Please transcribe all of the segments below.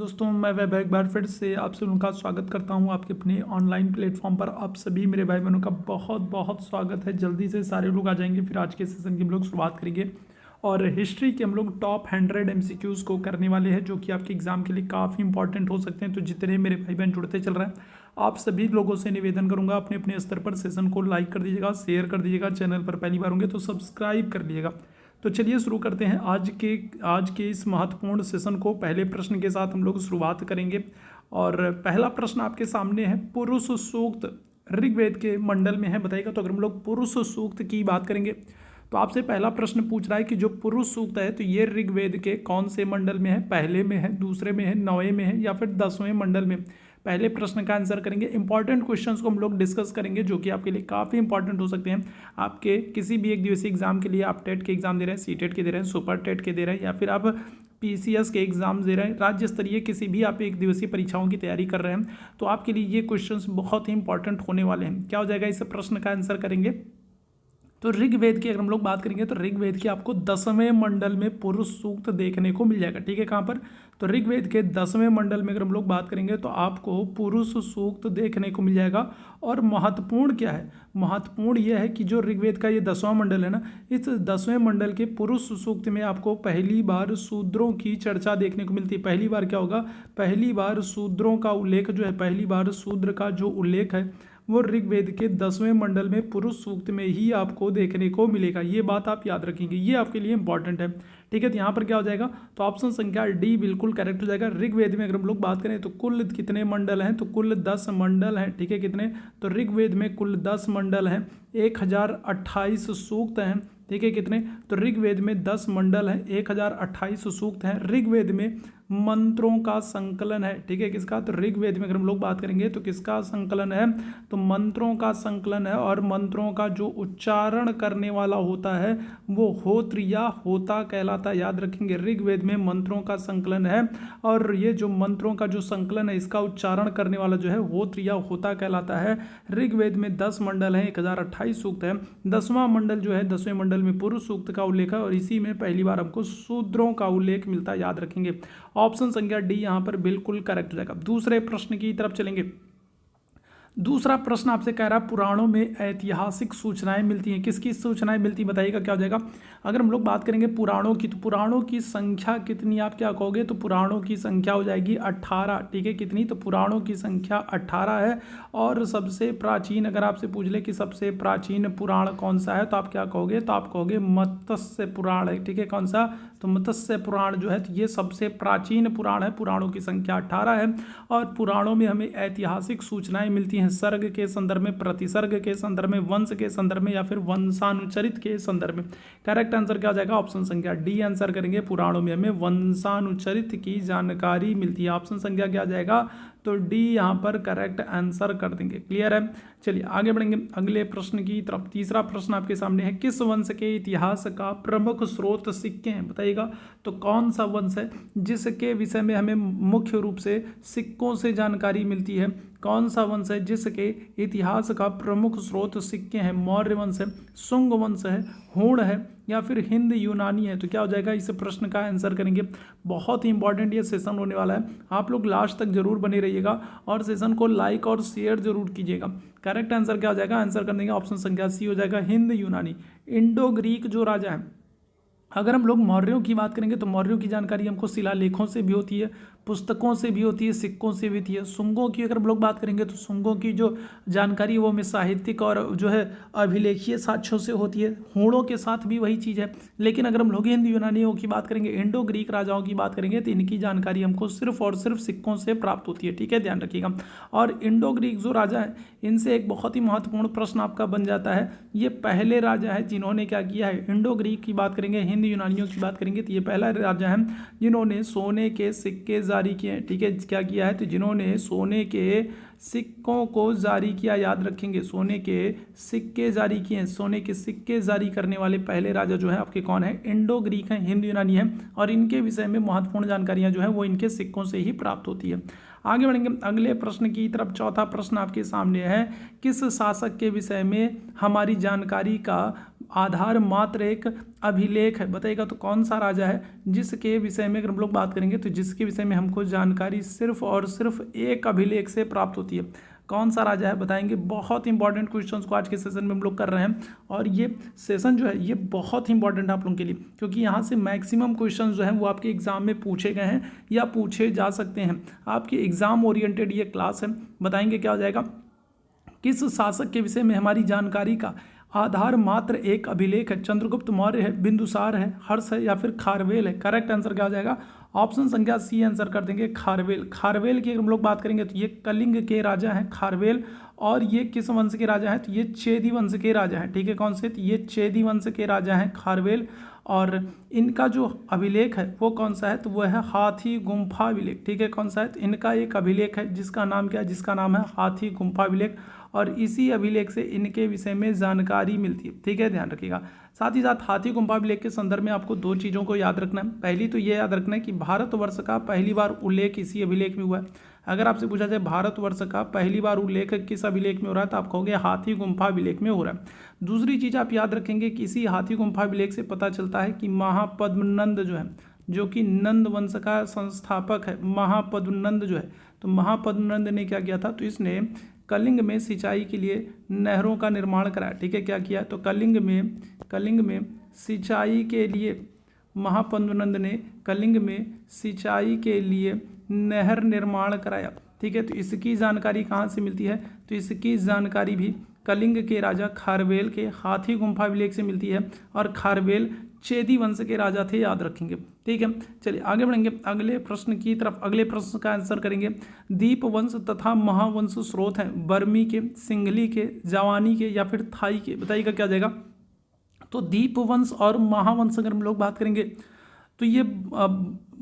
दोस्तों मैं वैभव एक बार फिर से आप सभी का स्वागत करता हूं आपके अपने ऑनलाइन प्लेटफॉर्म पर। आप सभी मेरे भाई बहनों का बहुत बहुत स्वागत है। जल्दी से सारे लोग आ जाएंगे, फिर आज के सेशन की हम लोग शुरुआत करेंगे और हिस्ट्री के हम लोग टॉप 100 MCQs को करने वाले हैं, जो कि आपके एग्जाम के लिए काफ़ी इंपॉर्टेंट हो सकते हैं। तो जितने मेरे भाई बहन जुड़ते चल रहे हैं, आप सभी लोगों से निवेदन करूंगा अपने अपने स्तर पर सेशन को लाइक कर दीजिएगा, शेयर कर दीजिएगा, चैनल पर पहली बार होंगे तो सब्सक्राइब कर लीजिएगा। तो चलिए शुरू करते हैं आज के इस महत्वपूर्ण सेशन को। पहले प्रश्न के साथ हम लोग शुरुआत करेंगे और पहला प्रश्न आपके सामने है, पुरुष सूक्त ऋग्वेद के मंडल में है, बताइएगा। तो अगर हम लोग पुरुष सूक्त की बात करेंगे तो आपसे पहला प्रश्न पूछ रहा है कि जो पुरुष सूक्त है तो ये ऋग्वेद के कौन से मंडल में है, पहले में है, दूसरे में है, 9वें में है या फिर 10वें मंडल में। पहले प्रश्न का आंसर करेंगे। इंपॉर्टेंट क्वेश्चंस को हम लोग डिस्कस करेंगे जो कि आपके लिए काफ़ी इंपॉर्टेंट हो सकते हैं। आपके किसी भी एक दिवसीय एग्जाम के लिए, आप टेट के एग्जाम दे रहे हैं, सीटेट के दे रहे हैं, सुपर टेट के दे रहे हैं या फिर आप PCS के एग्जाम दे रहे हैं, राज्य स्तरीय किसी भी आप एक दिवसीय परीक्षाओं की तैयारी कर रहे हैं, तो आपके लिए ये क्वेश्चंस बहुत ही इंपॉर्टेंट होने वाले हैं। क्या हो जाएगा, इस प्रश्न का आंसर करेंगे। तो ऋग्वेद की अगर हम लोग बात करेंगे तो ऋग्वेद के आपको 10वें मंडल में पुरुष सूक्त देखने को मिल जाएगा। ठीक है, कहाँ पर? तो ऋग्वेद के 10वें मंडल में अगर हम लोग बात करेंगे तो आपको पुरुष सूक्त देखने को मिल जाएगा। और महत्वपूर्ण क्या है? महत्वपूर्ण यह है कि जो ऋग्वेद का ये 10वां मंडल है ना, इस 10वें मंडल के पुरुष सूक्त में आपको पहली बार शूद्रों की चर्चा देखने को मिलती है। पहली बार क्या होगा? पहली बार शूद्रों का उल्लेख जो है, पहली बार शूद्र का जो उल्लेख है वो ऋग्वेद के 10वें मंडल में पुरुष सूक्त में ही आपको देखने को मिलेगा। ये बात आप याद रखेंगे, ये आपके लिए इंपॉर्टेंट है। ठीक है, तो यहाँ पर क्या हो जाएगा? तो ऑप्शन संख्या डी बिल्कुल करेक्ट हो जाएगा। ऋग्वेद में अगर हम लोग बात करें तो कुल कितने मंडल हैं? तो कुल 10 मंडल हैं। ठीक है, कितने? तो ऋग्वेद में कुल 10 मंडल हैं, 1028 सूक्त हैं। ठीक है, कितने? तो ऋग्वेद में 10 मंडल हैं, 1028 सूक्त हैं। ऋग्वेद में मंत्रों का संकलन है। ठीक है, किसका? तो ऋग्वेद में अगर हम लोग बात करेंगे तो किसका संकलन है? तो मंत्रों का संकलन है। और मंत्रों का जो उच्चारण करने वाला होता है वो होत्र या होता कहलाता है। याद रखेंगे, ऋग्वेद में मंत्रों का संकलन है और ये जो मंत्रों का जो संकलन है इसका उच्चारण करने वाला जो है होत्र या होता कहलाता है। ऋग्वेद में 10 मंडल हैं, 1028 सूक्त है। 10वां मंडल जो है, 10वें मंडल में पुरुष सूक्त का उल्लेख है और इसी में पहली बार हमको शूद्रों का उल्लेख मिलता है। याद रखेंगे, ऑप्शन संख्या डी यहां पर बिल्कुल करेक्ट हो जाएगा। दूसरे प्रश्न की तरफ चलेंगे। दूसरा प्रश्न आपसे कह रहा है, पुराणों में ऐतिहासिक सूचनाएं मिलती हैं, किसकी सूचनाएं मिलती हैं, बताइएगा क्या हो जाएगा। अगर हम लोग बात करेंगे पुराणों की, तो पुराणों की संख्या कितनी, आप क्या कहोगे? तो पुराणों की संख्या हो जाएगी 18। ठीक है, कितनी? तो पुराणों की संख्या 18 है। और सबसे प्राचीन, अगर आपसे पूछ ले कि सबसे प्राचीन पुराण कौन सा है, तो आप क्या कहोगे? तो आप कहोगे मत्स्य पुराण है। ठीक है, कौन सा? तो मत्स्य पुराण जो है तो ये सबसे प्राचीन पुराण है। पुराणों की संख्या 18 है। और पुराणों में हमें ऐतिहासिक सूचनाएं मिलती हैं सर्ग के संदर्भ में, प्रतिसर्ग के संदर्भ में, वंश के संदर्भ में या फिर वंशानुचरित के संदर्भ में। करेक्ट आंसर क्या हो जाएगा? ऑप्शन संख्या डी आंसर करेंगे। पुराणों में हमें वंशानुचरित की जानकारी मिलती है। ऑप्शन संख्या क्या आ जाएगा? तो डी यहाँ पर करेक्ट आंसर कर देंगे। क्लियर है? चलिए आगे बढ़ेंगे अगले प्रश्न की तरफ। तीसरा प्रश्न आपके सामने है, किस वंश के इतिहास का प्रमुख स्रोत सिक्के हैं, बताइएगा। तो कौन सा वंश है जिसके विषय में हमें मुख्य रूप से सिक्कों से जानकारी मिलती है? कौन सा वंश है जिसके इतिहास का प्रमुख स्रोत सिक्के हैं? मौर्य वंश है, शुंग वंश है, हूण है या फिर हिंद यूनानी है? तो क्या हो जाएगा, इस प्रश्न का आंसर करेंगे। बहुत ही इंपॉर्टेंट ये सेशन होने वाला है, आप लोग लास्ट तक जरूर बने रहिएगा और सेशन को लाइक और शेयर जरूर कीजिएगा। करेक्ट आंसर क्या हो जाएगा? आंसर करने का ऑप्शन संख्या सी हो जाएगा, हिंद यूनानी। इंडो ग्रीक जो राजा है, अगर हम लोग मौर्यों की बात करेंगे तो मौर्यों की जानकारी हमको शिलालेखों से भी होती है, पुस्तकों से भी होती है, सिक्कों से भी होती है। शुंगों की अगर हम लोग बात करेंगे तो शुंगों की जो जानकारी है वो हमें साहित्यिक और जो है अभिलेखीय साक्ष्यों से होती है। हूणों के साथ भी वही चीज़ है। लेकिन अगर हम लोग हिंद यूनानियों की बात करेंगे, इंडो ग्रीक राजाओं की बात करेंगे तो इनकी जानकारी हमको सिर्फ और सिर्फ सिक्कों से प्राप्त होती है। ठीक है, ध्यान रखिएगा। और इंडो ग्रीक जो राजा है, इनसे एक बहुत ही महत्वपूर्ण प्रश्न आपका बन जाता है। ये पहले राजा है जिन्होंने क्या किया है, इंडो ग्रीक की बात करेंगे, हिंद यूनानियों की बात करेंगे तो ये पहला राजा है जिन्होंने सोने के सिक्के जारी किए हैं। ठीक है, क्या किया है? तो जिन्होंने सोने के सिक्कों को जारी किया। याद रखेंगे, सोने के सिक्के जारी किए हैं। सोने के सिक्के जारी करने वाले पहले राजा जो है आपके कौन है? इंडो ग्रीक हैं, हिंद यूनानी है। और इनके विषय में महत्वपूर्ण जानकारियां जो है वो इनके सिक्कों से ही प्राप्त होती है। आगे बढ़ेंगे अगले प्रश्न की तरफ। चौथा प्रश्न आपके सामने है, किस शासक के विषय में हमारी जानकारी का आधार मात्र एक अभिलेख है, बताइएगा तो कौन सा राजा है जिसके विषय में अगर हम लोग बात करेंगे तो जिसके विषय में हमको जानकारी सिर्फ और सिर्फ एक अभिलेख से प्राप्त होती है, कौन सा राजा है बताएंगे। बहुत इंपॉर्टेंट क्वेश्चंस को आज के सेशन में हम लोग कर रहे हैं और ये सेशन जो है ये बहुत ही इंपॉर्टेंट है आप लोगों के लिए, क्योंकि यहाँ से मैक्सिमम क्वेश्चंस जो हैं वो आपके एग्जाम में पूछे गए हैं या पूछे जा सकते हैं। आपके एग्जाम ओरिएंटेड ये क्लास है। बताएंगे क्या हो जाएगा, किस शासक के विषय में हमारी जानकारी का आधार मात्र एक अभिलेख है। चंद्रगुप्त मौर्य है, बिंदुसार है, हर्ष है या फिर खारवेल है। करेक्ट आंसर क्या हो जाएगा, ऑप्शन संख्या सी आंसर कर देंगे खारवेल। खारवेल की अगर हम लोग बात करेंगे तो ये कलिंग के राजा हैं खारवेल, और ये किस वंश के राजा हैं तो ये चेदी वंश के राजा हैं। ठीक है, कौन से, तो ये चेदी वंश के राजा हैं खारवेल, और इनका जो अभिलेख है वो कौन सा है तो वह है हाथी गुम्फा अभिलेख। ठीक है, कौन सा है तो इनका एक अभिलेख है जिसका नाम क्या है, जिसका नाम है हाथी गुम्फा अभिलेख, और इसी अभिलेख से इनके विषय में जानकारी मिलती है। ठीक है, ध्यान रखिएगा। साथ ही साथ हाथी गुम्फा अभिलेख के संदर्भ में आपको दो चीज़ों को याद रखना है। पहली तो ये याद रखना है कि भारतवर्ष का पहली बार उल्लेख इसी अभिलेख में हुआ है। अगर आपसे पूछा जाए भारतवर्ष का पहली बार उल्लेख किस अभिलेख में हो रहा है तो आप कहोगे हाथी गुम्फा अभिलेख में हो रहा है। दूसरी चीज़ आप याद रखेंगे कि इसी हाथी गुम्फा अभिलेख से पता चलता है कि महापद्मनंद जो है, जो कि नंद वंश का संस्थापक है, महापद्मनंद जो है, तो महापद्मनंद ने क्या किया था तो इसने कलिंग में सिंचाई के लिए नहरों का निर्माण कराया। ठीक है, क्या किया तो कलिंग में सिंचाई के लिए महापद्मनंद ने कलिंग में सिंचाई के लिए नहर निर्माण कराया। ठीक है, तो इसकी जानकारी कहाँ से मिलती है तो इसकी जानकारी भी कलिंग के राजा खारवेल के हाथी गुम्फा अभिलेख से मिलती है, और खारवेल चेदी वंश के राजा थे, याद रखेंगे। ठीक है, चलिए आगे बढ़ेंगे अगले प्रश्न की तरफ। अगले प्रश्न का आंसर करेंगे। दीप वंश तथा महावंश स्रोत हैं बर्मी के, सिंघली के, जावानी के या फिर थाई के। बताइएगा क्या जाएगा, तो दीप वंश और महावंश अगर हम लोग बात करेंगे तो ये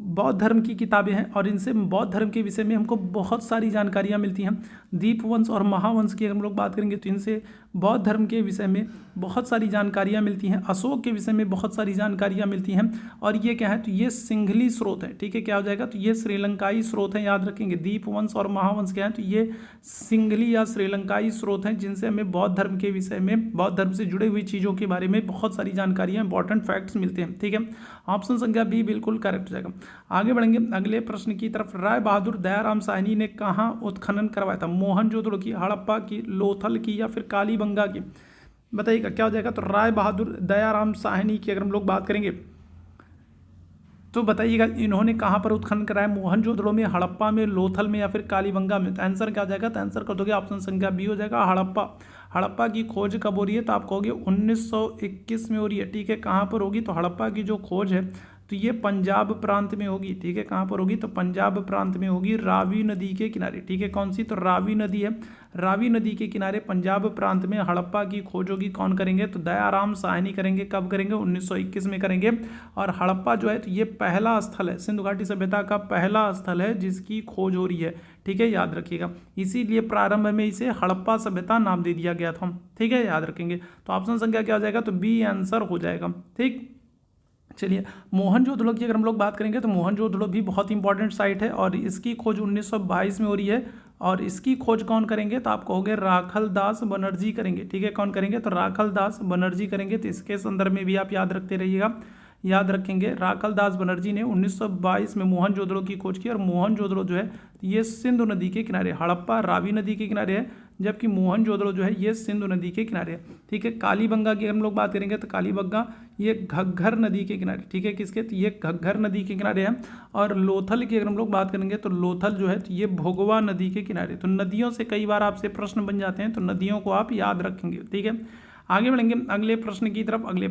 बौद्ध धर्म की किताबें हैं और इनसे बौद्ध धर्म के विषय में हमको बहुत सारी जानकारियाँ मिलती हैं। दीप वंश और महावंश की अगर हम लोग बात करेंगे तो इनसे बौद्ध धर्म के विषय में बहुत सारी जानकारियाँ मिलती हैं। अशोक के विषय में बहुत सारी जानकारियाँ मिलती हैं, और ये क्या है तो ये सिंघली स्रोत है। ठीक है, क्या हो जाएगा तो ये श्रीलंकाई स्रोत है, याद रखेंगे। दीप वंश और महावंश क्या है तो ये सिंघली या श्रीलंकाई स्रोत हैं जिनसे हमें बौद्ध धर्म के विषय में, बौद्ध धर्म से जुड़ी हुई चीज़ों के बारे में बहुत सारी जानकारियाँ, इंपॉर्टेंट फैक्ट्स मिलते हैं। ठीक है, ऑप्शन संख्या बी बिल्कुल करेक्ट हो जाएगा। आगे बढ़ेंगे अगले प्रश्न की तरफ। राय बहादुर दयाराम साहनी ने कहाँ उत्खनन करवाया था, मोहनजोदड़ो की, हड़प्पा की, लोथल की या फिर कालीबंगा की। बताइएगा क्या हो जाएगा, तो राय बहादुर दयाराम साहनी की अगर हम लोग बात करेंगे तो बताइएगा इन्होंने कहाँ पर उत्खनन कराया, मोहनजोदड़ो में, हड़प्पा में, लोथल में या फिर कालीबंगा में। तो आंसर क्या हो जाएगा, तो आंसर कर दोगे ऑप्शन संख्या बी हो जाएगा, हड़प्पा। हड़प्पा की खोज कब हो रही है तो आप कहोगे 1921 में हो रही है। ठीक है, कहाँ पर होगी तो हड़प्पा की जो खोज है तो ये पंजाब प्रांत में होगी। ठीक है, कहाँ पर होगी तो पंजाब प्रांत में होगी, रावी नदी के किनारे। ठीक है, कौन सी तो रावी नदी है, रावी नदी के किनारे पंजाब प्रांत में हड़प्पा की खोज होगी। कौन करेंगे तो दयाराम साहनी करेंगे। कब करेंगे 1921 में करेंगे। और हड़प्पा जो है तो ये पहला स्थल है, सिंधु घाटी सभ्यता का पहला स्थल है जिसकी खोज हो रही है। ठीक है, याद रखिएगा, इसीलिए प्रारंभ में इसे हड़प्पा सभ्यता नाम दे दिया गया था। ठीक है, याद रखेंगे। तो ऑप्शन संख्या क्या हो जाएगा तो बी आंसर हो जाएगा। ठीक, चलिए मोहनजोदड़ो की अगर हम लोग बात करेंगे तो मोहनजोदड़ो भी बहुत इंपॉर्टेंट साइट है और इसकी खोज 1922 में हो रही है। और इसकी खोज कौन करेंगे तो आप कहोगे राखल दास बनर्जी करेंगे। ठीक है, कौन करेंगे तो राखल दास बनर्जी करेंगे। तो इसके संदर्भ में भी आप याद रखते रहिएगा, याद रखेंगे। राखल दास बनर्जी ने 1922 में मोहनजोदड़ो की खोज की, और मोहनजोदड़ो जो है ये सिंधु नदी के किनारे, हड़प्पा रावी नदी के किनारे है, जबकि मोहनजोदड़ो जो है ये सिंधु नदी के किनारे है। ठीक है, कालीबंगा की हम लोग बात करेंगे तो कालीबंगा ये घग्घर नदी के किनारे। ठीक है, किसके तो ये घग्घर नदी के किनारे है। और लोथल की अगर हम लोग बात करेंगे तो लोथल जो है तो ये भोगवा नदी के किनारे। तो नदियों से कई बार आपसे प्रश्न बन जाते हैं, तो नदियों को आप याद रखेंगे। ठीक है, आगे बढ़ेंगे अगले प्रश्न की तरफ। अगले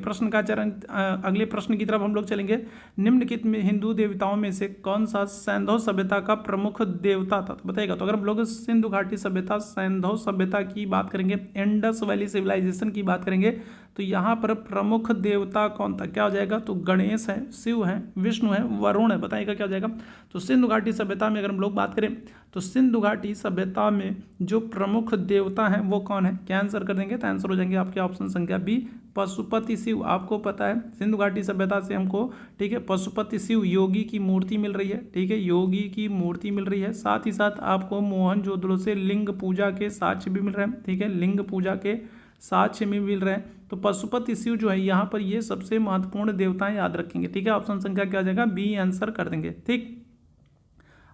प्रश्न की तरफ हम लोग चलेंगे। निम्नलिखित में हिंदू देवताओं में से कौन सा सैंधव सभ्यता का प्रमुख देवता था, तो बताइएगा। तो अगर हम लोग सिंधु घाटी सभ्यता, सैंधव सभ्यता की बात करेंगे, इंडस वैली सिविलाइजेशन की बात करेंगे, तो यहाँ पर प्रमुख देवता कौन था, क्या हो जाएगा तो गणेश है, शिव है, विष्णु है, वरुण है। बताइएगा क्या हो जाएगा। तो सिंधु घाटी सभ्यता में अगर हम लोग बात करें तो सिंधु घाटी सभ्यता में जो प्रमुख देवता हैं वो कौन है, क्या आंसर कर देंगे तो आंसर हो जाएंगे आपके ऑप्शन संख्या बी, पशुपति शिव। आपको पता है सिंधु घाटी सभ्यता से हमको, ठीक है, पशुपति शिव योगी की मूर्ति मिल रही है। ठीक है, योगी की मूर्ति मिल रही है। साथ ही साथ आपको मोहनजोदड़ो से लिंग पूजा के साक्ष्य भी मिल रहे हैं। ठीक है, लिंग पूजा के साक्ष्य में मिल रहे हैं। तो पशुपति शिव जो है यहाँ पर ये सबसे महत्वपूर्ण देवताएं याद रखेंगे। ठीक है, ऑप्शन संख्या क्या हो जाएगा, बी आंसर कर देंगे। ठीक,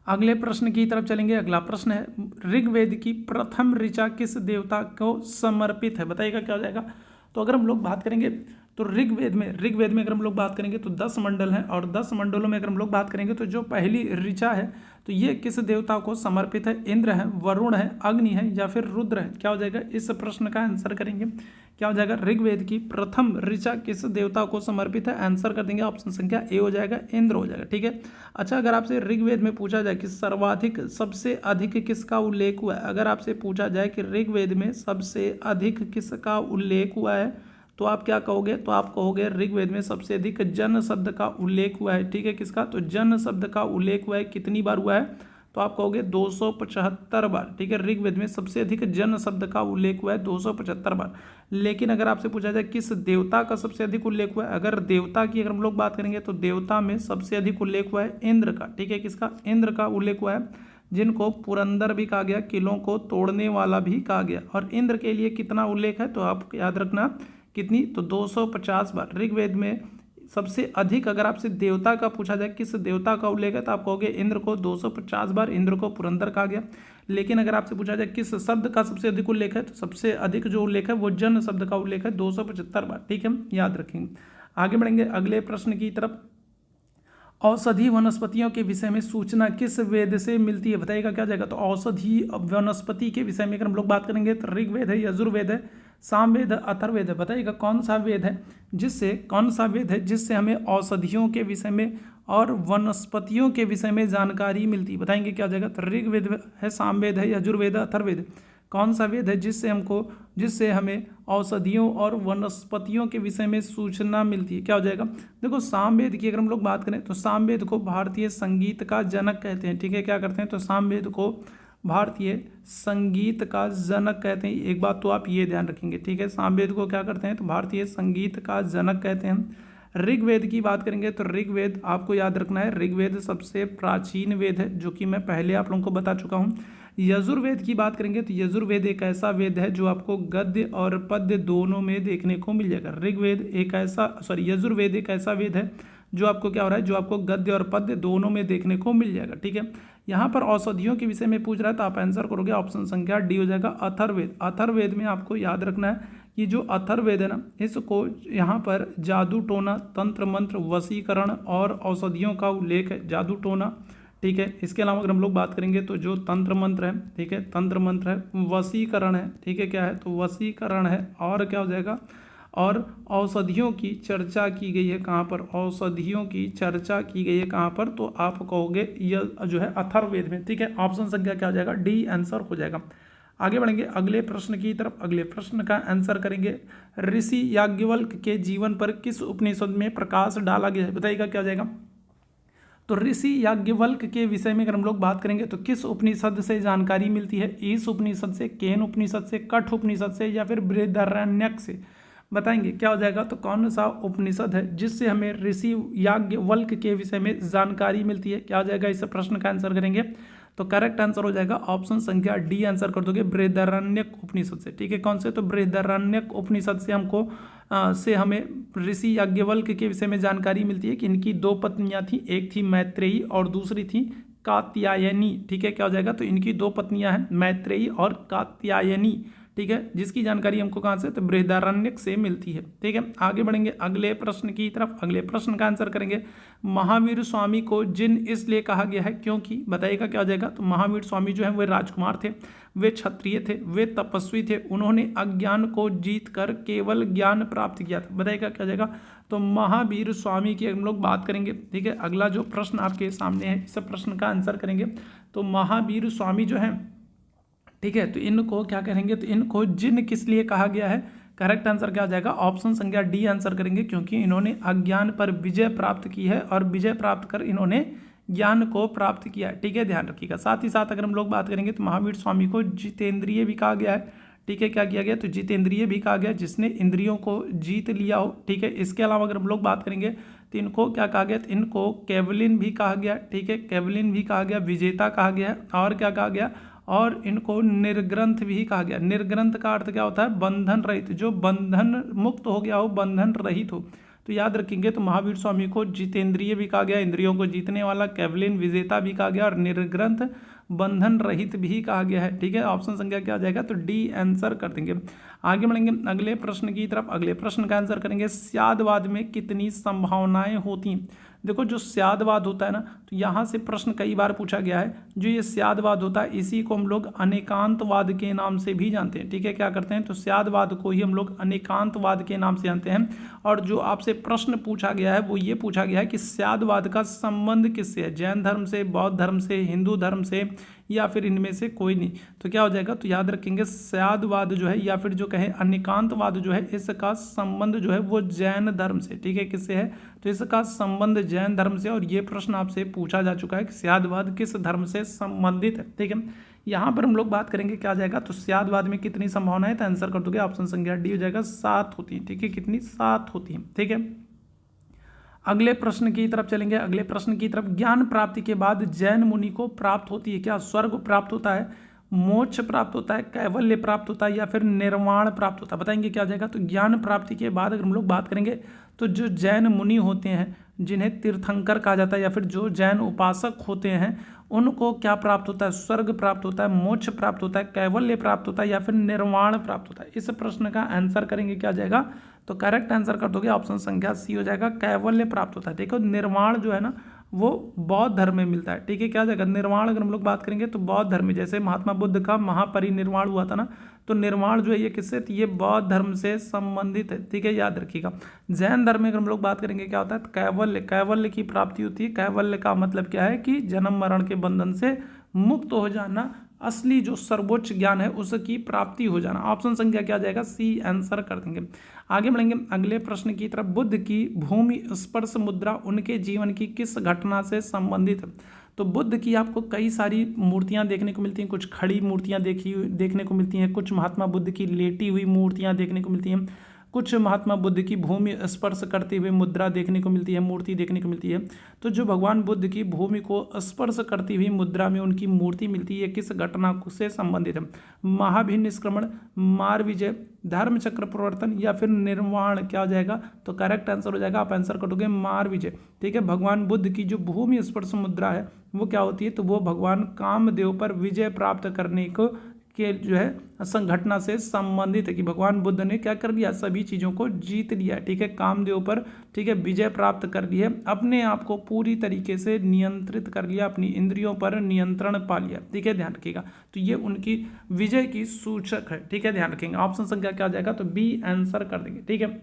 अगले प्रश्न की तरफ चलेंगे। अगला प्रश्न है, ऋग्वेद की प्रथम ऋचा किस देवता को समर्पित है, बताइएगा क्या हो जाएगा। तो अगर हम लोग बात करेंगे तो ऋग्वेद में अगर हम लोग बात करेंगे तो 10 मंडल हैं, और 10 मंडलों में अगर हम लोग बात करेंगे तो जो पहली ऋचा है तो ये किस देवता को समर्पित है, इंद्र है, वरुण है, अग्नि है या फिर रुद्र है, क्या हो जाएगा, इस प्रश्न का आंसर करेंगे। क्या हो जाएगा, ऋग्वेद की प्रथम ऋचा किस देवता को समर्पित है, आंसर कर देंगे ऑप्शन संख्या ए हो जाएगा, इंद्र हो जाएगा। ठीक है, अच्छा अगर आपसे ऋग्वेद में पूछा जाए कि सर्वाधिक सबसे अधिक किसका उल्लेख हुआ है, अगर आपसे पूछा जाए कि ऋग्वेद में सबसे अधिक किसका उल्लेख हुआ है तो आप क्या कहोगे, तो आप कहोगे ऋग्वेद में सबसे अधिक जन शब्द का उल्लेख हुआ है। ठीक है, किसका, तो जन शब्द का उल्लेख हुआ है, कितनी बार हुआ है, तो आप कहोगे 275 बार। ठीक है, ऋग्वेद में सबसे अधिक जन शब्द का उल्लेख हुआ है 275 बार। लेकिन अगर आपसे पूछा जाए किस देवता का सबसे अधिक उल्लेख हुआ है, अगर देवता की अगर हम लोग बात करेंगे तो देवता में सबसे अधिक उल्लेख हुआ है इंद्र का। ठीक है, किसका, इंद्र का उल्लेख हुआ है, जिनको पुरंदर भी कहा गया, किलों को तोड़ने वाला भी कहा गया। और इंद्र के लिए कितना उल्लेख है, तो आप याद रखना कितनी, तो 250 बार। ऋग्वेद में सबसे अधिक अगर आपसे देवता का पूछा जाए किस देवता का उल्लेख है तो आप कहोगे इंद्र को 250 बार, इंद्र को पुरंदर कहा गया। लेकिन अगर आपसे पूछा जाए किस शब्द का सबसे अधिक उल्लेख है तो सबसे अधिक जो उल्लेख है वो जन शब्द का उल्लेख है 275 बार। ठीक है, याद रखेंगे। आगे बढ़ेंगे अगले प्रश्न की तरफ। औषधि वनस्पतियों के विषय में सूचना किस वेद से मिलती है, बताइएगा क्या जाएगा। तो औषधि वनस्पति के विषय में अगर हम लोग बात करेंगे तो ऋग्वेद है, यजुर्वेद है, सामवेद है, अथर्ववेद है। बताइएगा कौन सा वेद है जिससे हमें औषधियों के विषय में और वनस्पतियों के विषय में जानकारी मिलती है, बताएंगे क्या हो जाएगा। तो ऋग्वेद है, सामवेद है, यजुर्वेद है, अथर्ववेद। कौन सा वेद है जिससे हमें औषधियों और वनस्पतियों के विषय में सूचना मिलती है, क्या हो जाएगा। देखो सामवेद की अगर हम लोग बात करें तो सामवेद को भारतीय संगीत का जनक कहते हैं। ठीक है, क्या करते हैं, तो सामवेद को भारतीय संगीत का जनक कहते हैं। एक बात तो आप ये ध्यान रखेंगे। ठीक है, सामवेद को क्या करते हैं, तो भारतीय संगीत का जनक कहते हैं। ऋग्वेद की बात करेंगे तो ऋग्वेद आपको याद रखना है, ऋग्वेद सबसे प्राचीन वेद है, जो कि मैं पहले आप लोगों को बता चुका हूँ। यजुर्वेद की बात करेंगे तो यजुर्वेद एक ऐसा वेद है जो आपको गद्य और पद्य दोनों में देखने को मिल जाएगा। यजुर्वेद एक ऐसा वेद है जो आपको क्या हो रहा है, जो आपको गद्य और पद्य दोनों में देखने को मिल जाएगा। ठीक है, यहाँ पर औषधियों के विषय में पूछ रहा है तो आप आंसर करोगे ऑप्शन संख्या डी हो जाएगा, अथर्ववेद। अथर्ववेद में आपको याद रखना है कि जो अथर्ववेद है ना, इसको यहाँ पर जादू टोना, तंत्र मंत्र, वशीकरण और औषधियों का उल्लेख है। जादू टोना, ठीक है, इसके अलावा अगर हम लोग बात करेंगे तो जो तंत्र मंत्र है, ठीक है, तंत्र मंत्र है, वशीकरण है, ठीक है, क्या है, तो वशीकरण है, और क्या हो जाएगा, और औषधियों की चर्चा की गई है कहाँ पर, औषधियों की चर्चा की गई है कहाँ पर, तो आप कहोगे यह जो है अथर्ववेद में। ठीक है, ऑप्शन संख्या क्या हो जाएगा, डी आंसर हो जाएगा। आगे बढ़ेंगे अगले प्रश्न की तरफ। अगले प्रश्न का आंसर करेंगे, ऋषि याज्ञवल्क्य के जीवन पर किस उपनिषद में प्रकाश डाला गया है, बताइएगा क्या हो जाएगा। तो ऋषि याज्ञवल्क्य के विषय में अगर हम लोग बात करेंगे तो किस उपनिषद से जानकारी मिलती है, ईश उपनिषद से, केन उपनिषद से, कठ उपनिषद से या फिर बृहदारण्यक से, बताएंगे क्या हो जाएगा। तो कौन सा उपनिषद है जिससे हमें ऋषि याज्ञवल्क्य के विषय में जानकारी मिलती है, क्या हो जाएगा, इस प्रश्न का आंसर करेंगे। तो करेक्ट आंसर हो जाएगा ऑप्शन संख्या डी आंसर कर दोगे, बृहदारण्यक उपनिषद से। ठीक है, कौन से, तो बृहदारण्यक उपनिषद से हमको हमें ऋषि याज्ञवल्क्य के विषय में जानकारी मिलती है कि इनकी दो पत्नियां थी, एक थी मैत्रेयी और दूसरी थी कात्यायनी। ठीक है, क्या हो जाएगा, तो इनकी दो पत्नियां हैं मैत्रेयी और कात्यायनी। ठीक है, जिसकी जानकारी हमको कहाँ से, तो बृहदारण्यक से मिलती है। ठीक है, आगे बढ़ेंगे अगले प्रश्न की तरफ। अगले प्रश्न का आंसर करेंगे, महावीर स्वामी को जिन इसलिए कहा गया है क्योंकि, बताइएगा क्या हो जाएगा। तो महावीर स्वामी जो है वे राजकुमार थे, वे क्षत्रिय थे, वे तपस्वी थे, उन्होंने अज्ञान को जीत कर केवल ज्ञान प्राप्त किया था, बताइएगा क्या हो जाएगा। तो महावीर स्वामी की हम लोग बात करेंगे। ठीक है, अगला जो प्रश्न आपके सामने है इस प्रश्न का आंसर करेंगे। तो महावीर स्वामी जो है, ठीक है, तो इनको क्या करेंगे, तो इनको जिन किस लिए कहा गया है, करेक्ट आंसर क्या आ जाएगा, ऑप्शन संख्या डी आंसर करेंगे, क्योंकि इन्होंने अज्ञान पर विजय प्राप्त की है और विजय प्राप्त कर इन्होंने ज्ञान को प्राप्त किया है। ठीक है, ध्यान रखिएगा। साथ ही साथ अगर हम लोग बात करेंगे तो महावीर स्वामी को जितेंद्रिय भी कहा गया है। ठीक है, क्या किया गया, तो जितेंद्रिय भी कहा गया, जिसने इंद्रियों को जीत लिया हो। ठीक है, इसके अलावा अगर हम लोग बात करेंगे तो इनको क्या कहा गया, तो इनको केवलिन भी कहा गया। ठीक है, केवलिन भी कहा गया, विजेता कहा गया, और क्या कहा गया, और इनको निर्ग्रंथ भी कहा गया। निर्ग्रंथ का अर्थ क्या होता है? बंधन रहित, जो बंधन मुक्त हो गया हो, बंधन रहित हो। तो याद रखेंगे, तो महावीर स्वामी को जितेंद्रिय भी कहा गया, इंद्रियों को जीतने वाला, कैवलिन विजेता भी कहा गया, और निर्ग्रंथ बंधन रहित भी कहा गया है। ठीक है, ऑप्शन संख्या क्या आ जाएगा? तो डी आंसर कर देंगे। आगे बढ़ेंगे अगले प्रश्न की तरफ। अगले प्रश्न का आंसर करेंगे, स्यादवाद में कितनी संभावनाएं होती हैं? देखो, जो स्यादवाद होता है ना, तो यहाँ से प्रश्न कई बार पूछा गया है। जो ये स्यादवाद होता है, इसी को हम लोग अनेकांतवाद के नाम से भी जानते हैं। ठीक है, क्या करते हैं? तो स्यादवाद को ही हम लोग अनेकांतवाद के नाम से जानते हैं। और जो आपसे प्रश्न पूछा गया है वो ये पूछा गया है कि स्यादवाद का संबंध किससे है? जैन धर्म से, बौद्ध धर्म से, हिंदू धर्म से, या फिर इनमें से कोई नहीं। तो क्या हो जाएगा? तो याद रखेंगे, स्यादवाद जो है, या फिर जो कहें अनेकांतवाद जो है, इसका संबंध जो है वो जैन धर्म से। ठीक है, किससे है? तो इसका संबंध जैन धर्म से। और ये प्रश्न आपसे पूछा जा चुका है कि स्यादवाद किस धर्म से संबंधित है। ठीक है, यहाँ पर हम लोग बात करेंगे, क्या आ जाएगा? तो स्यादवाद में कितनी संभावना है? तो आंसर कर दोगे, ऑप्शन संख्या डी हो जाएगा, 7 होती है। ठीक है, कितनी? 7 होती है। ठीक है, अगले प्रश्न की तरफ चलेंगे। अगले प्रश्न की तरफ, ज्ञान प्राप्ति के बाद जैन मुनि को प्राप्त होती है क्या? स्वर्ग प्राप्त होता है, मोक्ष प्राप्त होता है, कैवल्य प्राप्त होता है, या फिर निर्वाण प्राप्त होता है? बताएंगे क्या आ जाएगा? तो ज्ञान प्राप्ति के बाद अगर हम लोग बात करेंगे, तो जो जैन मुनि होते हैं, जिन्हें तीर्थंकर कहा जाता है, या फिर जो जैन उपासक होते हैं, उनको क्या प्राप्त होता है? स्वर्ग प्राप्त होता है, मोक्ष प्राप्त होता है, कैवल्य प्राप्त होता है, या फिर निर्वाण प्राप्त होता है? इस प्रश्न का आंसर करेंगे, क्या आ जाएगा? तो करेक्ट आंसर कर दोगे, ऑप्शन संख्या सी हो जाएगा, कैवल्य प्राप्त होता है। देखो, निर्वाण जो है ना, वो बौद्ध धर्म में मिलता है। ठीक है, क्या आ जाएगा? निर्वाण अगर हम लोग बात करेंगे तो बौद्ध धर्म में, जैसे महात्मा बुद्ध का महापरिनिर्वाण हुआ था ना, तो निर्वाण जो है ये किससे? तो ये बौद्ध धर्म से संबंधित है। ठीक है, याद रखिएगा। जैन धर्म में अगर हम लोग बात करेंगे, क्या होता है? तो कैवल्य, कैवल्य की प्राप्ति होती है। कैवल्य का मतलब क्या है? कि जन्म मरण के बंधन से मुक्त हो जाना, असली जो सर्वोच्च ज्ञान है उसकी प्राप्ति हो जाना। ऑप्शन संख्या क्या आ जाएगा? सी आंसर कर देंगे। आगे बढ़ेंगे अगले प्रश्न की तरफ। बुद्ध की भूमि स्पर्श मुद्रा उनके जीवन की किस घटना से संबंधित है? तो बुद्ध की आपको कई सारी मूर्तियां देखने को मिलती हैं। कुछ खड़ी मूर्तियां देखने को मिलती हैं, कुछ महात्मा बुद्ध की लेटी हुई मूर्तियां देखने को मिलती हैं, कुछ महात्मा बुद्ध की भूमि स्पर्श करते हुए मुद्रा देखने को मिलती है, मूर्ति देखने को मिलती है। तो जो भगवान बुद्ध की भूमि को स्पर्श करती हुई मुद्रा में उनकी मूर्ति मिलती है, किस घटना से संबंधित है? महाभिनिष्क्रमण, मार विजय, धर्म चक्र प्रवर्तन, या फिर निर्वाण? क्या हो जाएगा? तो करेक्ट आंसर हो जाएगा, आप आंसर करोगे मार विजय। ठीक है, भगवान बुद्ध की जो भूमि स्पर्श मुद्रा है वो क्या होती है? तो वो भगवान कामदेव पर विजय प्राप्त करने को के जो है संघटना से संबंधित है, कि भगवान बुद्ध ने क्या कर लिया? सभी चीज़ों को जीत लिया। ठीक है, कामदेव पर, ठीक है, विजय प्राप्त कर ली है, अपने आप को पूरी तरीके से नियंत्रित कर लिया, अपनी इंद्रियों पर नियंत्रण पा लिया। ठीक है, ध्यान रखिएगा। तो ये उनकी विजय की सूचक है। ठीक है, ध्यान रखेंगे। ऑप्शन संख्या क्या आ जाएगा? तो बी आंसर कर देंगे। ठीक है,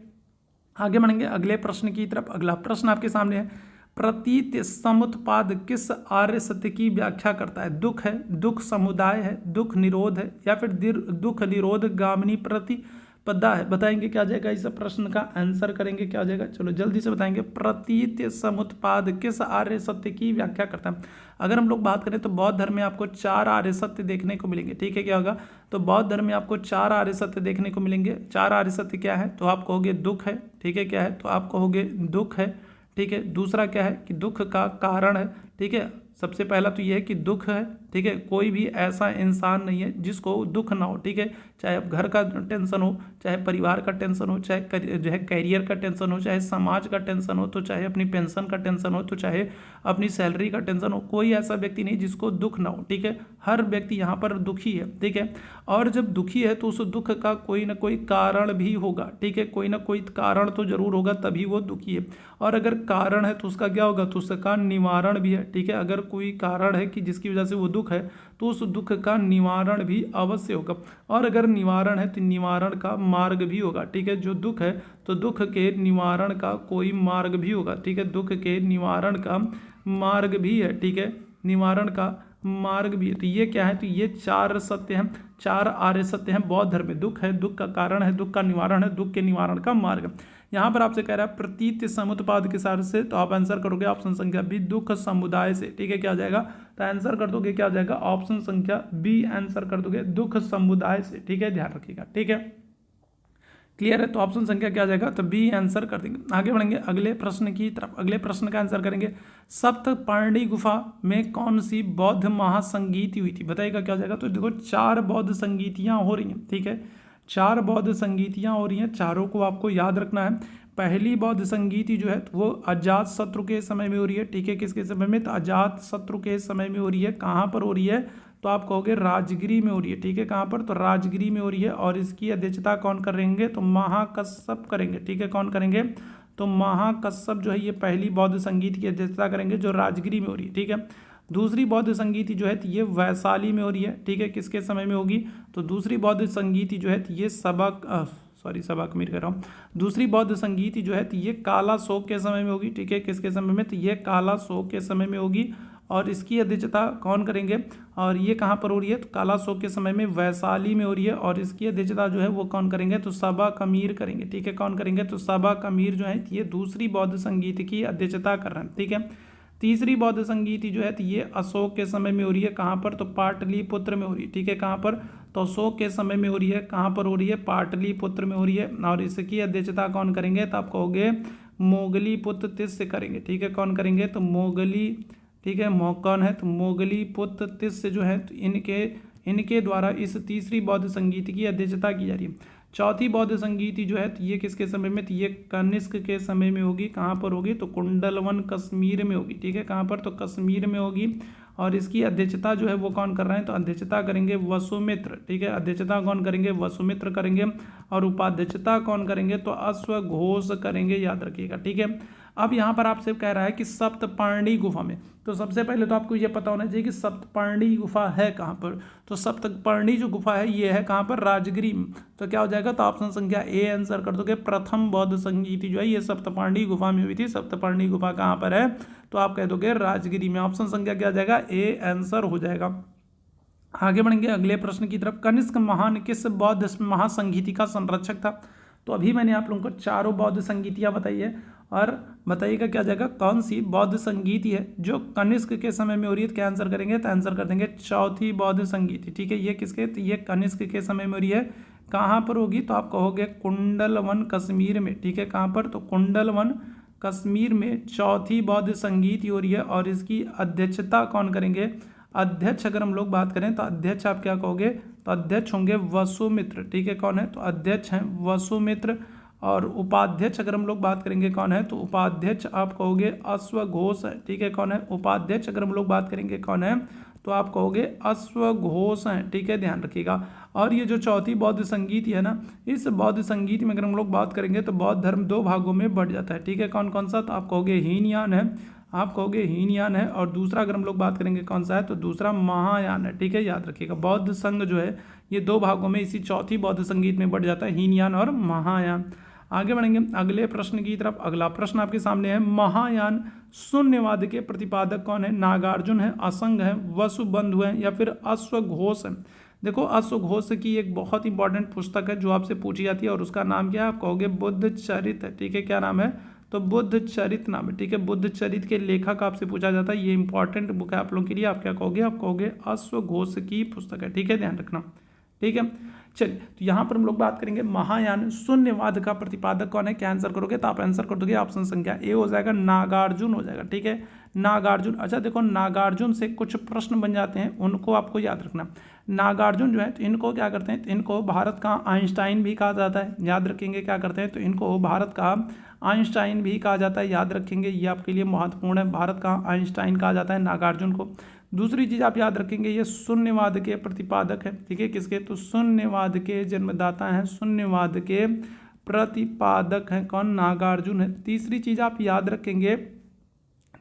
आगे बढ़ेंगे अगले प्रश्न की तरफ। अगला प्रश्न आपके सामने है, प्रतीत समुत्पाद किस आर्य सत्य की व्याख्या करता है? दुख है, दुख समुदाय है, दुख निरोध है, या फिर दुख निरोध गामिनी प्रतिपदा है? बताएंगे क्या आ जाएगा? इस प्रश्न का आंसर करेंगे, क्या आ जाएगा? चलो जल्दी से बताएंगे। प्रतीत समुत्पाद किस आर्य सत्य की व्याख्या करता है? अगर हम लोग बात करें तो बौद्ध धर्म में आपको 4 आर्य सत्य देखने को मिलेंगे। ठीक है, क्या होगा? तो बौद्ध धर्म में आपको 4 आर्य सत्य देखने को मिलेंगे। 4 आर्य सत्य क्या है? तो आप कहोगे दुख है। ठीक है, क्या है? तो आप कहोगे दुख है। ठीक है, दूसरा क्या है? कि दुख का कारण है। ठीक है, सबसे पहला तो ये है कि दुख है। ठीक है, कोई भी ऐसा इंसान नहीं है जिसको दुख ना हो। ठीक है, चाहे अब घर का टेंशन हो, चाहे परिवार का टेंशन हो, चाहे जो है कैरियर का टेंशन हो, चाहे समाज का टेंशन हो, तो चाहे अपनी पेंशन का टेंशन हो, तो चाहे अपनी सैलरी का टेंशन हो, कोई ऐसा व्यक्ति नहीं जिसको दुख ना हो। ठीक है, हर व्यक्ति यहाँ पर दुखी है। ठीक है, और जब दुखी है तो उस दुख का कोई ना कोई कारण भी होगा। ठीक है, कोई ना कोई कारण तो जरूर होगा, तभी वो दुखी है। और अगर कारण है तो उसका क्या होगा? तो उसका निवारण भी है। ठीक है, अगर कोई कारण है कि जिसकी वजह से वो दुख है, तो उस दुख का निवारण भी अवश्य होगा। और अगर निवारण है तो निवारण का मार्ग भी होगा। ठीक है, जो दुख है तो दुख के निवारण का कोई मार्ग भी होगा। ठीक है, दुख के निवारण का मार्ग भी है। ठीक है, निवारण का मार्ग भी है। तो ये क्या है? तो ये 4 सत्य हैं, 4 आर्य सत्य हैं बौद्ध धर्म में। दुख है, दुख का कारण है, दुख का निवारण है, दुख के निवारण का मार्ग। यहाँ पर आपसे कह रहा है प्रतीत समुत्पाद के सार से, तो आप आंसर करोगे ऑप्शन संख्या बी, दुख समुदाय से। ठीक है, क्या आ जाएगा? तो आंसर कर दोगे, क्या आ जाएगा? ऑप्शन संख्या बी आंसर कर दोगे, दुख समुदाय से। ठीक है, ध्यान रखिएगा। ठीक है, क्लियर है? तो ऑप्शन संख्या क्या आ जाएगा? तो बी आंसर कर देंगे। आगे बढ़ेंगे अगले प्रश्न की तरफ। अगले प्रश्न का आंसर करेंगे, सप्तपर्णी गुफा में कौन सी बौद्ध महासंगीति हुई थी? बताइएगा क्या हो जाएगा? तो देखो 4 बौद्ध संगीतियाँ हो रही हैं, ठीक है, 4 बौद्ध संगीतियाँ हो रही हैं, चारों को आपको याद रखना है। पहली बौद्ध संगीति जो है तो वो अजात शत्रु के समय में हो रही है, ठीक है, किसके समय में? तो अजात शत्रु के समय में हो रही है। कहाँ पर हो रही है? तो आप कहोगे राजगिरी में हो रही है, ठीक है, कहाँ पर? तो राजगिरी में हो रही है। और इसकी अध्यक्षता कौन करेंगे? तो महाकश्यप करेंगे, ठीक है, कौन करेंगे? तो महाकश्यप जो है ये पहली बौद्ध संगीत की अध्यक्षता करेंगे, जो राजगिरी में हो रही है, ठीक है। दूसरी बौद्ध संगीति जो है तो ये वैशाली में हो रही है, ठीक है, किसके समय में होगी? तो दूसरी बौद्ध संगीति जो है तो ये सबा कमीर कर रहा हूँ। दूसरी बौद्ध संगीति जो है तो ये काला शोक के समय में होगी, ठीक है, किसके समय में? तो ये काला शोक के समय में होगी। और इसकी अध्यक्षता कौन करेंगे? और ये कहाँ पर हो रही है? तो काला शोक के समय में वैशाली में हो रही है। और इसकी अध्यक्षता जो है वो कौन करेंगे? तो सबा कमीर करेंगे, ठीक है, कौन करेंगे? तो सबा कमीर जो है ये दूसरी बौद्ध संगीत की अध्यक्षता कर रहे हैं, ठीक है। तीसरी बौद्ध संगीति जो है तो ये अशोक के समय में हो रही है। कहाँ पर? तो पाटलिपुत्र में हो रही है, ठीक है, कहाँ पर? तो अशोक के समय में हो रही है। कहाँ पर हो रही है? पाटलिपुत्र में हो रही है। और इसकी अध्यक्षता कौन करेंगे? तो आप कहोगे मोगलीपुत्र तिस्य करेंगे, ठीक है, कौन करेंगे? तो मोगली, ठीक है, कौन है? तो मोगलीपुत्र तिस्य जो है तो इनके द्वारा इस तीसरी बौद्ध संगीति की अध्यक्षता की जा रही है। चौथी बौद्ध संगीति जो है तो ये किसके समय में? तो ये कनिष्क के समय में होगी। कहाँ पर होगी? तो कुंडलवन कश्मीर में होगी, ठीक है, कहाँ पर? तो कश्मीर में होगी। और इसकी अध्यक्षता जो है वो कौन कर रहे हैं? तो अध्यक्षता करेंगे वसुमित्र, ठीक है, अध्यक्षता कौन करेंगे? वसुमित्र करेंगे। और उपाध्यक्षता कौन करेंगे? तो अश्वघोष करेंगे, याद रखिएगा, ठीक है। अब यहाँ पर आपसे कह रहा है कि सप्तपर्णी गुफा में, तो सबसे पहले तो आपको ये पता होना चाहिए कि सप्तपर्णी गुफा है कहाँ पर। तो सप्तपर्णी जो गुफा है ये है कहाँ पर? राजगिरी में। तो क्या हो जाएगा? तो ऑप्शन संख्या ए आंसर कर दोगे। प्रथम बौद्ध संगीति जो है ये सप्तपर्णी गुफा में हुई थी। सप्तपर्णी गुफा कहाँ पर है? तो आप कह दोगे राजगिरी में। ऑप्शन संख्या क्या आ जाएगा? ए आंसर हो जाएगा। आगे बढ़ेंगे अगले प्रश्न की तरफ। कनिष्क महान किस बौद्ध महासंगीति का संरक्षक था? तो अभी मैंने आप लोगों को चारों बौद्ध संगीतियाँ बताई है, और बताइएगा क्या जाएगा? कौन सी बौद्ध संगीति है जो कनिष्क के समय में हो रही है? तो क्या आंसर करेंगे? तो आंसर कर देंगे चौथी बौद्ध संगीति, ठीक है। ये किसके? तो ये कनिष्क के समय में हो रही है। कहाँ पर होगी? तो आप कहोगे कुंडलवन कश्मीर में, ठीक है, कहाँ पर? तो कुंडलवन कश्मीर में चौथी बौद्ध संगीति हो रही है। और इसकी अध्यक्षता कौन करेंगे? अध्यक्ष अगर हम लोग बात करें तो अध्यक्ष आप क्या कहोगे? तो अध्यक्ष होंगे वसुमित्र, ठीक है, कौन है? तो अध्यक्ष हैं वसुमित्र। और उपाध्यक्ष अगर हम लोग बात करेंगे कौन है? तो उपाध्यक्ष आप कहोगे अश्वघोष है, ठीक है, कौन है? उपाध्यक्ष अगर हम लोग बात करेंगे कौन है? तो आप कहोगे अश्वघोष हैं, ठीक है, ध्यान रखिएगा। और ये जो चौथी बौद्ध संगीत है ना, इस बौद्ध संगीत में अगर हम लोग बात करेंगे तो बौद्ध धर्म 2 भागों में बढ़ जाता है, ठीक है, कौन कौन सा? तो आप कहोगे हीनयान है, आप कहोगे हीनयान है। और दूसरा अगर हम लोग बात करेंगे कौन सा है? तो दूसरा महायान है, ठीक है, याद रखिएगा। बौद्ध संघ जो है ये 2 भागों में इसी चौथी बौद्ध संगीत में बढ़ जाता है, हीनयान और महायान। आगे बढ़ेंगे अगले प्रश्न की तरफ। अगला प्रश्न आपके सामने है, महायान शून्यवाद के प्रतिपादक कौन है? नागार्जुन है, असंग है, वसुबंधु है, या फिर अश्वघोष है? देखो अश्वघोष की एक बहुत इंपॉर्टेंट पुस्तक है जो आपसे पूछी जाती है, और उसका नाम क्या है? आप कहोगे बुद्ध चरित है, ठीक है, क्या नाम है? तो बुद्ध चरित नाम है, ठीक है। बुद्ध चरित के लेखक आपसे पूछा जाता है, ये इंपॉर्टेंट बुक है आप लोगों के लिए। आप क्या कहोगे? आप कहोगे अश्वघोष की पुस्तक है, ठीक है, ध्यान रखना, ठीक है। चलिए, तो यहाँ पर हम लोग बात करेंगे महायान शून्यवाद का प्रतिपादक कौन है? क्या आंसर करोगे? तो आप आंसर कर दोगे ऑप्शन संख्या ए हो जाएगा, नागार्जुन हो जाएगा, ठीक है, नागार्जुन। अच्छा देखो, नागार्जुन से कुछ प्रश्न बन जाते हैं, उनको आपको याद रखना। नागार्जुन जो है तो इनको क्या करते हैं? तो इनको भारत का आइंस्टाइन भी कहा जाता है, याद रखेंगे, क्या करते हैं? तो इनको भारत का आइंस्टाइन भी कहा जाता है, याद रखेंगे, ये आपके लिए महत्वपूर्ण है। भारत का आइंस्टाइन कहा जाता है नागार्जुन को। दूसरी चीज़ आप याद रखेंगे, ये शून्यवाद के प्रतिपादक है, ठीक है, किसके? तो शून्यवाद के जन्मदाता हैं, शून्यवाद के प्रतिपादक हैं कौन? नागार्जुन है। तीसरी चीज़ आप याद रखेंगे,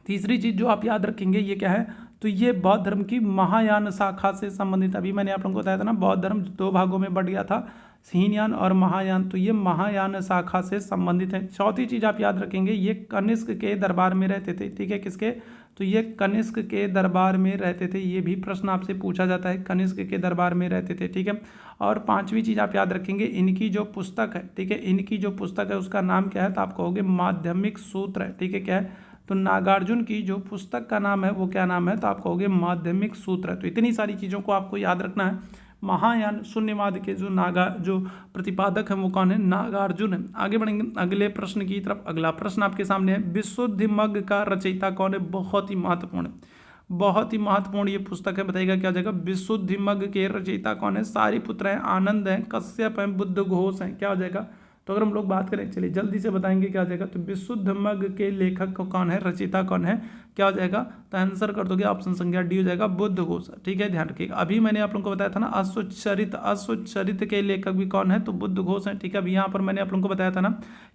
तीसरी चीज़ जो आप याद रखेंगे ये क्या है? तो ये बौद्ध धर्म की महायान शाखा से संबंधित। अभी मैंने आप लोगों को बताया था ना, बौद्ध धर्म 2 भागों में बढ़ गया था, हीनयान और महायान, तो ये महायान शाखा से संबंधित है। चौथी चीज़ आप याद रखेंगे, ये कनिष्क के दरबार में रहते थे, ठीक है, किसके? तो ये कनिष्क के दरबार में रहते थे, ये भी प्रश्न आपसे पूछा जाता है, कनिष्क के दरबार में रहते थे, ठीक है। और पांचवी चीज़ आप याद रखेंगे, इनकी जो पुस्तक है, ठीक है, इनकी जो पुस्तक है उसका नाम क्या है? तो आप कहोगे माध्यमिक सूत्र है, ठीक है, क्या है? तो नागार्जुन की जो पुस्तक का नाम है वो क्या नाम है? तो आप कहोगे माध्यमिक सूत्र है। तो इतनी सारी चीज़ों को आपको याद रखना है। महायान शून्यवाद के जो प्रतिपादक हैं वो कौन है, नागार्जुन है। आगे बढ़ेंगे अगले प्रश्न की तरफ। अगला प्रश्न आपके सामने है, विशुद्धिमग्ग का रचयिता कौन है? बहुत ही महत्वपूर्ण है, बहुत ही महत्वपूर्ण ये पुस्तक है। बताइएगा क्या हो जाएगा? विशुद्धिमग्ग के रचयिता कौन है? सारिपुत्र हैं, आनंद हैं, कश्यप हैं, बुद्ध घोष हैं। क्या हो जाएगा? तो अगर हम लोग बात करें, चलिए जल्दी से बताएंगे क्या हो जाएगा। तो विशुद्धिमग्ग के लेखक कौन है, रचयिता कौन है? क्या हो जाएगा? तो आंसर कर दोगे ऑप्शन संख्या डी हो जाएगा, बुद्ध घोष। ठीक है, ध्यान रखिएगा। अभी मैंने आप लोगों को बताया था ना अश्वचरित के लेखक भी कौन है? तो बुद्ध घोष हैं। ठीक है, अभी यहाँ पर मैंने आप लोगों को बताया था ना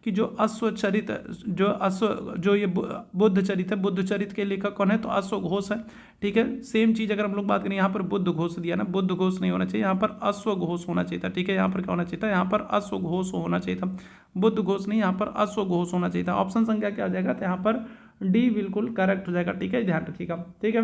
कि जो अश्वचरित जो ये बुद्ध चरित के लेखक कौन है? तो अश्व घोष है। ठीक है, सेम चीज अगर हम लोग बात करें, यहाँ पर बुद्ध घोष दिया ना, बुद्ध घोष नहीं होना चाहिए, यहाँ पर अश्व घोष होना चाहिए था। ठीक है, यहाँ पर क्या होना चाहिए था? यहाँ पर अश्व घोष होना चाहिए था, बुद्ध घोष नहीं, यहाँ पर अश्व घोष होना चाहिए था। ऑप्शन संख्या क्या हो जाएगा? तो यहाँ पर डी बिल्कुल करेक्ट हो जाएगा। ठीक है, ध्यान रखिएगा। ठीक है,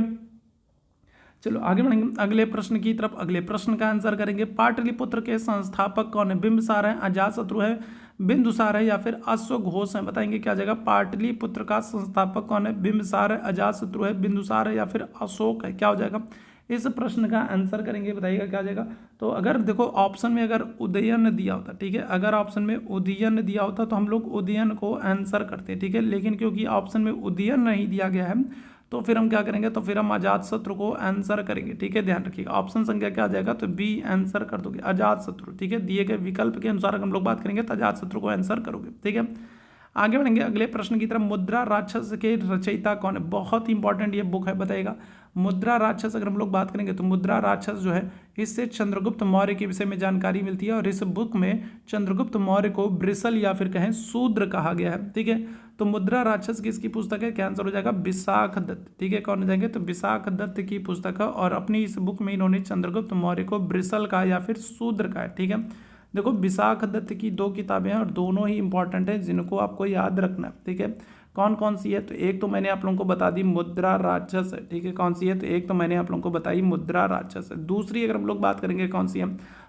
चलो आगे बढ़ेंगे अगले प्रश्न की तरफ। अगले प्रश्न का आंसर करेंगे, पाटलिपुत्र के संस्थापक कौन है? बिंबिसार है, अजातशत्रु है, बिंदुसार है या फिर अश्वघोष है? बताएंगे क्या जगह? पाटलिपुत्र का संस्थापक कौन है? बिंबिसार है, अजातशत्रु है, बिंदुसार है या फिर अशोक है? क्या हो जाएगा? इस प्रश्न का आंसर करेंगे, बताइएगा क्या हो जाएगा। तो अगर देखो ऑप्शन में अगर उदयन दिया होता, ठीक है, अगर ऑप्शन में उदयन दिया होता तो हम लोग उदयन को आंसर करते। ठीक है, लेकिन क्योंकि ऑप्शन में उदयन नहीं दिया गया है तो फिर हम क्या करेंगे? तो फिर हम अजातशत्रु को आंसर करेंगे। ठीक है, ध्यान रखिएगा। ऑप्शन संख्या क्या आ जाएगा? तो बी आंसर कर दोगे, अजातशत्रु। ठीक है, दिए गए विकल्प के अनुसार हम लोग बात करेंगे तो अजातशत्रु को आंसर करोगे। ठीक है, आगे बढ़ेंगे अगले प्रश्न की तरफ। मुद्रा राक्षस के रचयिता कौन है? बहुत ही इंपॉर्टेंट ये बुक है, बताइएगा। मुद्रा राक्षस अगर हम लोग बात करेंगे तो मुद्रा राक्षस जो है, इससे चंद्रगुप्त मौर्य के विषय में जानकारी मिलती है और इस बुक में चंद्रगुप्त मौर्य को ब्रिसल या फिर कहें शूद्र कहा गया है। ठीक है, तो मुद्रा राक्षस किसकी पुस्तक है? क्या आंसर हो जाएगा? विशाख दत्त। ठीक है, कौन हो जाएंगे? तो विशाख दत्त की पुस्तक है और अपनी इस बुक में इन्होंने चंद्रगुप्त मौर्य को ब्रिसल कहा या फिर शूद्र कहा है। ठीक है, देखो विशाख दत्त की 2 किताबें हैं और दोनों ही इंपॉर्टेंट है जिनको आपको याद रखना है। ठीक है, कौन कौन सी है? तो एक तो मैंने आप लोगों को बता दी, मुद्रा राक्षस है। ठीक है, कौन सी है? तो एक तो मैंने आप लोगों को बताई, मुद्रा राक्षस है। दूसरी अगर हम लोग बात करेंगे कौन सी है,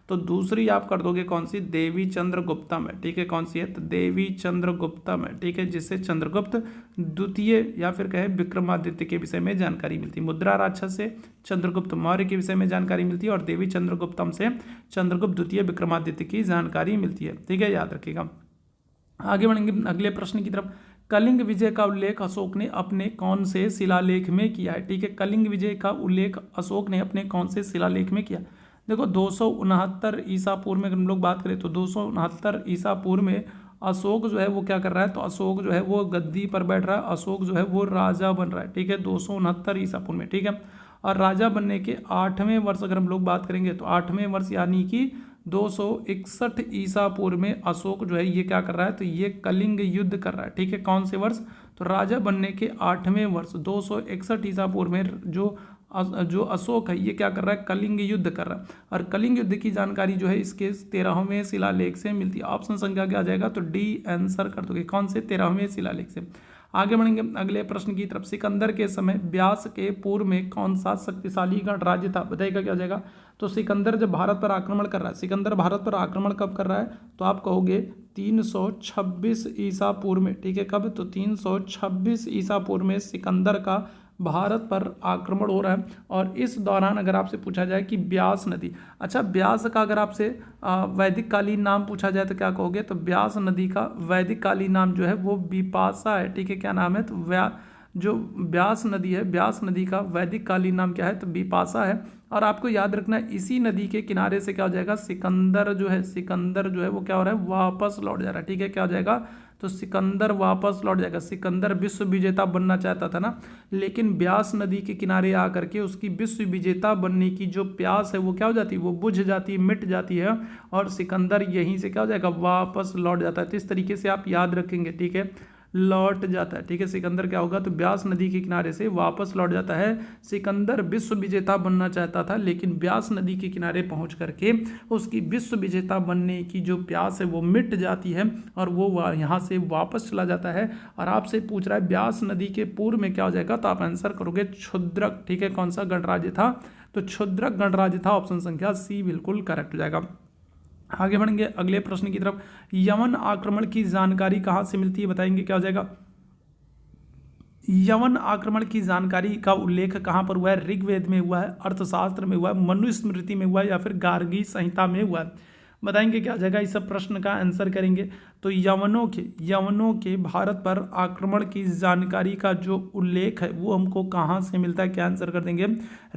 तो दूसरी आप कर दोगे कौन सी? देवी चंद्रगुप्तम है। ठीक है, कौन सी है? तो देवी चंद्रगुप्तम है। ठीक है, जिससे चंद्रगुप्त द्वितीय या फिर कहे विक्रमादित्य के विषय में जानकारी मिलती है। मुद्रा राक्षस से चंद्रगुप्त मौर्य के विषय में जानकारी मिलती है और देवी चंद्रगुप्तम से चंद्रगुप्त द्वितीय विक्रमादित्य की जानकारी मिलती है। ठीक है, याद रखिएगा। आगे बढ़ेंगे अगले प्रश्न की तरफ। कलिंग विजय का उल्लेख अशोक ने अपने कौन से शिलालेख में किया है? ठीक है, कलिंग विजय का उल्लेख अशोक ने अपने कौन से शिलालेख में किया? देखो 269 ईसा पूर्व में अगर हम लोग बात करें तो 269 ईसा पूर्व में अशोक जो है वो क्या कर रहा है? तो अशोक जो है वो गद्दी पर बैठ रहा है, अशोक जो है वो राजा बन रहा है। ठीक है, 269 ईसा पूर्व में। ठीक है, और राजा बनने के 8वें वर्ष अगर हम लोग बात करेंगे तो 8वें वर्ष यानी कि 261 ईसा पूर्व में अशोक जो है ये क्या कर रहा है? तो ये कलिंग युद्ध कर रहा है। ठीक है, कौन से वर्ष? तो राजा बनने के 8वें वर्ष 261 ईसा पूर्व में जो अशोक है ये क्या कर रहा है? कलिंग युद्ध कर रहा है। और कलिंग युद्ध की जानकारी जो है इसके 13वें शिलालेख से मिलती है। ऑप्शन संख्या क्या आ जाएगा? तो डी आंसर कर दोगे, कौन से? 13वें शिलालेख से। आगे बढ़ेंगे अगले प्रश्न की तरफ। सिकंदर के समय व्यास के पूर्व में कौन सा शक्तिशाली गणराज्य था? बताइएगा क्या हो जाएगा? तो सिकंदर जब भारत पर आक्रमण कर रहा है, सिकंदर भारत पर आक्रमण कब कर रहा है? तो आप कहोगे 326 ईसा पूर्व में। ठीक है, कब? तो 326 ईसा पूर्व में सिकंदर का भारत पर आक्रमण हो रहा है। और इस दौरान अगर आपसे पूछा जाए कि ब्यास नदी, अच्छा ब्यास का अगर आपसे वैदिक कालीन नाम पूछा जाए तो क्या कहोगे? तो ब्यास नदी का वैदिक कालीन नाम जो है वो विपाशा है। ठीक है, क्या नाम है? तो जो ब्यास नदी है, ब्यास नदी का वैदिक कालीन नाम क्या है? तो विपाशा है। और आपको याद रखना है इसी नदी के किनारे से क्या हो जाएगा? सिकंदर जो है वो क्या हो रहा है? वापस लौट जा रहा है। ठीक है, क्या हो जाएगा? तो सिकंदर वापस लौट जाएगा। सिकंदर विश्व विजेता बनना चाहता था ना, लेकिन ब्यास नदी के किनारे आकर के उसकी विश्व विजेता बनने की जो प्यास है वो क्या हो जाती है? वो बुझ जाती है, मिट जाती है और सिकंदर यहीं से क्या हो जाएगा? वापस लौट जाता है। तो इस तरीके से आप याद रखेंगे। ठीक है, लौट जाता है। ठीक है, सिकंदर क्या होगा? तो ब्यास नदी के किनारे से वापस लौट जाता है। सिकंदर विश्व विजेता बनना चाहता था लेकिन ब्यास नदी के किनारे पहुंच करके उसकी विश्व विजेता बनने की जो प्यास है वो मिट जाती है और वो यहाँ से वापस चला जाता है। और आपसे पूछ रहा है ब्यास नदी के पूर्व में क्या हो जाएगा? तो आप आंसर करोगे क्षुद्रक। ठीक है, कौन सा गणराज्य था? तो क्षुद्रक गणराज्य था। ऑप्शन संख्या सी बिल्कुल करेक्ट हो जाएगा। आगे बढ़ेंगे अगले प्रश्न की तरफ। यमन आक्रमण की जानकारी कहाँ से मिलती है? बताएंगे क्या हो जाएगा? यवन आक्रमण की जानकारी का उल्लेख कहाँ पर हुआ है? ऋग्वेद में हुआ है, अर्थशास्त्र में हुआ है, मनुस्मृति में हुआ है या फिर गार्गी संहिता में हुआ है? बताएंगे क्या जगह इस सब प्रश्न का आंसर करेंगे। तो यवनों के भारत पर आक्रमण की जानकारी का जो उल्लेख है वो हमको कहाँ से मिलता है? क्या आंसर कर देंगे?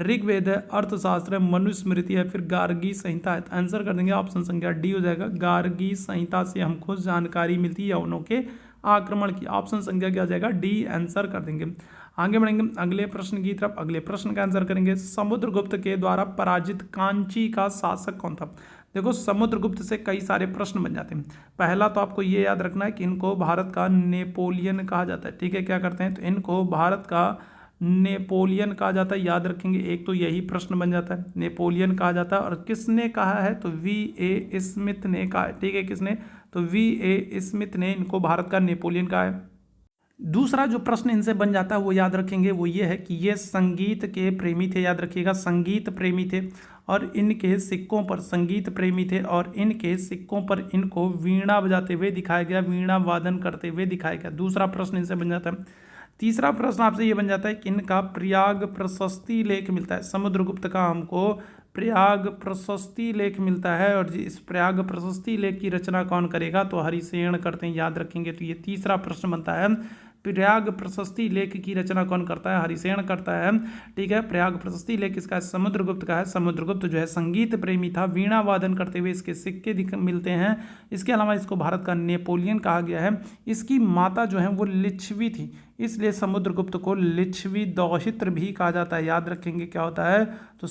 ऋग्वेद है, अर्थशास्त्र है, मनुस्मृति है, फिर गार्गी संहिता है। तो आंसर कर देंगे ऑप्शन संख्या डी हो जाएगा। गार्गी संहिता से हमको जानकारी मिलती है यवनों के आक्रमण की। ऑप्शन संख्या क्या हो जाएगा? डी आंसर कर देंगे। आगे बढ़ेंगे अगले प्रश्न की तरफ। अगले प्रश्न का आंसर करेंगे, समुद्रगुप्त के द्वारा पराजित कांची का शासक कौन था? देखो समुद्रगुप्त से कई सारे प्रश्न बन जाते हैं। पहला तो आपको ये याद रखना है कि इनको भारत का नेपोलियन कहा जाता है। ठीक है, क्या करते हैं तो इनको भारत का नेपोलियन कहा जाता है, याद रखेंगे। एक तो यही प्रश्न बन जाता है, नेपोलियन कहा जाता है। और किसने कहा है? तो V.A. स्मिथ ने कहा है। ठीक है, किसने? तो V.A. स्मिथ ने इनको भारत का नेपोलियन कहा है। दूसरा जो प्रश्न इनसे बन जाता है वो याद रखेंगे, वो ये है कि ये संगीत के प्रेमी थे। याद रखिएगा, संगीत प्रेमी थे और इनके सिक्कों पर संगीत प्रेमी थे और इनके सिक्कों पर इनको वीणा बजाते हुए दिखाया गया, वीणा वादन करते हुए दिखाया गया। दूसरा प्रश्न इनसे बन जाता है। तीसरा प्रश्न आपसे ये बन जाता है कि इनका प्रयाग प्रशस्ति लेख मिलता है। समुद्रगुप्त का हमको प्रयाग प्रशस्ति लेख मिलता है और इस प्रयाग प्रशस्ति लेख की रचना कौन करेगा? तो हरिसेन करते हैं, याद रखेंगे। तो ये तीसरा प्रश्न बनता है, प्रयाग प्रशस्ति लेख की रचना कौन करता है? हरिसेन करता है। ठीक है, प्रयाग प्रशस्ति लेख किसका है? समुद्रगुप्त का है। समुद्रगुप्त जो है संगीत प्रेमी था, वीणा वादन करते हुए इसके सिक्के मिलते हैं। इसके अलावा इसको भारत का नेपोलियन कहा गया है। इसकी माता जो है वो लिच्छवी थी, इसलिए समुद्रगुप्त को लिच्छवी दौहित्र भी कहा जाता है। याद रखेंगे क्या होता है? तो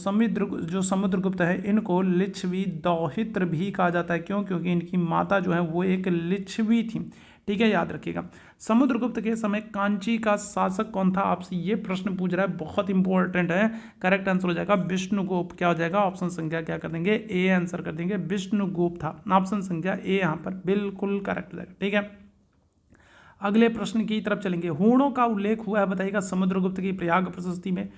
समुद्रगुप्त है इनको लिच्छवी दौहित्र भी कहा जाता है। क्यों? क्योंकि इनकी माता जो है वो एक लिच्छवी थी। ठीक है, याद रखिएगा। समुद्रगुप्त के समय कांची का शासक कौन था? आपसे ये प्रश्न पूछ रहा है, बहुत इंपॉर्टेंट है। करेक्ट आंसर हो जाएगा विष्णुगुप्त। क्या हो जाएगा? ऑप्शन संख्या क्या कर देंगे? ए आंसर कर देंगे, विष्णुगुप्त था। ऑप्शन संख्या ए यहाँ पर बिल्कुल करेक्ट हो जाएगा। ठीक है, अगले प्रश्न की तरफ चलेंगे। हूणों का उल्लेख हुआ है, बताइएगा, समुद्रगुप्त की प्रयाग प्रशस्ति में,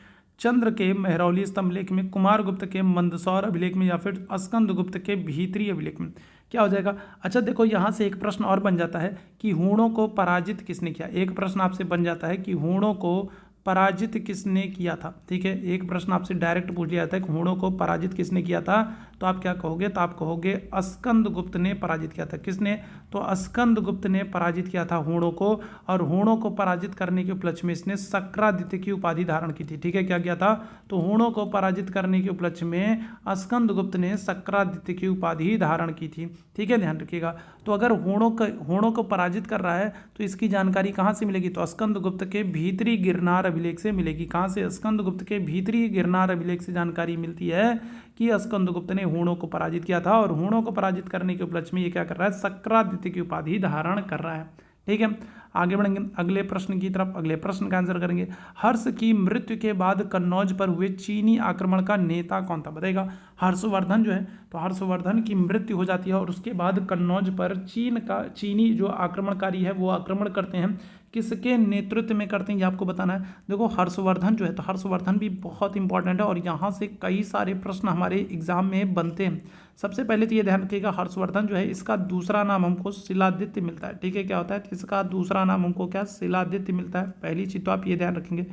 चंद्र के महरौली स्तंभ लेख में, कुमारगुप्त के मंदसौर अभिलेख में या फिर स्कंदगुप्त के भीतरी अभिलेख में? क्या हो जाएगा? अच्छा देखो, यहाँ से एक प्रश्न और बन जाता है कि हूणों को पराजित किसने किया। एक प्रश्न आपसे बन जाता है कि हूणों को पराजित किसने किया था। ठीक है, एक प्रश्न आपसे डायरेक्ट पूछ लिया जाता है कि हूणों को पराजित किसने किया था, तो आप क्या कहोगे? तो आप कहोगे स्कंदगुप्त ने पराजित किया था। किसने? तो स्कंदगुप्त ने पराजित किया था हूणों को। और हूणों को पराजित करने के उपलक्ष्य में इसने शक्रादित्य की उपाधि धारण की थी। ठीक है, क्या किया था? तो हूणों को पराजित करने के उपलक्ष्य में स्कंदगुप्त ने शक्रादित्य की उपाधि धारण की थी। ठीक है, ध्यान रखिएगा। तो अगर हूणों को पराजित कर रहा है तो इसकी जानकारी कहाँ से मिलेगी? तो स्कंदगुप्त के भीतरी गिरनार अभिलेख से मिलेगी। कहाँ से? स्कंदगुप्त के भीतरी गिरनार अभिलेख से जानकारी मिलती है कि स्कंदगुप्त ने हूणों को पराजित किया था और हूणों को पराजित करने के उपलक्ष्य में ये क्या कर रहा है? शक्रादित्य की उपाधि धारण कर रहा है। ठीक है, आगे बढ़ेंगे अगले प्रश्न की तरफ। अगले प्रश्न का आंसर करेंगे, हर्ष की मृत्यु के बाद कन्नौज पर हुए चीनी आक्रमण का नेता कौन था? बताइएगा। हर्षवर्धन जो है, तो हर्षवर्धन की मृत्यु हो जाती है और उसके बाद कन्नौज पर चीनी जो आक्रमणकारी है वो आक्रमण करते हैं। किसके नेतृत्व में करते हैं ये आपको बताना है। देखो हर्षवर्धन जो है, तो हर्षवर्धन भी बहुत इंपॉर्टेंट है और यहाँ से कई सारे प्रश्न हमारे एग्जाम में बनते हैं। सबसे पहले तो ये ध्यान रखिएगा, हर्षवर्धन जो है इसका दूसरा नाम हमको शिलादित्य मिलता है। ठीक है, क्या होता है? इसका दूसरा नाम हमको क्या? शिलादित्य मिलता है। पहली चीज़ तो आप ये ध्यान रखेंगे।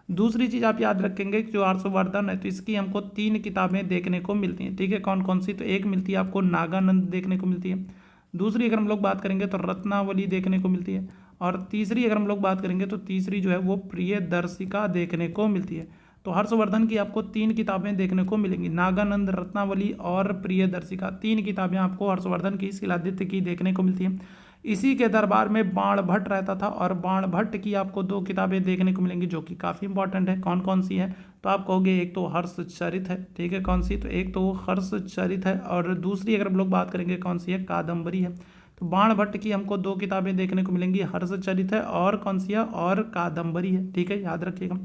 दूसरी चीज़ आप याद रखेंगे कि जो हर्षवर्धन है तो इसकी हमको 3 किताबें देखने को मिलती हैं। ठीक है, कौन कौन सी? तो एक मिलती है आपको नागानंद देखने को मिलती है। दूसरी अगर हम लोग बात करेंगे तो रत्नावली देखने को मिलती है। और तीसरी अगर हम लोग बात करेंगे तो तीसरी जो है वो प्रियदर्शिका देखने को मिलती है। तो हर्षवर्धन की आपको 3 किताबें देखने को मिलेंगी, नागानंद, रत्नावली और प्रियदर्शिका। 3 किताबें आपको हर्षवर्धन की, शिलादित्य की देखने को मिलती हैं। इसी के दरबार में बाणभट्ट रहता था और बाणभट्ट की आपको 2 किताबें देखने को मिलेंगी जो कि काफ़ी इंपॉर्टेंट है। कौन कौन सी है? तो आप कहोगे एक तो हर्षचरित है। ठीक है, कौन सी? तो एक तो हर्षचरित है और दूसरी अगर हम लोग बात करेंगे कौन सी है? कादम्बरी है। तो बाणभट्ट की हमको 2 किताबें देखने को मिलेंगी, हर्षचरित है और कौन सी है? और कादम्बरी है। ठीक है, याद रखिएगा।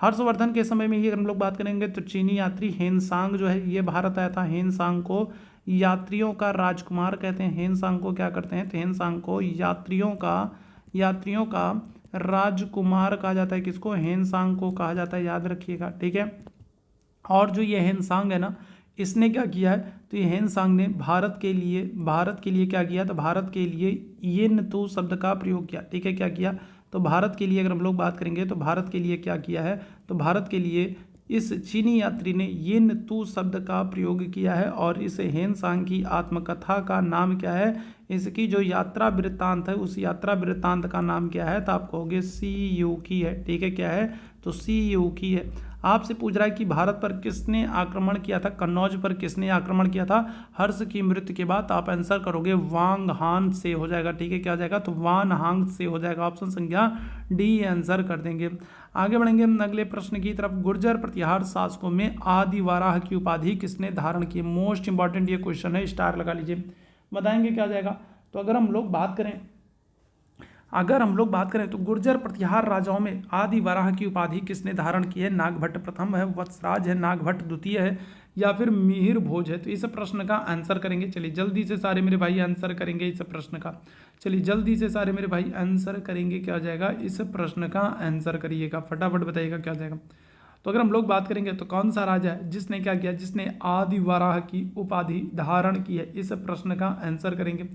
हर्षवर्धन के समय में ही अगर हम लोग बात करेंगे तो चीनी यात्री हेनसांग जो है ये भारत आया था। हेनसांग को यात्रियों का राजकुमार कहते हैं। हेनसांग को क्या करते हैं? तो हेनसांग को यात्रियों का राजकुमार कहा जाता है। किसको? हेनसांग को कहा जाता है, याद रखिएगा। ठीक है, और जो ये हेनसांग है ना, इसने क्या किया है? तो ये हेनसांग ने भारत के लिए क्या किया? तो भारत के लिए येन तू शब्द का प्रयोग किया। ठीक है, क्या किया? तो भारत के लिए अगर हम लोग बात करेंगे तो भारत के लिए क्या किया है, तो भारत के लिए इस चीनी यात्री ने येन तू शब्द का प्रयोग किया है और इस हेन सांग की आत्मकथा का नाम क्या है, इसकी जो यात्रा वृत्तांत है उस यात्रा वृत्तांत का नाम क्या है, तो आप कहोगे सी यू की है। ठीक है, क्या है, तो सी यू की है। आपसे पूछ रहा है कि भारत पर किसने आक्रमण किया था, कन्नौज पर किसने आक्रमण किया था हर्ष की मृत्यु के बाद, आप आंसर करोगे वांग हान से हो जाएगा। ठीक है, क्या हो जाएगा, तो वान हांग से हो जाएगा। ऑप्शन संख्या डी आंसर कर देंगे। आगे बढ़ेंगे अगले प्रश्न की तरफ। गुर्जर प्रतिहार शासकों में आदिवाराह की उपाधि किसने धारण की। मोस्ट इंपॉर्टेंट ये क्वेश्चन है, स्टार लगा लीजिए, बताएंगे क्या जाएगा। तो अगर हम लोग बात करें तो गुर्जर प्रतिहार राजाओं में आदि वराह की उपाधि किसने धारण की है। नागभट्ट प्रथम है, वत्सराज है, नागभट्ट द्वितीय है, या फिर मिहिर भोज है। तो इस प्रश्न का आंसर करेंगे। चलिए जल्दी से सारे मेरे भाई आंसर करेंगे इस प्रश्न का। चलिए जल्दी से सारे मेरे भाई आंसर करेंगे, क्या जाएगा, इस प्रश्न का आंसर करिएगा, फटाफट बताइएगा क्या जाएगा। तो अगर हम लोग बात करेंगे तो कौन सा राजा है जिसने क्या किया, जिसने आदि वराह की उपाधि धारण की है, इस प्रश्न का आंसर करेंगे।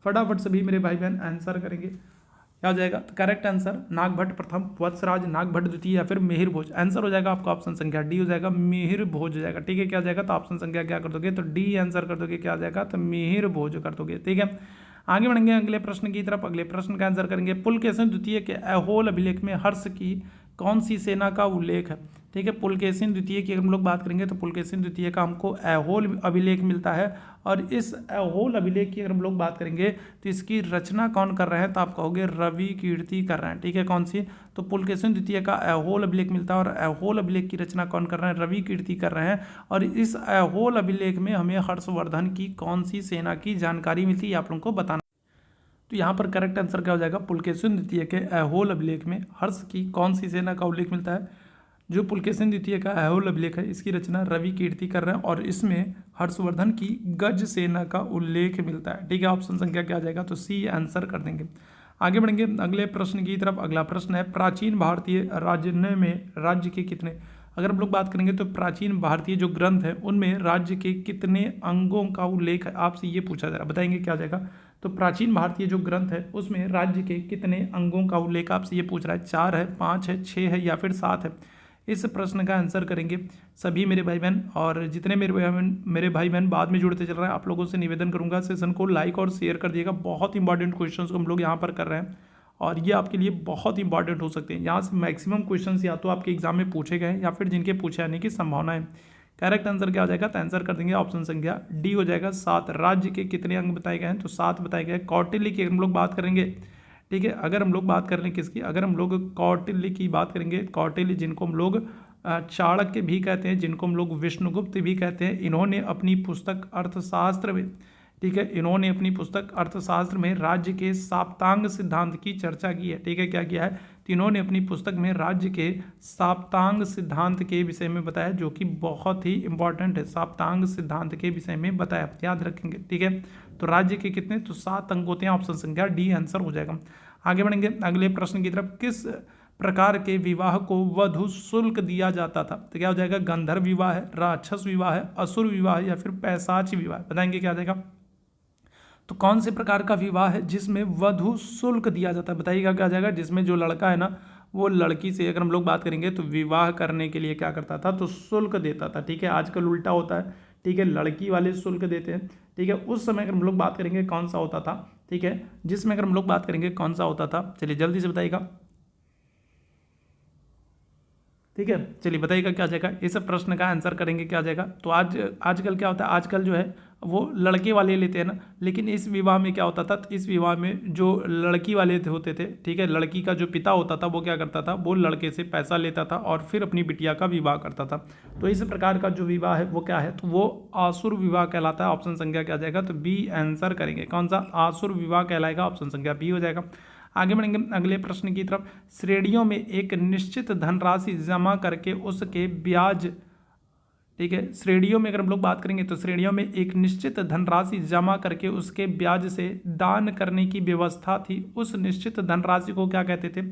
फटाफट सभी मेरे भाई बहन आंसर करेंगे, क्या हो जाएगा। तो करेक्ट आंसर नागभट्ट प्रथम, वत्सराज, नागभट्ट द्वितीय, या फिर मिहिर भोज। आंसर हो जाएगा आपका ऑप्शन संख्या डी हो जाएगा, मिहिर भोज हो जाएगा। ठीक है, क्या हो जाएगा, तो ऑप्शन संख्या क्या कर दोगे, तो डी आंसर कर दोगे, क्या हो जाएगा, तो मिहिर भोज कर दोगे। ठीक है, आगे बढ़ेंगे अगले प्रश्न की तरफ। अगले प्रश्न का आंसर करेंगे। पुलकेशिन द्वितीय के ऐहोल अभिलेख में हर्ष की कौन सी सेना का उल्लेख है। ठीक है, पुलकेशिन द्वितीय की अगर हम लोग बात करेंगे तो पुलकेशिन द्वितीय का हमको ऐहोल अभिलेख मिलता है, और इस ऐहोल अभिलेख की अगर हम लोग बात करेंगे तो इसकी रचना कौन कर रहे हैं, तो आप कहोगे रवि कीर्ति कर रहे हैं। ठीक है, कौन सी, तो पुलकेशिन द्वितीय का ऐहोल अभिलेख मिलता है और ऐहोल अभिलेख की रचना कौन कर रहे हैं, रवि कीर्ति कर रहे हैं। और इस ऐहोल अभिलेख में हमें हर्षवर्धन की कौन सी सेना की जानकारी मिलती है, आप लोगों को बताना। तो यहाँ पर करेक्ट आंसर क्या हो जाएगा, पुलकेशिन द्वितीय के ऐहोल अभिलेख में हर्ष की कौन सी सेना का उल्लेख मिलता है। जो पुलकेशिन द्वितीय का ऐहोल अभिलेख है इसकी रचना रवि कीर्ति कर रहे हैं और इसमें हर्षवर्धन की गज सेना का उल्लेख मिलता है। ठीक है, ऑप्शन संख्या क्या आ जाएगा, तो सी आंसर कर देंगे। आगे बढ़ेंगे अगले प्रश्न की तरफ। अगला प्रश्न है, प्राचीन भारतीय राजन्य में राज्य के कितने, अगर हम लोग बात करेंगे तो प्राचीन भारतीय जो ग्रंथ है उनमें राज्य के कितने अंगों का उल्लेख है, आपसे ये पूछा जा रहा है, बताएंगे क्या जाएगा। तो प्राचीन भारतीय जो ग्रंथ है उसमें राज्य के कितने अंगों का उल्लेख आपसे ये पूछ रहा है, 4 है, 5 है, 6 है, या फिर 7 है। इस प्रश्न का आंसर करेंगे सभी मेरे भाई बहन, और जितने मेरे भाई बहन बाद में जुड़ते चल रहे हैं आप लोगों से निवेदन करूंगा सेशन को लाइक और शेयर कर दिएगा। बहुत इंपॉर्टेंट क्वेश्चंस को हम लोग यहाँ पर कर रहे हैं और ये आपके लिए बहुत इंपॉर्टेंट हो सकते हैं। यहाँ से मैक्सिमम क्वेश्चंस या तो आपके एग्जाम में पूछे गए हैं या फिर जिनके पूछे आने की संभावना है। करेक्ट आंसर क्या हो जाएगा, तो आंसर कर देंगे ऑप्शन संख्या डी हो जाएगा, 7। राज्य के कितने अंग बताए गए हैं, तो 7 बताए गए हैं। कौटिल्य की हम लोग बात करेंगे, ठीक है, अगर हम लोग बात कर रहे हैं किसकी, अगर हम लोग कौटिल्य की बात करेंगे, कौटिल्य जिनको हम लोग चाणक्य भी कहते हैं, जिनको हम लोग विष्णुगुप्त भी कहते हैं, इन्होंने अपनी पुस्तक अर्थशास्त्र में, ठीक है, इन्होंने अपनी पुस्तक अर्थशास्त्र में राज्य के साप्तांग सिद्धांत की चर्चा की है। ठीक है, क्या किया है, तो इन्होंने अपनी पुस्तक में राज्य के साप्तांग सिद्धांत के विषय में बताया, जो कि बहुत ही इंपॉर्टेंट है। साप्तांग सिद्धांत के विषय में बताया, याद रखेंगे। ठीक है, तो राज्य के कितने, तो 7 अंक होते हैं। ऑप्शन संख्या डी आंसर हो जाएगा। आगे बढ़ेंगे अगले प्रश्न की तरफ। किस प्रकार के विवाह को वधु शुल्क दिया जाता था, तो क्या हो जाएगा, गंधर्व विवाह है, राक्षस विवाह है, असुर विवाह है, या फिर पैशाच विवाह, बताएंगे क्या जाएगा। तो कौन से प्रकार का विवाह है जिसमें वधु शुल्क दिया जाता है, बताइएगा क्या जाएगा। जिसमें जो लड़का है ना वो लड़की से, अगर हम लोग बात करेंगे तो विवाह करने के लिए क्या करता था, तो शुल्क देता था। ठीक है, आजकल उल्टा होता है। ठीक है, लड़की वाले शुल्क देते हैं। ठीक है, उस समय अगर हम लोग बात करेंगे कौन सा होता था, ठीक है, जिसमें अगर हम लोग बात करेंगे कौन सा होता था, चलिए जल्दी से बताइएगा। ठीक है, चलिए बताइएगा क्या जाएगा। इस प्रश्न का आंसर करेंगे क्या जाएगा। तो आजकल क्या होता है, आजकल जो है वो लड़के वाले लेते हैं ना, लेकिन इस विवाह में क्या होता था, तो इस विवाह में जो लड़की वाले होते थे, ठीक है, लड़की का जो पिता होता था वो क्या करता था, वो लड़के से पैसा लेता था और फिर अपनी बिटिया का विवाह करता था। तो इस प्रकार का जो विवाह है वो क्या है, तो वो आसुर विवाह कहलाता है। ऑप्शन संख्या क्या जाएगा, तो बी आंसर करेंगे। कौन सा, आसुर विवाह कहलाएगा, ऑप्शन संख्या बी हो जाएगा। आगे बढ़ेंगे अगले प्रश्न की तरफ। श्रेणियों में एक निश्चित धनराशि जमा करके उसके ब्याज, ठीक है, श्रेणियों में अगर हम लोग बात करेंगे तो श्रेणियों में एक निश्चित धनराशि जमा करके उसके ब्याज से दान करने की व्यवस्था थी। उस निश्चित धनराशि को क्या कहते थे,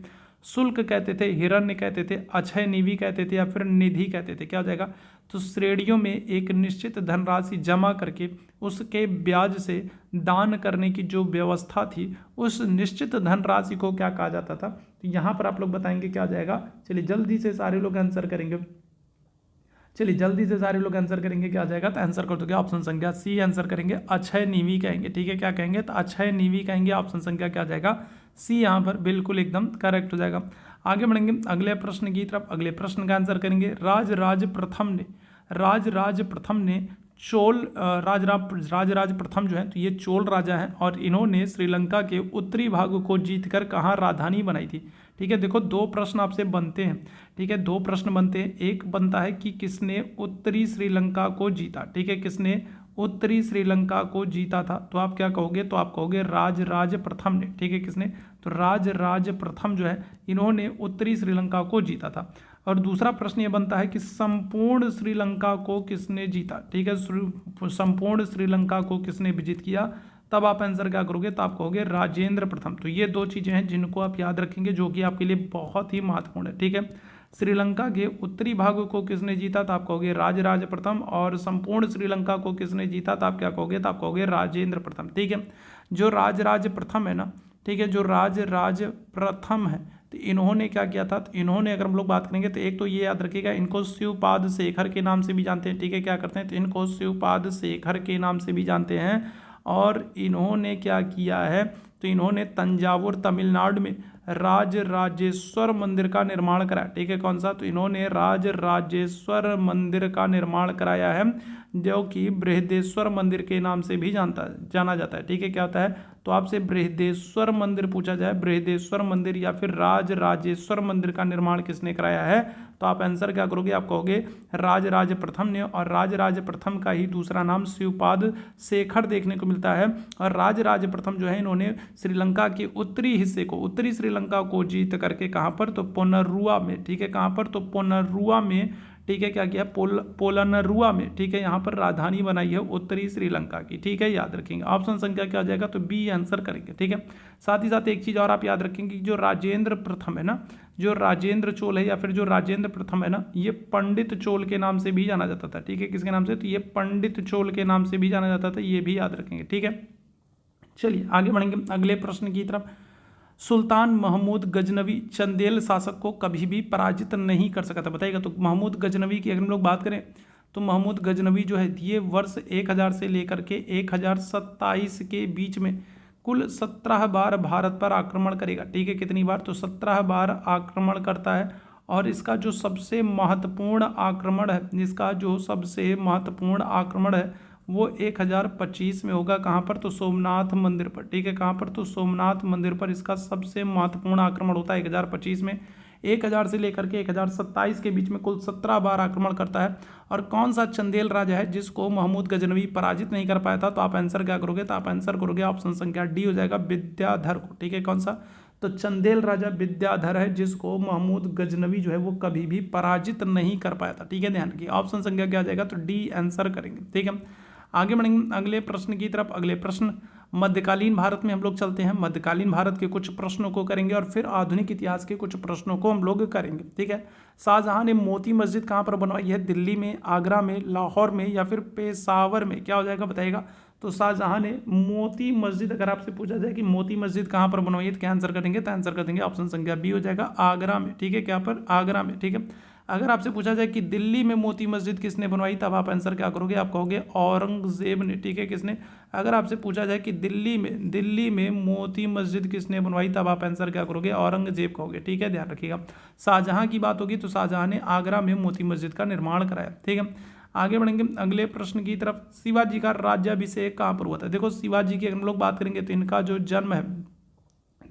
शुल्क कहते थे, हिरण्य कहते थे, अक्षय निधि कहते थे, या फिर निधि कहते थे। क्या हो जाएगा, तो श्रेणियों में एक निश्चित धनराशि जमा करके उसके ब्याज से दान करने की जो व्यवस्था थी, उस निश्चित धनराशि को क्या कहा जाता था? तो यहाँ पर आप लोग बताएंगे क्या आ जाएगा। चलिए जल्दी से सारे लोग आंसर करेंगे, क्या आ जाएगा? तो आंसर कर दोगे ऑप्शन संख्या सी आंसर करेंगे, अक्षय निवि कहेंगे। ठीक है, क्या कहेंगे? तो अक्षय निवि कहेंगे। ऑप्शन संख्या क्या आ जाएगा? सी यहाँ पर बिल्कुल एकदम करेक्ट हो जाएगा। आगे बढ़ेंगे अगले प्रश्न की तरफ। अगले प्रश्न का आंसर करेंगे, राजराज प्रथम ने चोल राजराज प्रथम जो है तो ये चोल राजा हैं और इन्होंने श्रीलंका के उत्तरी भाग को जीतकर कहाँ राजधानी बनाई थी? ठीक है, देखो दो प्रश्न आपसे बनते हैं। ठीक है, दो प्रश्न बनते हैं। एक बनता है कि किसने उत्तरी श्रीलंका को जीता। ठीक है, किसने उत्तरी श्रीलंका को जीता था? तो आप क्या कहोगे? तो आप कहोगे राजराज प्रथम ने। ठीक है, किसने? तो राजराज प्रथम जो है इन्होंने उत्तरी श्रीलंका को जीता था। और दूसरा प्रश्न ये बनता है कि संपूर्ण श्रीलंका को किसने जीता? ठीक है, संपूर्ण श्रीलंका को किसने विजित किया? तब आप आंसर क्या करोगे? तो आप कहोगे राजेंद्र प्रथम। तो ये दो चीज़ें हैं जिनको आप याद रखेंगे, जो कि आपके लिए बहुत ही महत्वपूर्ण है। ठीक है, श्रीलंका के उत्तरी भाग को किसने जीता? तो आप कहोगे राजराज प्रथम। और संपूर्ण श्रीलंका को किसने जीता? तो आप क्या कहोगे? तो आप कहोगे राजेंद्र प्रथम। ठीक है, जो राजराज प्रथम है ना, ठीक है, जो राजराज प्रथम है तो इन्होंने क्या किया था? तो इन्होंने अगर हम लोग बात करेंगे तो एक तो ये याद रखिएगा, इनको शिवपाद शेखर के नाम से भी जानते हैं। ठीक है, क्या करते हैं? तो इनको शिवपाद शेखर के नाम से भी जानते हैं। और इन्होंने क्या किया है? तो इन्होंने तंजावुर तमिलनाडु में राजराजेश्वर मंदिर का निर्माण कराया। ठीक है, कौन सा? तो इन्होंने राजराजेश्वर मंदिर का निर्माण कराया है, जो कि बृहदेश्वर मंदिर के नाम से भी जाना जाता है। ठीक है, क्या होता है? तो आपसे बृहदेश्वर मंदिर पूछा जाए, बृहदेश्वर मंदिर या फिर राजराजेश्वर मंदिर का निर्माण किसने कराया है? तो आप आंसर क्या करोगे? आप कहोगे राजराज प्रथम ने। और राजराज प्रथम का ही दूसरा नाम शिवपाद शेखर देखने को मिलता है। और राजराज प्रथम जो है इन्होंने श्रीलंका के उत्तरी हिस्से को, उत्तरी श्रीलंका को जीत करके कहाँ पर? तो पोनरुआ में। ठीक है, कहाँ पर? तो पोनरुआ में। ठीक है, क्या किया? पोलनरुआ में। ठीक है, यहाँ पर राजधानी बनाई है उत्तरी श्रीलंका की। ठीक है, याद रखेंगे। ऑप्शन संख्या क्या आ जाएगा? तो बी आंसर करेंगे। ठीक है, साथ ही साथ एक चीज़ और आप याद रखेंगे कि जो राजेंद्र प्रथम है ना, जो राजेंद्र चोल है या फिर जो राजेंद्र प्रथम है ना, ये पंडित चोल के नाम से भी जाना जाता था। ठीक है, किसके नाम से? तो ये पंडित चोल के नाम से भी जाना जाता था, ये भी याद रखेंगे। ठीक है, चलिए आगे बढ़ेंगे अगले प्रश्न की तरफ। सुल्तान महमूद गजनवी चंदेल शासक को कभी भी पराजित नहीं कर सका था, बताइएगा। तो महमूद गजनवी की अगर हम लोग बात करें तो महमूद गजनवी जो है ये वर्ष 1000 से लेकर के 1027 के बीच में कुल 17 बार भारत पर आक्रमण करेगा। ठीक है, कितनी बार? तो 17 बार आक्रमण करता है। और इसका जो सबसे महत्वपूर्ण आक्रमण है, इसका जो सबसे महत्वपूर्ण आक्रमण है वो 1025 में होगा। कहाँ पर? तो सोमनाथ मंदिर पर। ठीक है, कहाँ पर? तो सोमनाथ मंदिर पर इसका सबसे महत्वपूर्ण आक्रमण होता है 1025 में। 1000 से लेकर के 1027 के बीच में कुल 17 बार आक्रमण करता है। और कौन सा चंदेल राजा है जिसको महमूद गजनवी पराजित नहीं कर पाया था? तो आप आंसर क्या करोगे? तो आप आंसर करोगे ऑप्शन संख्या डी हो जाएगा, विद्याधर को। ठीक है, कौन सा? तो चंदेल राजा विद्याधर है जिसको महमूद गजनवी जो है वो कभी भी पराजित नहीं कर पाया था। ठीक है, ध्यान रखिए। ऑप्शन संख्या क्या आ जाएगा? तो डी आंसर करेंगे। ठीक है, आगे बढ़ेंगे अगले प्रश्न की तरफ। अगले प्रश्न मध्यकालीन भारत में हम लोग चलते हैं। मध्यकालीन भारत के कुछ प्रश्नों को करेंगे और फिर आधुनिक इतिहास के कुछ प्रश्नों को हम लोग करेंगे। ठीक है, शाहजहां ने मोती मस्जिद कहाँ पर बनवाई है? दिल्ली में, आगरा में, लाहौर में या फिर पेशावर में? क्या हो जाएगा बताइएगा। तो शाहजहां ने मोती मस्जिद, अगर आपसे पूछा जाए कि मोती मस्जिद कहाँ पर बनवाई है तो क्या आंसर करेंगे? तो आंसर कर देंगे ऑप्शन संख्या बी हो जाएगा, आगरा में। ठीक है, क्या पर? आगरा में। ठीक है, अगर आपसे पूछा जाए कि दिल्ली में मोती मस्जिद किसने बनवाई तब आप आंसर क्या करोगे? आप कहोगे औरंगजेब ने। ठीक है, किसने? अगर आपसे पूछा जाए कि दिल्ली में मोती मस्जिद किसने बनवाई तब आप आंसर क्या करोगे? औरंगजेब कहोगे। ठीक है, ध्यान रखिएगा। शाहजहां की बात होगी तो शाहजहां ने आगरा में मोती मस्जिद का निर्माण कराया। ठीक है, आगे बढ़ेंगे अगले प्रश्न की तरफ। शिवाजी का राज्याभिषेक कहाँ पर हुआ था? देखो शिवाजी की अगर हम लोग बात करेंगे तो इनका जो जन्म है,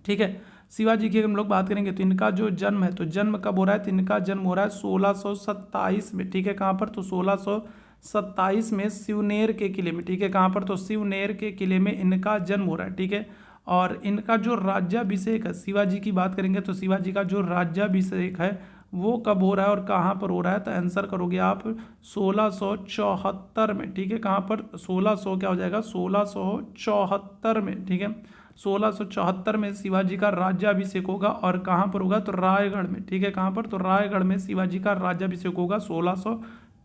ठीक है, शिवाजी की अगर हम लोग बात करेंगे तो इनका जो जन्म है, तो जन्म कब हो रहा है? तो इनका जन्म हो रहा है 1627 में। ठीक है, कहाँ पर? तो 1627 में शिवनेर के किले में। ठीक है, कहाँ पर? तो शिवनेर के किले में इनका जन्म हो रहा है। ठीक है, और इनका जो राज्याभिषेक है, शिवाजी की बात करेंगे तो शिवाजी का जो राज्याभिषेक है वो कब हो रहा है और कहाँ पर हो रहा है? तो आंसर करोगे आप 1674 में। ठीक है, कहाँ पर? 1600 क्या हो जाएगा? 1674 में। ठीक है, 1674 में शिवाजी का राज्याभिषेक होगा। और कहाँ पर होगा? तो रायगढ़ में। ठीक है, कहाँ पर? तो रायगढ़ में शिवाजी का राज्याभिषेक होगा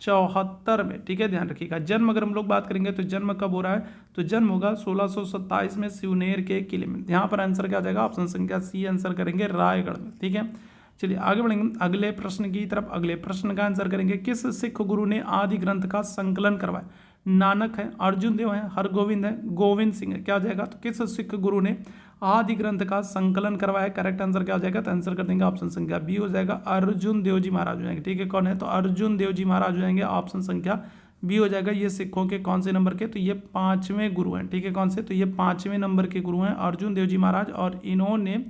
74 में, ठीक है, ध्यान रखिएगा। जन्म अगर हम लोग बात करेंगे तो जन्म कब हो रहा है, तो जन्म होगा 1627 में सिवनेर के किले में। यहाँ पर आंसर क्या आ जाएगा, ऑप्शन संख्या सी आंसर करेंगे, रायगढ़ में, ठीक है। चलिए आगे बढ़ेंगे अगले प्रश्न की तरफ। अगले प्रश्न का आंसर करेंगे, किस सिख गुरु ने आदि ग्रंथ का संकलन करवाया? नानक है, अर्जुन देव है, हरगोविंद है, गोविंद सिंह है, क्या हो जाएगा, तो किस सिख गुरु ने आदि ग्रंथ का संकलन करवाया? करेक्ट आंसर क्या हो जाएगा, तो आंसर कर देंगे ऑप्शन संख्या बी हो जाएगा, अर्जुन देव जी महाराज हो जाएंगे, ठीक है। कौन है, तो अर्जुन देव जी महाराज हो जाएंगे, ऑप्शन संख्या बी हो जाएगा। ये सिखों के कौन से नंबर के, तो ये 5वें गुरु हैं, ठीक है। कौन से, तो ये 5वें नंबर के गुरु हैं अर्जुन देव जी महाराज, और इन्होंने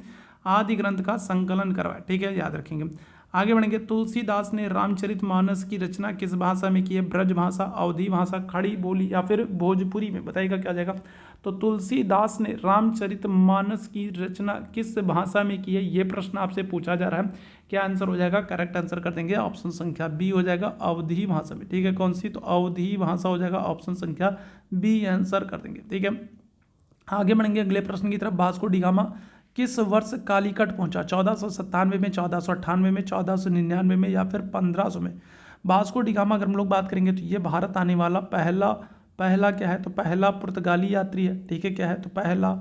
आदि ग्रंथ का संकलन करवाया, ठीक है, याद रखेंगे। आगे बढ़ेंगे, तुलसीदास ने रामचरितमानस की रचना किस भाषा में की है? ब्रज भाषा, अवधी भाषा, खड़ी बोली या फिर भोजपुरी में? बताइएगा क्या जाएगा। तो तुलसीदास ने रामचरितमानस की रचना किस भाषा में की है, ये प्रश्न आपसे पूछा जा रहा है। क्या आंसर हो जाएगा, करेक्ट आंसर कर देंगे ऑप्शन संख्या बी हो जाएगा, अवधी भाषा में, ठीक है। कौन सी, तो अवधी भाषा हो जाएगा, ऑप्शन संख्या बी आंसर कर देंगे, ठीक है। आगे बढ़ेंगे अगले प्रश्न की तरफ। वास्को डी गामा किस वर्ष कालीकट पहुंचा? 1497 में, 1498 में, 1499 में या फिर 1500 में? वास्को डी गामा अगर हम लोग बात करेंगे तो ये भारत आने वाला पहला क्या है, तो पहला पुर्तगाली यात्री है, ठीक है। क्या है, तो पहला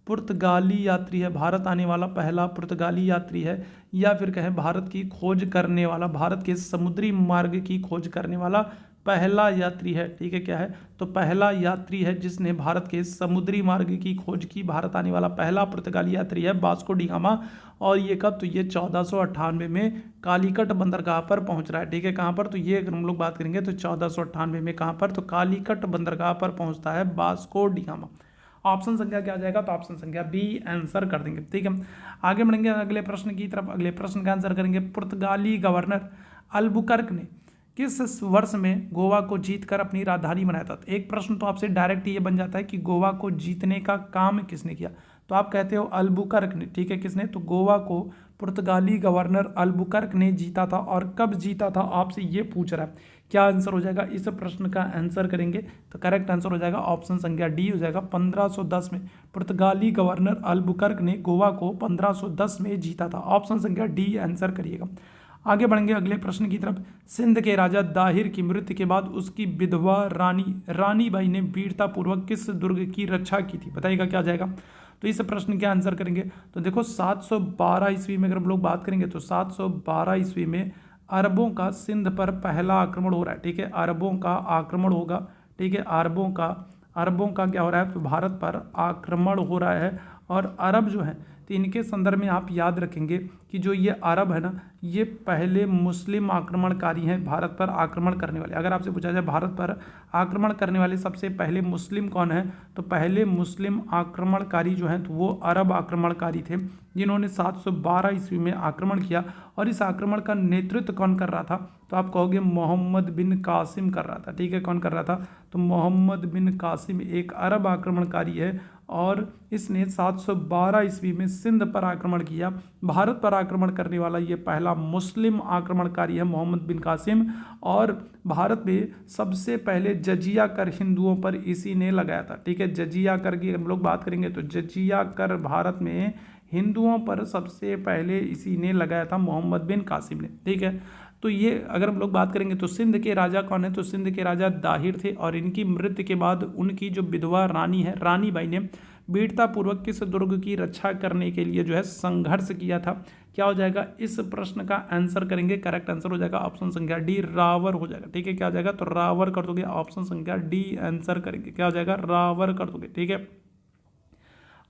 पुर्तगाली यात्री है, भारत आने वाला पहला पुर्तगाली यात्री है, या फिर कहें भारत की खोज करने वाला, भारत के समुद्री मार्ग की खोज करने वाला पहला यात्री है, ठीक है। क्या है, तो पहला यात्री है जिसने भारत के समुद्री मार्ग की खोज की, भारत आने वाला पहला पुर्तगाली यात्री है वास्को डी गामा। और ये कब, तो ये 1498 में कालीकट बंदरगाह पर पहुंच रहा है, ठीक है। कहाँ पर, तो ये अगर हम लोग बात करेंगे तो 1498 में कहाँ पर, तो कालीकट बंदरगाह पर पहुंचता है वास्को डी गामा। ऑप्शन संख्या क्या आ जाएगा, तो ऑप्शन संख्या बी आंसर कर देंगे, ठीक है। आगे बढ़ेंगे अगले प्रश्न की तरफ। अगले प्रश्न का आंसर करेंगे, पुर्तगाली गवर्नर अल्बुकर्क ने किस वर्ष में गोवा को जीतकर अपनी राजधानी बनाया था? तो एक प्रश्न तो आपसे डायरेक्ट ये बन जाता है कि गोवा को जीतने का काम किसने किया, तो आप कहते हो अल्बुकर्क ने, ठीक है। किसने, तो गोवा को पुर्तगाली गवर्नर अल्बुकर्क ने जीता था, और कब जीता था आपसे ये पूछ रहा है। क्या आंसर हो जाएगा, इस प्रश्न का आंसर करेंगे तो करेक्ट आंसर हो जाएगा ऑप्शन संख्या डी हो जाएगा, 1510 में पुर्तगाली गवर्नर अल्बुकर्क ने गोवा को 1510 में जीता था। ऑप्शन संख्या डी आंसर करिएगा। आगे बढ़ेंगे अगले प्रश्न की तरफ। सिंध के राजा दाहिर की मृत्यु के बाद उसकी विधवा रानी बाई ने वीरतापूर्वक किस दुर्ग की रक्षा की थी? बताइएगा क्या जाएगा। तो इस प्रश्न के आंसर करेंगे तो देखो 712 ईस्वी में अगर हम लोग बात करेंगे तो 712 ईस्वी में अरबों का सिंध पर पहला आक्रमण हो रहा है, ठीक है। अरबों का आक्रमण होगा, ठीक है। अरबों का क्या हो रहा है, तो भारत पर आक्रमण हो रहा है। और अरब जो है तो इनके संदर्भ में आप याद रखेंगे कि जो ये अरब है ना, ये पहले मुस्लिम आक्रमणकारी हैं भारत पर आक्रमण करने वाले। अगर आपसे पूछा जाए भारत पर आक्रमण करने वाले सबसे पहले मुस्लिम कौन है, तो पहले मुस्लिम आक्रमणकारी जो हैं तो वो अरब आक्रमणकारी थे, जिन्होंने 712 ईस्वी में आक्रमण किया। और इस आक्रमण का नेतृत्व कौन कर रहा था, तो आप कहोगे मोहम्मद बिन कासिम कर रहा था, ठीक है। कौन कर रहा था, तो मोहम्मद बिन कासिम एक अरब आक्रमणकारी है, और इसने 712 ईस्वी में सिंध पर आक्रमण किया। भारत पर आक्रमण करने वाला ये पहला मुस्लिम आक्रमणकारी है मोहम्मद बिन कासिम। और भारत में सबसे पहले जजिया कर हिंदुओं पर इसी ने लगाया था, ठीक है। जजिया कर की हम लोग बात करेंगे तो जजिया कर भारत में हिंदुओं पर सबसे पहले इसी ने लगाया था, मोहम्मद बिन कासिम ने, ठीक है। तो ये अगर हम लोग बात करेंगे तो सिंध के राजा कौन है, तो सिंध के राजा दाहिर थे। और इनकी मृत्यु के बाद उनकी जो विधवा रानी है, रानी बाई ने वीरतापूर्वक किस दुर्ग की रक्षा करने के लिए जो है संघर्ष किया था? क्या हो जाएगा, इस प्रश्न का आंसर करेंगे, करेक्ट आंसर हो जाएगा ऑप्शन संख्या डी, रावर हो जाएगा, ठीक है। क्या हो जाएगा, तो रावर कर दोगे, ऑप्शन संख्या डी आंसर करेंगे। क्या हो जाएगा, रावर कर दोगे, ठीक है।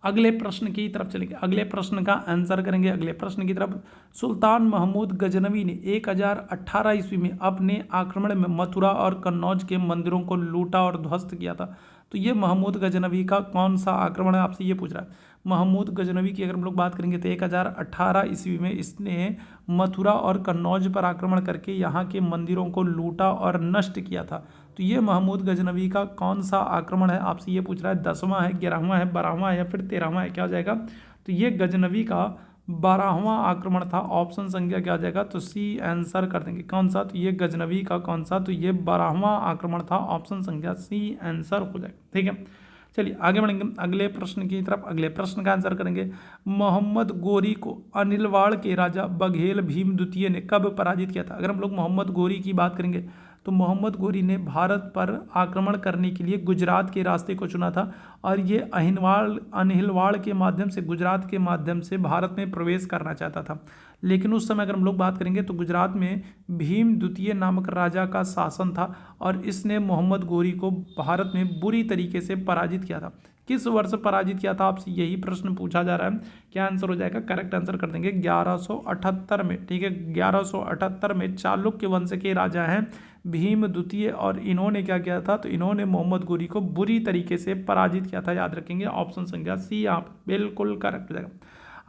अगले प्रश्न की तरफ चलेंगे। अगले प्रश्न का आंसर करेंगे अगले प्रश्न की तरफ। सुल्तान महमूद गजनवी ने 1018 ईस्वी में अपने आक्रमण में मथुरा और कन्नौज के मंदिरों को लूटा और ध्वस्त किया था। तो ये महमूद गजनवी का कौन सा आक्रमण है, आपसे ये पूछ रहा है। महमूद गजनवी की अगर हम लोग बात करेंगे तो 1018 ईस्वी में इसने मथुरा और कन्नौज पर आक्रमण करके यहाँ के मंदिरों को लूटा और नष्ट किया था। तो ये महमूद गजनवी का कौन सा आक्रमण है, आपसे ये पूछ रहा है। 10वां है, 11वां है, 12वां है या फिर 13वां है, क्या हो जाएगा। तो ये गजनवी का 12वां आक्रमण था। ऑप्शन संख्या क्या आ जाएगा, तो सी आंसर कर देंगे। कौन सा, तो ये गजनवी का कौन सा, तो ये 12वां आक्रमण था। ऑप्शन संख्या सी आंसर हो जाएगा, ठीक है। चलिए आगे बढ़ेंगे अगले प्रश्न की तरफ। अगले प्रश्न का आंसर करेंगे। मोहम्मद गोरी को अनिलवाड़ के राजा बघेल भीम द्वितीय ने कब पराजित किया था? अगर हम लोग मोहम्मद गोरी की बात करेंगे तो मोहम्मद गोरी ने भारत पर आक्रमण करने के लिए गुजरात के रास्ते को चुना था और ये अहिलवाड़ के माध्यम से, गुजरात के माध्यम से भारत में प्रवेश करना चाहता था। लेकिन उस समय अगर हम लोग बात करेंगे तो गुजरात में भीम द्वितीय नामक राजा का शासन था और इसने मोहम्मद गोरी को भारत में बुरी तरीके से पराजित किया था। किस वर्ष पराजित किया था, आपसे यही प्रश्न पूछा जा रहा है। क्या आंसर हो जाएगा? करेक्ट आंसर कर देंगे 1178 में। ठीक है, 1178 में चालुक्य वंश के राजा हैं भीम द्वितीय और इन्होंने क्या किया था, तो इन्होंने मोहम्मद गोरी को बुरी तरीके से पराजित किया था। याद रखेंगे ऑप्शन संख्या सी आप बिल्कुल करेक्ट हो जाएगा।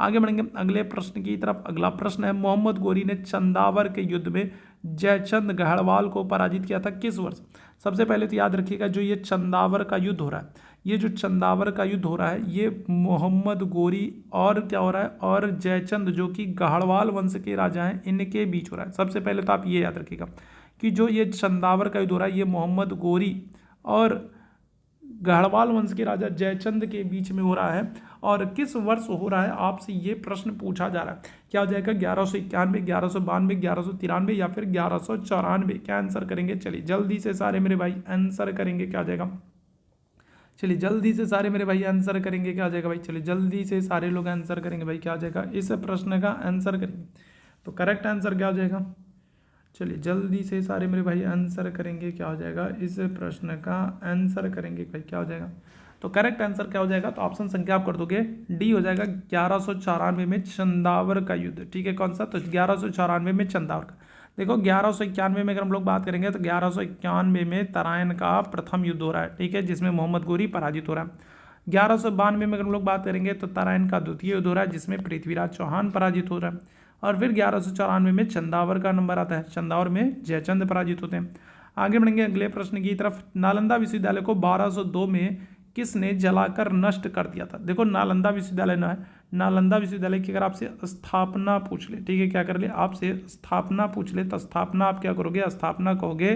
आगे बढ़ेंगे अगले प्रश्न की तरफ। अगला प्रश्न है, मोहम्मद गोरी ने चंदावर के युद्ध में जयचंद गढ़वाल को पराजित किया था किस वर्ष? सबसे पहले तो याद रखिएगा, जो ये चंदावर का युद्ध हो रहा है, ये जो चंदावर का युद्ध हो रहा है, ये मोहम्मद गोरी और क्या हो रहा है, और जयचंद जो कि गढ़वाल वंश के राजा हैं, इनके बीच हो रहा है। सबसे पहले तो आप ये याद रखिएगा कि जो ये चंदावर का युद्ध हो रहा है, ये मोहम्मद गोरी और गढ़वाल वंश के राजा जयचंद के बीच में हो रहा है। और किस वर्ष हो रहा है, आपसे ये प्रश्न पूछा जा रहा है। क्या हो जाएगा? 1191, 1192, 1193 या फिर 1194? क्या आंसर करेंगे? चलिए जल्दी से सारे मेरे भाई आंसर करेंगे। क्या आ जाएगा? चलिए जल्दी से सारे मेरे भाई आंसर करेंगे। क्या आ जाएगा भाई? चलिए जल्दी से सारे लोग आंसर करेंगे भाई। क्या आ जाएगा? इस प्रश्न का आंसर करेंगे। तो करेक्ट आंसर क्या हो जाएगा? चलिए जल्दी से सारे मेरे भाई आंसर करेंगे। क्या हो जाएगा? इस प्रश्न का आंसर करेंगे भाई। क्या हो जाएगा? तो करेक्ट आंसर क्या हो जाएगा? तो ऑप्शन संख्या आप कर दोगे डी हो जाएगा, 1194 में चंदावर का युद्ध। ठीक है, कौन सा? तो 1194 में चंदावर का। देखो 1191 में अगर हम लोग बात करेंगे तो 1191 में तराइन का प्रथम युद्ध हो रहा है। ठीक है, जिसमें मोहम्मद गोरी पराजित हो रहा है। 1192 में अगर हम लोग बात करेंगे तो तराइन का द्वितीय युद्ध हो रहा है, जिसमें पृथ्वीराज चौहान पराजित हो रहा है। और फिर 1194 में चंदावर का नंबर आता है, चंदावर में जयचंद पराजित होते हैं। आगे बढ़ेंगे अगले प्रश्न की तरफ। नालंदा विश्वविद्यालय को 1202 में किसने जलाकर नष्ट कर दिया था? देखो नालंदा विश्वविद्यालय ना है, नालंदा विश्वविद्यालय की अगर आपसे स्थापना पूछ ले, ठीक है, क्या कर ले, आपसे स्थापना पूछ ले, तो स्थापना आप क्या करोगे? स्थापना कहोगे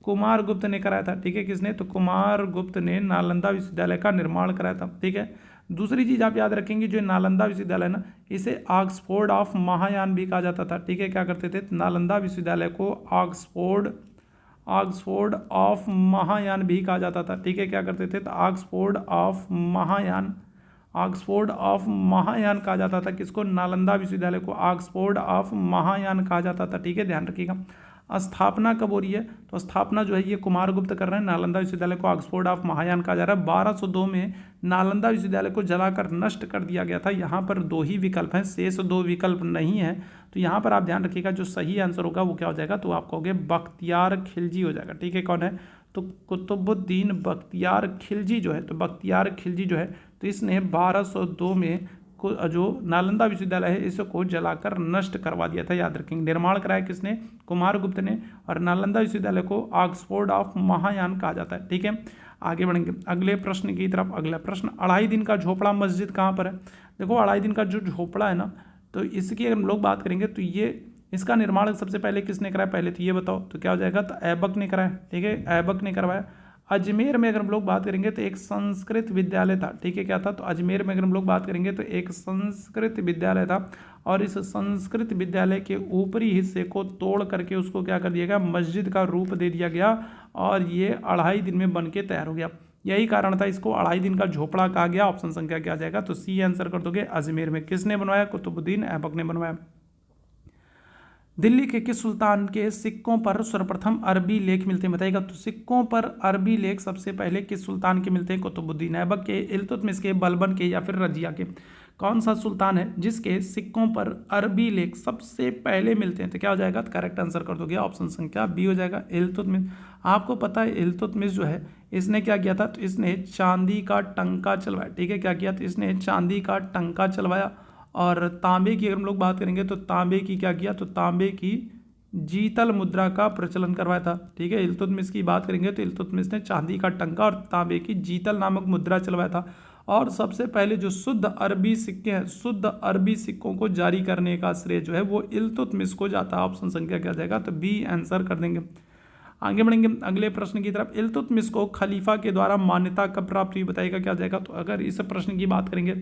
कुमार गुप्त ने कराया था। ठीक है, किसने? तो कुमार गुप्त ने नालंदा विश्वविद्यालय का निर्माण कराया था। ठीक है, दूसरी चीज आप याद रखेंगे, जो नालंदा विश्वविद्यालय ना, इसे ऑक्सफोर्ड ऑफ महायान भी कहा जाता था। ठीक है, क्या करते थे? नालंदा विश्वविद्यालय को ऑक्सफोर्ड ऑफ महायान भी कहा जाता था। ठीक है, क्या करते थे? तो ऑक्सफोर्ड ऑफ महायान कहा जाता था। किसको? नालंदा विश्वविद्यालय को ऑक्सफोर्ड ऑफ महायान कहा जाता था। ठीक है, ध्यान रखिएगा। स्थापना कब हो रही है? तो स्थापना जो है ये कुमार गुप्त कर रहे हैं, नालंदा विश्वविद्यालय को ऑक्सफोर्ड ऑफ महायान कहा जा रहा है। 1202 में नालंदा विश्वविद्यालय को जलाकर नष्ट कर दिया गया था। यहाँ पर दो ही विकल्प हैं, शेष दो विकल्प नहीं है। तो यहाँ पर आप ध्यान रखिएगा, जो सही आंसर होगा वो क्या हो जाएगा? तो आप कहोगे बख्तियार खिलजी हो जाएगा। ठीक है, कौन है? तो कुतुबुद्दीन बख्तियार खिलजी जो है, तो बख्तियार खिलजी जो है, तो इसने 1202 में को जो नालंदा विश्वविद्यालय है इसको जलाकर नष्ट करवा दिया था। याद रखेंगे, निर्माण कराया किसने? कुमार गुप्त ने। और नालंदा विश्वविद्यालय को ऑक्सफोर्ड ऑफ महायान कहा जाता है। ठीक है, आगे बढ़ेंगे अगले प्रश्न की तरफ। अगला प्रश्न, 2.5 दिन का झोपड़ा मस्जिद कहाँ पर है? देखो 2.5 दिन का जो झोपड़ा है ना, तो इसकी अगर हम लोग बात करेंगे तो ये इसका निर्माण सबसे पहले किसने कराया? पहले तो ये बताओ, तो क्या हो जाएगा? तो ऐबक ने कराया। ठीक है, ऐबक ने करवाया। अजमेर में अगर हम लोग बात करेंगे तो एक संस्कृत विद्यालय था। ठीक है, क्या था? तो अजमेर में अगर हम लोग बात करेंगे तो एक संस्कृत विद्यालय था और इस संस्कृत विद्यालय के ऊपरी हिस्से को तोड़ करके उसको क्या कर दिया गया? मस्जिद का रूप दे दिया गया और ये 2.5 दिन में बन के तैयार हो गया। यही कारण था इसको 2.5 दिन का झोपड़ा कहा गया। ऑप्शन संख्या क्या आ जाएगा? तो सी आंसर कर दोगे, अजमेर में। किसने बनवाया? कुतुबुद्दीन ऐबक ने बनवाया। दिल्ली के किस सुल्तान के सिक्कों पर सर्वप्रथम अरबी लेख मिलते हैं? बताइएगा। तो सिक्कों पर अरबी लेख सबसे पहले किस सुल्तान के मिलते हैं? कुतुबुद्दीन ऐबक के, इल्तुतमिश के, बलबन के या फिर रजिया के? कौन सा सुल्तान है जिसके सिक्कों पर अरबी लेख सबसे पहले मिलते हैं? तो क्या हो जाएगा? तो करेक्ट आंसर कर दोगे, ऑप्शन संख्या बी हो जाएगा, इल्तुतमिश। आपको पता है इल्तुतमिश जो है इसने क्या किया था? तो इसने चांदी का टंका चलवाया। ठीक है, क्या किया? तो इसने चांदी का टंका चलवाया। और तांबे की अगर हम लोग बात करेंगे तो तांबे की क्या किया? तो तांबे की जीतल मुद्रा का प्रचलन करवाया था। ठीक है, इल्तुतमिश की बात करेंगे तो इल्तुतमिश ने चांदी का टंका और तांबे की जीतल नामक मुद्रा चलवाया था। और सबसे पहले जो शुद्ध अरबी सिक्के हैं, शुद्ध अरबी सिक्कों को जारी करने का श्रेय जो है वो इल्तुतमिश को जाता है। ऑप्शन संख्या क्या जाएगा? तो बी आंसर कर देंगे। आगे बढ़ेंगे अगले प्रश्न की तरफ। इल्तुतमिश को खलीफा के द्वारा मान्यता कब प्राप्त हुई? बताइएगा क्या जाएगा? तो अगर इस प्रश्न की बात करेंगे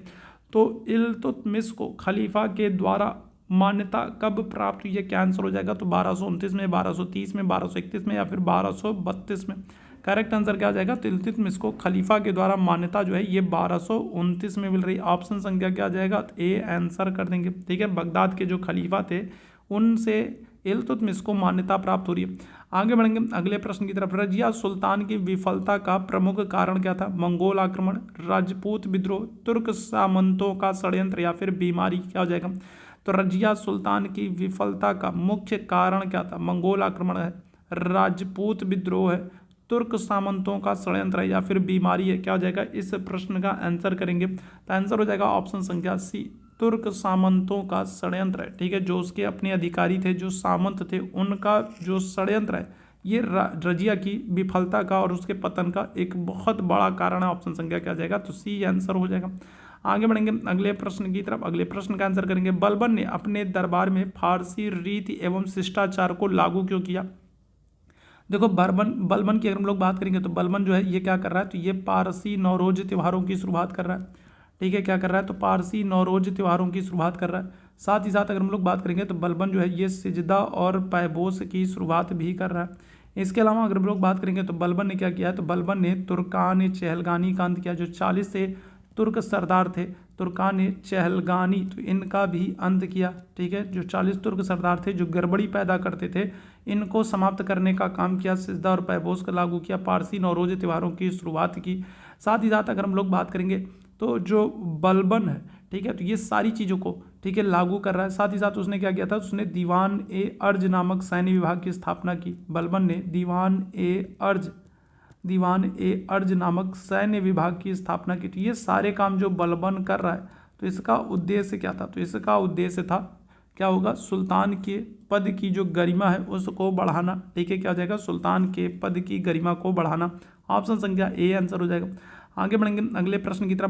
तो इल्तुतमिश को खलीफा के द्वारा मान्यता कब प्राप्त हुई है, क्या आंसर हो जाएगा? तो 1229 में, 1230 में, 1231 में या फिर 1232 में। करेक्ट आंसर क्या आ जाएगा? तो इल्तुतमिश को खलीफा के द्वारा मान्यता जो है ये 1229 में मिल रही। ऑप्शन संख्या क्या आ जाएगा? तो ए आंसर कर देंगे। ठीक है, बगदाद के जो खलीफा थे उनसे इल्तुतमिश को मान्यता प्राप्त हो रही है। आगे बढ़ेंगे अगले प्रश्न की तरफ। रजिया सुल्तान की विफलता का प्रमुख कारण क्या था? मंगोल आक्रमण, राजपूत विद्रोह, तुर्क सामंतों का षड्यंत्र या फिर बीमारी? क्या हो जाएगा? तो रजिया सुल्तान की विफलता का मुख्य कारण क्या था? मंगोल आक्रमण है, राजपूत विद्रोह है, तुर्क सामंतों का षड्यंत्र है या फिर बीमारी है? क्या हो जाएगा? इस प्रश्न का आंसर करेंगे तो आंसर हो जाएगा ऑप्शन संख्या सी, तुर्क सामंतों का षड्यंत्र है। ठीक है, जो उसके अपने अधिकारी थे, जो सामंत थे, उनका जो षड्यंत्र है ये रजिया की विफलता का और उसके पतन का एक बहुत बड़ा कारण है। ऑप्शन संख्या क्या आ जाएगा? तो सी आंसर हो जाएगा। आगे बढ़ेंगे अगले प्रश्न की तरफ। अगले प्रश्न का आंसर करेंगे, बलबन ने अपने दरबार में फारसी रीति एवं शिष्टाचार को लागू क्यों किया? देखो बलबन की अगर हम लोग बात करेंगे तो बलबन जो है ये क्या कर रहा है? तो ये पारसी नौरोज त्योहारों की शुरुआत कर रहा है। ठीक है, क्या कर रहा है? तो पारसी नौरोज त्योहारों की शुरुआत कर रहा है। साथ ही साथ अगर हम लोग बात करेंगे तो बलबन जो है ये सिजदा और पैबोस की शुरुआत भी कर रहा है। इसके अलावा अगर हम लोग बात करेंगे तो बलबन ने क्या किया है? तो बलबन ने तुर्कान चहलगानी का अंत किया। जो 40 से तुर्क सरदार थे, तुर्कान चहलगानी, तो इनका भी अंत किया। ठीक है, जो 40 तुर्क सरदार थे जो गड़बड़ी पैदा करते थे, इनको समाप्त करने का काम किया। सिजदा और पैबोस का लागू किया, पारसी नौरोज त्योहारों की शुरुआत की। साथ ही साथ अगर हम लोग बात करेंगे तो जो बलबन है, ठीक है, तो ये सारी चीज़ों को, ठीक है, लागू कर रहा है। साथ ही साथ उसने क्या किया था? उसने दीवान ए अर्ज नामक सैन्य विभाग की स्थापना की। बलबन ने दीवान ए अर्ज नामक सैन्य विभाग की स्थापना की। तो ये सारे काम जो बलबन कर रहा है, तो इसका उद्देश्य क्या था? तो इसका उद्देश्य था क्या होगा? सुल्तान के पद की जो गरिमा है उसको बढ़ाना। ठीक है, क्या हो जाएगा? सुल्तान के पद की गरिमा को बढ़ाना। ऑप्शन संख्या ए आंसर हो जाएगा। आगे बढ़ेंगे अगले प्रश्न की तरफ।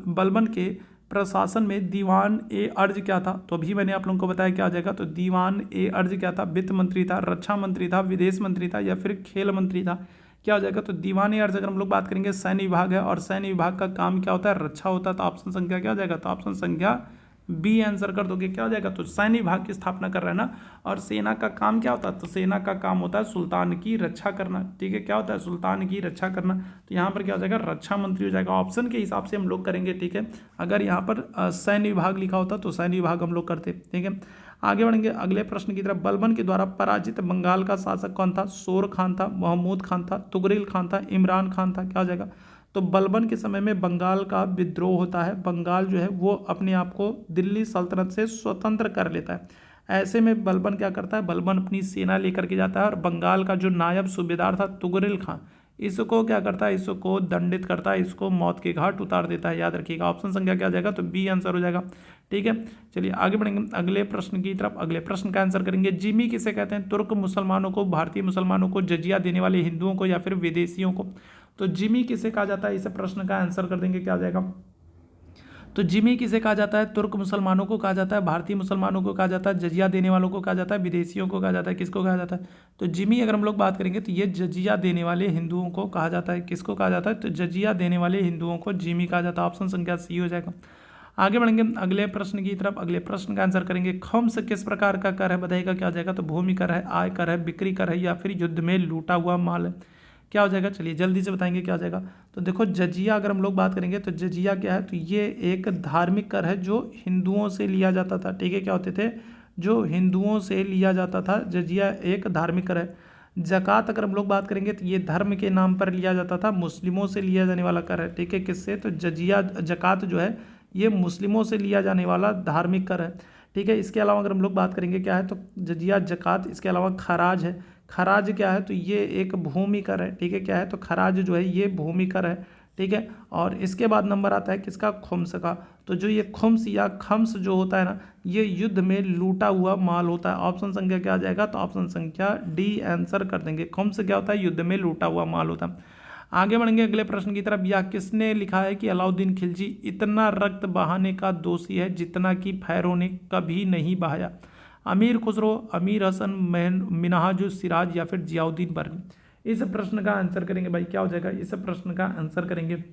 बलबन के प्रशासन में दीवान ए अर्ज क्या था? तो अभी मैंने आप लोगों को बताया क्या आ जाएगा? तो दीवान ए अर्ज क्या था? वित्त मंत्री था, रक्षा मंत्री था, विदेश मंत्री था या फिर खेल मंत्री था? क्या हो जाएगा? तो दीवान ए अर्ज अगर हम लोग बात करेंगे सैन्य विभाग है और सैन्य विभाग का काम क्या होता है? रक्षा होता है। तो ऑप्शन संख्या क्या हो जाएगा? तो ऑप्शन संख्या बी आंसर कर दोगे। क्या हो जाएगा? तो सैन्य विभाग की स्थापना कर रहा है ना, और सेना का काम क्या होता है? तो सेना का काम होता है सुल्तान की रक्षा करना। ठीक है, क्या होता है? सुल्तान की रक्षा करना। तो यहाँ पर क्या हो जाएगा? रक्षा मंत्री हो जाएगा। ऑप्शन के हिसाब से हम लोग करेंगे। ठीक है, अगर यहाँ पर सैन्य विभाग लिखा होता तो सैन्य विभाग हम लोग करते। ठीक है, आगे बढ़ेंगे अगले प्रश्न की तरफ। बलबन के द्वारा पराजित बंगाल का शासक कौन था? शोर खान था, महमूद खान था, तुगरिल खान था, इमरान खान था? क्या हो जाएगा? तो बलबन के समय में बंगाल का विद्रोह होता है। बंगाल जो है वो अपने आप को दिल्ली सल्तनत से स्वतंत्र कर लेता है। ऐसे में बलबन क्या करता है? बलबन अपनी सेना लेकर के जाता है और बंगाल का जो नायब सूबेदार था तुगरिल खान, इसको क्या करता है? इसको दंडित करता है, इसको मौत के घाट उतार देता है। याद रखिएगा, ऑप्शन संख्या क्या आ जाएगा? तो बी आंसर हो जाएगा। ठीक है, चलिए आगे बढ़ेंगे अगले प्रश्न की तरफ। अगले प्रश्न का आंसर करेंगे, जिमी किसे कहते हैं? तुर्क मुसलमानों को, भारतीय मुसलमानों को, जजिया देने वाले हिंदुओं को या फिर विदेशियों को? तो जिमी किसे कहा जाता है? इस प्रश्न का आंसर कर देंगे। क्या आ जाएगा? तो जिमी किसे कहा जाता है? तुर्क मुसलमानों को कहा जाता है, भारतीय मुसलमानों को कहा जाता है, जजिया देने वालों को कहा जाता है, विदेशियों को कहा जाता है। किसको कहा जाता है? तो जिमी अगर हम लोग बात करेंगे तो ये जजिया देने वाले हिंदुओं को कहा जाता है। किसको कहा जाता है? तो जजिया देने वाले हिंदुओं को जिमी कहा जाता है। ऑप्शन संख्या सी हो जाएगा। आगे बढ़ेंगे अगले प्रश्न की तरफ। अगले प्रश्न का आंसर करेंगे, खम्स किस प्रकार का कर है? बताइएगा क्या हो जाएगा? तो भूमि कर है, आय कर है, बिक्री कर है या फिर युद्ध में लूटा हुआ माल है? क्या हो जाएगा? चलिए जल्दी से बताएंगे क्या हो जाएगा। तो देखो जजिया अगर हम लोग बात करेंगे तो जजिया क्या है? तो ये एक धार्मिक कर है जो हिंदुओं से लिया जाता था। ठीक है, क्या होते थे? जो हिंदुओं से लिया जाता था। जजिया एक धार्मिक कर है। ज़कात अगर हम लोग बात करेंगे तो ये धर्म के नाम पर लिया जाता था, मुस्लिमों से लिया जाने वाला कर है। ठीक है, किससे? तो जजिया ज़कात जो है ये मुस्लिमों से लिया जाने वाला धार्मिक कर है। ठीक है, इसके अलावा अगर हम लोग बात करेंगे क्या है? तो जजिया ज़कात, इसके अलावा खराज है। खराज क्या है? तो ये एक भूमि कर है। ठीक है, क्या है? तो खराज जो है ये भूमि कर है। ठीक है, और इसके बाद नंबर आता है किसका? खुम्स का। तो जो ये खुम्स या खम्स जो होता है ना, ये युद्ध में लूटा हुआ माल होता है। ऑप्शन संख्या क्या आ जाएगा? तो ऑप्शन संख्या डी आंसर कर देंगे। खुम्स क्या होता है? युद्ध में लूटा हुआ माल होता है। आगे बढ़ेंगे अगले प्रश्न की तरफ। यह किसने लिखा है कि अलाउद्दीन खिलजी इतना रक्त बहाने का दोषी है जितना कि फैरों ने कभी नहीं बहाया? अमीर खुसरो, अमीर हसन मिनहाजुल सिराज या फिर जियाउद्दीन बर्नी? इस प्रश्न का आंसर करेंगे भाई। क्या हो जाएगा? इस प्रश्न का आंसर करेंगे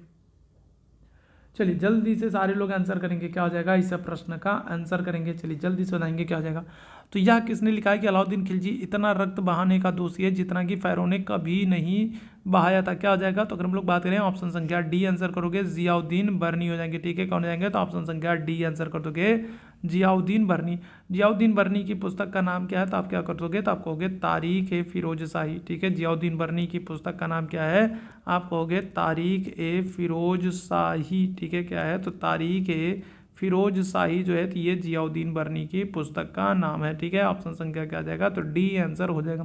चलिए जल्दी से सारे लोग आंसर करेंगे, क्या हो जाएगा इस प्रश्न का आंसर करेंगे। चलिए जल्दी से बताएंगे क्या हो जाएगा। तो यह किसने लिखा है कि अलाउद्दीन खिलजी इतना रक्त बहाने का दोषी है जितना कि फ़ैरों ने कभी नहीं बहाया था। क्या हो जाएगा, तो अगर हम लोग बात करें ऑप्शन संख्या डी आंसर करोगे जियाउद्दीन बरनी हो जाएंगे। ठीक है, कौन हो जाएंगे, तो ऑप्शन संख्या डी आंसर कर दोगे जियाउद्दीन बरनी। जियाउद्दीन बरनी की पुस्तक का नाम क्या है, तो आप क्या कर दोगे, तो आप कहोगे तारीख ए फिरोज शाही। ठीक है, जियाउद्दीन बरनी की पुस्तक का नाम क्या है, आप कहोगे तारीख ए फिरोज शाही। ठीक है, क्या है, तो तारीख ए फिरोज शाही जो है, तो ये जियाउद्दीन बरनी की पुस्तक का नाम है। ठीक है, ऑप्शन संख्या क्या आ जाएगा, तो डी आंसर हो जाएगा।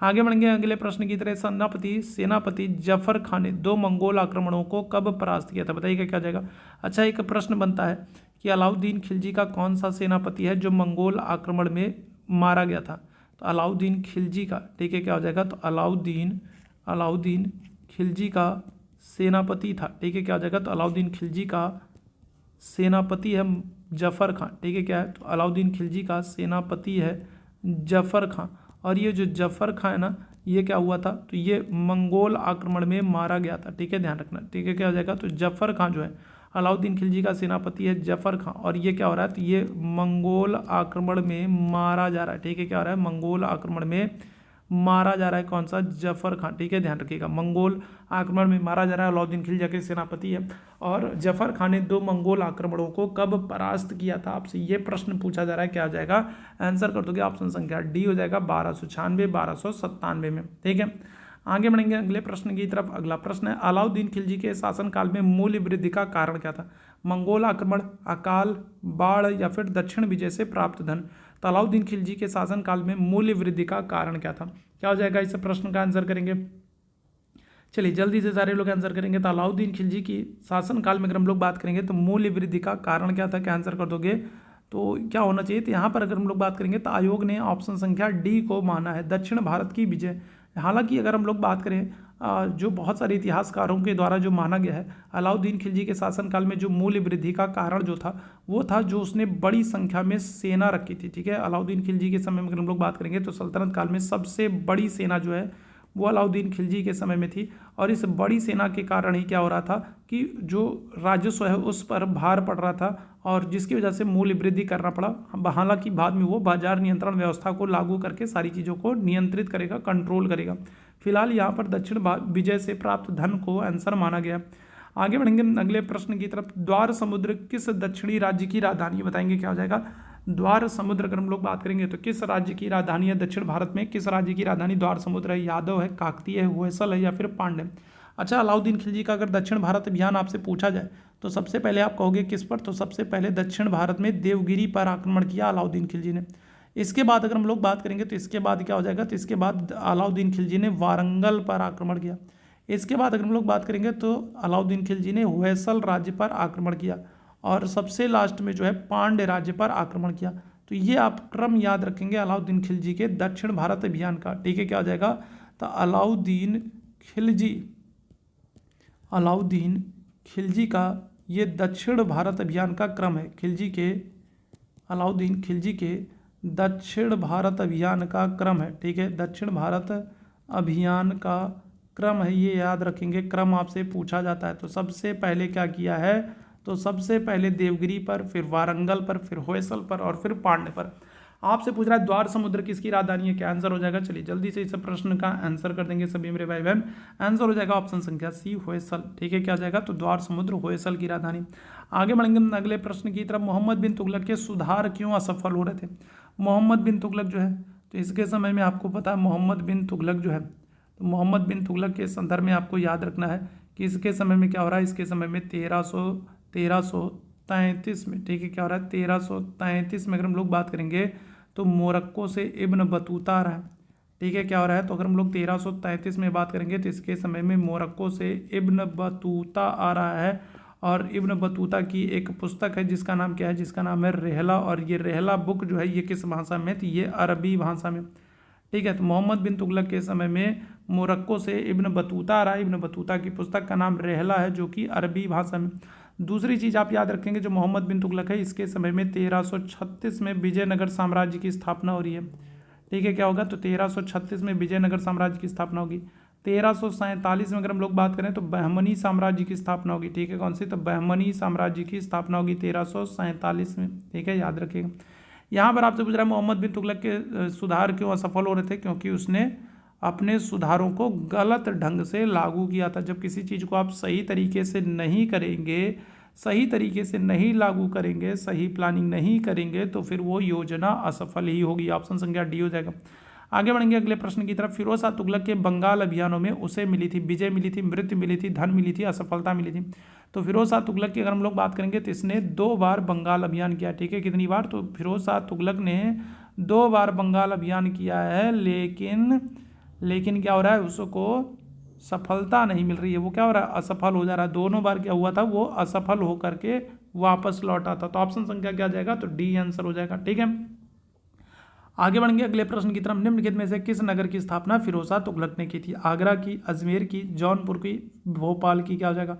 आगे बढ़ेंगे अगले प्रश्न की तरह। सेनापति जफर खान ने 2 मंगोल आक्रमणों को कब परास्त किया था, बताइएगा क्या जाएगा। अच्छा, एक प्रश्न बनता है कि अलाउद्दीन खिलजी का कौन सा सेनापति है जो मंगोल आक्रमण में मारा गया था, तो अलाउद्दीन खिलजी का। ठीक है, क्या हो जाएगा, तो अलाउद्दीन खिलजी का सेनापति था। ठीक है, क्या हो जाएगा, तो अलाउद्दीन खिलजी का सेनापति है जफर खां। ठीक है, क्या है, तो अलाउद्दीन खिलजी का सेनापति है जफर खां। और ये जो जफर खां है ना, ये क्या हुआ था, तो ये मंगोल आक्रमण में मारा गया था। ठीक है, ध्यान रखना। ठीक है, क्या हो जाएगा, तो जफर खां जो है अलाउद्दीन खिलजी का सेनापति है जफर खां, और ये क्या हो रहा है, तो ये मंगोल आक्रमण में मारा जा रहा है। ठीक है, क्या हो रहा है, मंगोल आक्रमण में मारा जा रहा है, कौन सा, जफर खां। ठीक है, ध्यान रखिएगा, मंगोल आक्रमण में मारा जा रहा है, अलाउद्दीन खिलजी के सेनापति है। और जफर खां ने 2 मंगोल आक्रमणों को कब परास्त किया था, आपसे ये प्रश्न पूछा जा रहा है। क्या आ जाएगा, आंसर कर दोगे ऑप्शन संख्या डी हो जाएगा 1296 1297 में। ठीक है, आगे बढ़ेंगे अगले प्रश्न की तरफ। अगला प्रश्न है, अलाउद्दीन खिलजी के शासनकाल में मूल्य वृद्धि का कारण क्या था, मंगोल आक्रमण, अकाल, बाढ़ या फिर दक्षिण विजय से प्राप्त धन। तो अलाउद्दीन खिलजी के शासनकाल में मूल्य वृद्धि का कारण क्या था, क्या हो जाएगा, इस प्रश्न का आंसर करेंगे। चलिए जल्दी से सारे लोग आंसर करेंगे। तो अलाउद्दीन खिलजी की शासनकाल में अगर हम लोग बात करेंगे तो मूल्य वृद्धि का कारण क्या था, क्या आंसर कर दोगे, तो क्या होना चाहिए, तो यहाँ पर अगर हम लोग बात करेंगे तो आयोग ने ऑप्शन संख्या डी को माना है, दक्षिण भारत की विजय। हालांकि अगर हम लोग बात करें जो बहुत सारे इतिहासकारों के द्वारा जो माना गया है, अलाउद्दीन खिलजी के शासनकाल में जो मूल्य वृद्धि का कारण जो था वो था जो उसने बड़ी संख्या में सेना रखी थी। ठीक है, अलाउद्दीन खिलजी के समय में अगर हम लोग बात करेंगे तो सल्तनत काल में सबसे बड़ी सेना जो है वो अलाउद्दीन खिलजी के समय में थी। और इस बड़ी सेना के कारण ही क्या हो रहा था कि जो राजस्व है उस पर भार पड़ रहा था, और जिसकी वजह से मूल्य वृद्धि करना पड़ा। हालांकि बाद में वो बाजार नियंत्रण व्यवस्था को लागू करके सारी चीज़ों को नियंत्रित करेगा, कंट्रोल करेगा। फिलहाल यहाँ पर दक्षिण विजय से प्राप्त धन को आंसर माना गया। आगे बढ़ेंगे अगले प्रश्न की तरफ। द्वार समुद्र किस दक्षिणी राज्य की राजधानी, बताएंगे क्या हो जाएगा। द्वार समुद्र अगर हम लोग बात करेंगे तो किस राज्य की राजधानी है, दक्षिण भारत में किस राज्य की राजधानी द्वार समुद्र है, यादव है, काकतीय है, होयसल है या फिर पांड्य। अच्छा, अलाउद्दीन खिलजी का अगर दक्षिण भारत अभियान आपसे पूछा जाए तो सबसे पहले आप कहोगे किस पर, तो सबसे पहले दक्षिण भारत में देवगिरी पर आक्रमण किया अलाउद्दीन खिलजी ने। इसके बाद अगर हम लोग बात करेंगे तो इसके बाद क्या हो जाएगा, तो इसके बाद अलाउद्दीन खिलजी ने वारंगल पर आक्रमण किया। इसके बाद अगर हम लोग बात करेंगे तो अलाउद्दीन खिलजी ने होयसल राज्य पर आक्रमण किया, और सबसे लास्ट में जो है पांड्य राज्य पर आक्रमण किया। तो ये आप क्रम याद रखेंगे अलाउद्दीन खिलजी के दक्षिण भारत अभियान का। ठीक है, क्या हो जाएगा, तो अलाउद्दीन खिलजी का ये दक्षिण भारत अभियान का क्रम है। अलाउद्दीन खिलजी के दक्षिण भारत अभियान का क्रम है। ठीक है, दक्षिण भारत अभियान का क्रम है, ये याद रखेंगे, क्रम आपसे पूछा जाता है। तो सबसे पहले क्या किया है, तो सबसे पहले देवगिरी पर, फिर वारंगल पर, फिर होयसल पर और फिर पांड्य पर। आपसे पूछ रहा है द्वार समुद्र किसकी राजधानी है, क्या आंसर हो जाएगा। चलिए जल्दी से इस प्रश्न का आंसर कर देंगे सभी मेरे भाई बहन। आंसर हो जाएगा ऑप्शन संख्या सी, होयसल। ठीक है, क्या आ जाएगा, तो द्वार समुद्र होयसल की राजधानी। आगे बढ़ेंगे अगले प्रश्न की तरफ। मोहम्मद बिन तुगलक के सुधार क्यों असफल हो रहे थे। मोहम्मद बिन तुगलक जो है, तो इसके समय में आपको पता है मोहम्मद बिन तुगलक जो है, तो मोहम्मद बिन तुगलक के संदर्भ में आपको याद रखना है कि इसके समय में क्या हो रहा है, इसके समय में 1333 में, ठीक है, क्या हो रहा है 1333 में अगर हम लोग बात करेंगे तो मोरक्को से इब्न बतूता आ रहा है। ठीक है, क्या हो रहा है, तो अगर हम लोग 1333 में बात करेंगे तो इसके समय में मोरक्को से इब्न बतूता आ रहा है, और इब्न बतूता की एक पुस्तक है जिसका नाम क्या है, जिसका नाम है रेहला। और ये रेहला बुक जो है ये किस भाषा में, तो ये अरबी भाषा में। ठीक है, तो मोहम्मद बिन तुगलक के समय में मोरक्को से इब्न बतूता आ रहा है। इब्न बतूता की पुस्तक का नाम रेहला है जो कि अरबी भाषा में। दूसरी चीज़ आप याद रखेंगे, जो मोहम्मद बिन तुगलक है इसके समय में 1336 में विजयनगर साम्राज्य की स्थापना हो रही है। ठीक है, क्या होगा, तो 1336 में विजयनगर साम्राज्य की स्थापना होगी। 1347 में अगर हम लोग बात करें तो बहमनी साम्राज्य की स्थापना होगी। ठीक है, कौन सी? तो बहमनी साम्राज्य की स्थापना होगी 1347 में। ठीक है, याद रखिएगा। यहाँ पर आपसे पूछ रहा है मोहम्मद बिन तुगलक के सुधार क्यों असफल हो रहे थे? क्योंकि उसने अपने सुधारों को गलत ढंग से लागू किया था। जब किसी चीज़ को आप सही तरीके से नहीं करेंगे, सही तरीके से नहीं लागू करेंगे, सही प्लानिंग नहीं करेंगे, तो फिर वो योजना असफल ही होगी। ऑप्शन संख्या डी हो जाएगा। आगे बढ़ेंगे अगले प्रश्न की तरफ। फिरोज शाह तुगलक के बंगाल अभियानों में उसे मिली थी विजय, मिली थी मृत्यु, मिली थी धन, मिली थी असफलता, मिली थी। तो फिरोज शाह तुगलक की अगर हम लोग बात करेंगे तो इसने 2 बार बंगाल अभियान किया। ठीक है, कितनी बार? तो फिरोज शाह तुगलक ने 2 बार बंगाल अभियान किया है, लेकिन क्या हो रहा है? उसको सफलता नहीं मिल रही है। वो क्या हो रहा है? असफल हो जा रहा है। दोनों बार क्या हुआ था? वो असफल होकर के वापस लौटा था। तो ऑप्शन संख्या क्या जाएगा? तो डी आंसर हो जाएगा। ठीक है, आगे बढ़ेंगे अगले प्रश्न की तरफ। निम्नलिखित में से किस नगर की स्थापना फिरोज शाह तुगलक ने की थी? आगरा की, अजमेर की, जौनपुर की, भोपाल की? क्या हो जाएगा?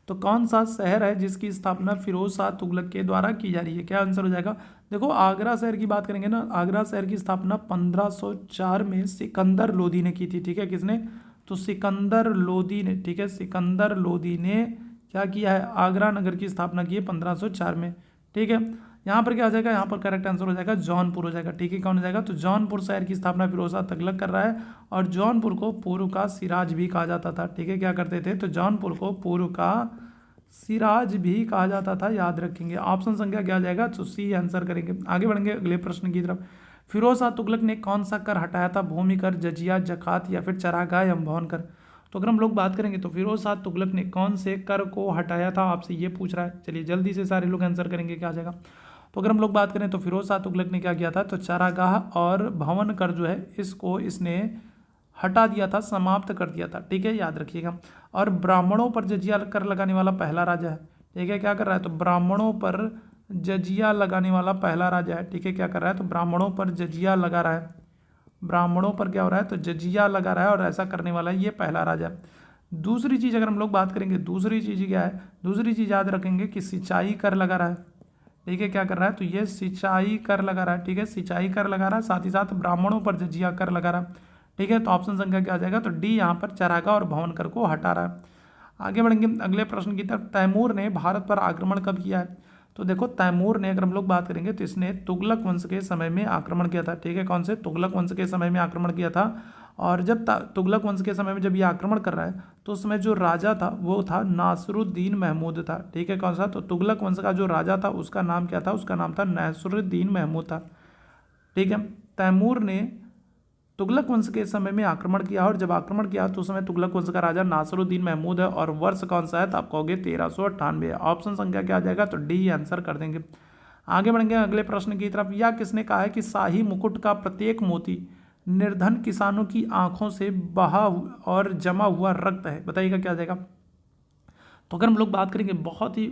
तो कौन सा शहर है जिसकी स्थापना फिरोज शाह तुगलक के द्वारा की जा रही है? क्या आंसर हो जाएगा? देखो, आगरा शहर की बात करेंगे ना, आगरा शहर की स्थापना 1504 में सिकंदर लोदी ने की थी। ठीक है, किसने? तो सिकंदर लोदी ने। ठीक है, सिकंदर लोदी ने क्या किया है? आगरा नगर की स्थापना की है 1504 में। ठीक है, यहाँ पर क्या हो जाएगा? यहाँ पर करेक्ट आंसर हो जाएगा जौनपुर हो जाएगा। ठीक है, कौन हो जाएगा? तो जौनपुर शहर की स्थापना फिरोज शाह तुगलक कर रहा है। और जौनपुर को पूर्व का सिराज भी कहा जाता था। ठीक है, क्या करते थे? तो जौनपुर को पूर्व का सिराज भी कहा जाता था, याद रखेंगे। ऑप्शन संख्या क्या आ जाएगा? तो सी आंसर करेंगे। आगे बढ़ेंगे अगले प्रश्न की तरफ। फिरोज शाह तुगलक ने कौन सा कर हटाया था? भूमि कर, जजिया, जकात या फिर चरागाह या भवन कर? तो अगर हम लोग बात करेंगे तो फिरोज शाह तुगलक ने कौन से कर को हटाया था? आपसे ये पूछ रहा है। चलिए जल्दी से सारे लोग आंसर करेंगे, क्या आ जाएगा? तो अगर हम लोग बात करें तो फिरोज शाह तुगलक ने क्या किया था? तो चरागाह और भवन कर जो है इसको इसने हटा दिया था, समाप्त कर दिया था। ठीक है, याद रखिएगा। और ब्राह्मणों पर जजिया कर लगाने वाला पहला राजा है। ठीक है, क्या कर रहा है? तो ब्राह्मणों पर जजिया लगाने वाला पहला राजा है। ठीक है, क्या कर रहा है? तो ब्राह्मणों पर जजिया लगा रहा है। ब्राह्मणों पर क्या हो रहा है? तो जजिया लगा रहा है और ऐसा करने वाला ये पहला राजा है। दूसरी चीज़ अगर हम लोग बात करेंगे, दूसरी चीज़ क्या है? दूसरी चीज़ याद रखेंगे कि सिंचाई कर लगा रहा है। ठीक है, क्या कर रहा है? तो ये सिंचाई कर लगा रहा है। ठीक है, सिंचाई कर लगा रहा है, साथ ही साथ ब्राह्मणों पर जजिया कर लगा रहा है। ठीक है, तो ऑप्शन संख्या क्या आ जाएगा? तो डी यहाँ पर चरागाह और भवन कर को हटा रहा है। आगे बढ़ेंगे अगले प्रश्न की तरफ। तैमूर ने भारत पर आक्रमण कब किया है? तो देखो, तैमूर ने अगर हम लोग बात करेंगे तो इसने तुगलक वंश के समय में आक्रमण किया था। ठीक है, कौन से? तुगलक वंश के समय में आक्रमण किया था। और जब तुगलक वंश के समय में जब ये आक्रमण कर रहा है तो उसमें जो राजा था वो था नासरुद्दीन महमूद था। ठीक है, कौन सा? तो तुगलक वंश का जो राजा था उसका नाम क्या था? उसका नाम था नासरुद्दीन महमूद था। ठीक है, तैमूर ने तुगलक वंश के समय में आक्रमण किया और जब आक्रमण किया तो उस समय तुगलक वंश का राजा नासरुद्दीन महमूद है। और वर्ष कौन सा है? तो आप कहोगे 1398। ऑप्शन संख्या क्या आ जाएगा? तो डी आंसर कर देंगे। आगे बढ़ेंगे अगले प्रश्न की तरफ। यह किसने कहा है कि शाही मुकुट का प्रत्येक मोती निर्धन किसानों की आंखों से बहा और जमा हुआ रक्त है? बताइएगा क्या आ जाएगा? तो अगर हम लोग बात करेंगे, बहुत ही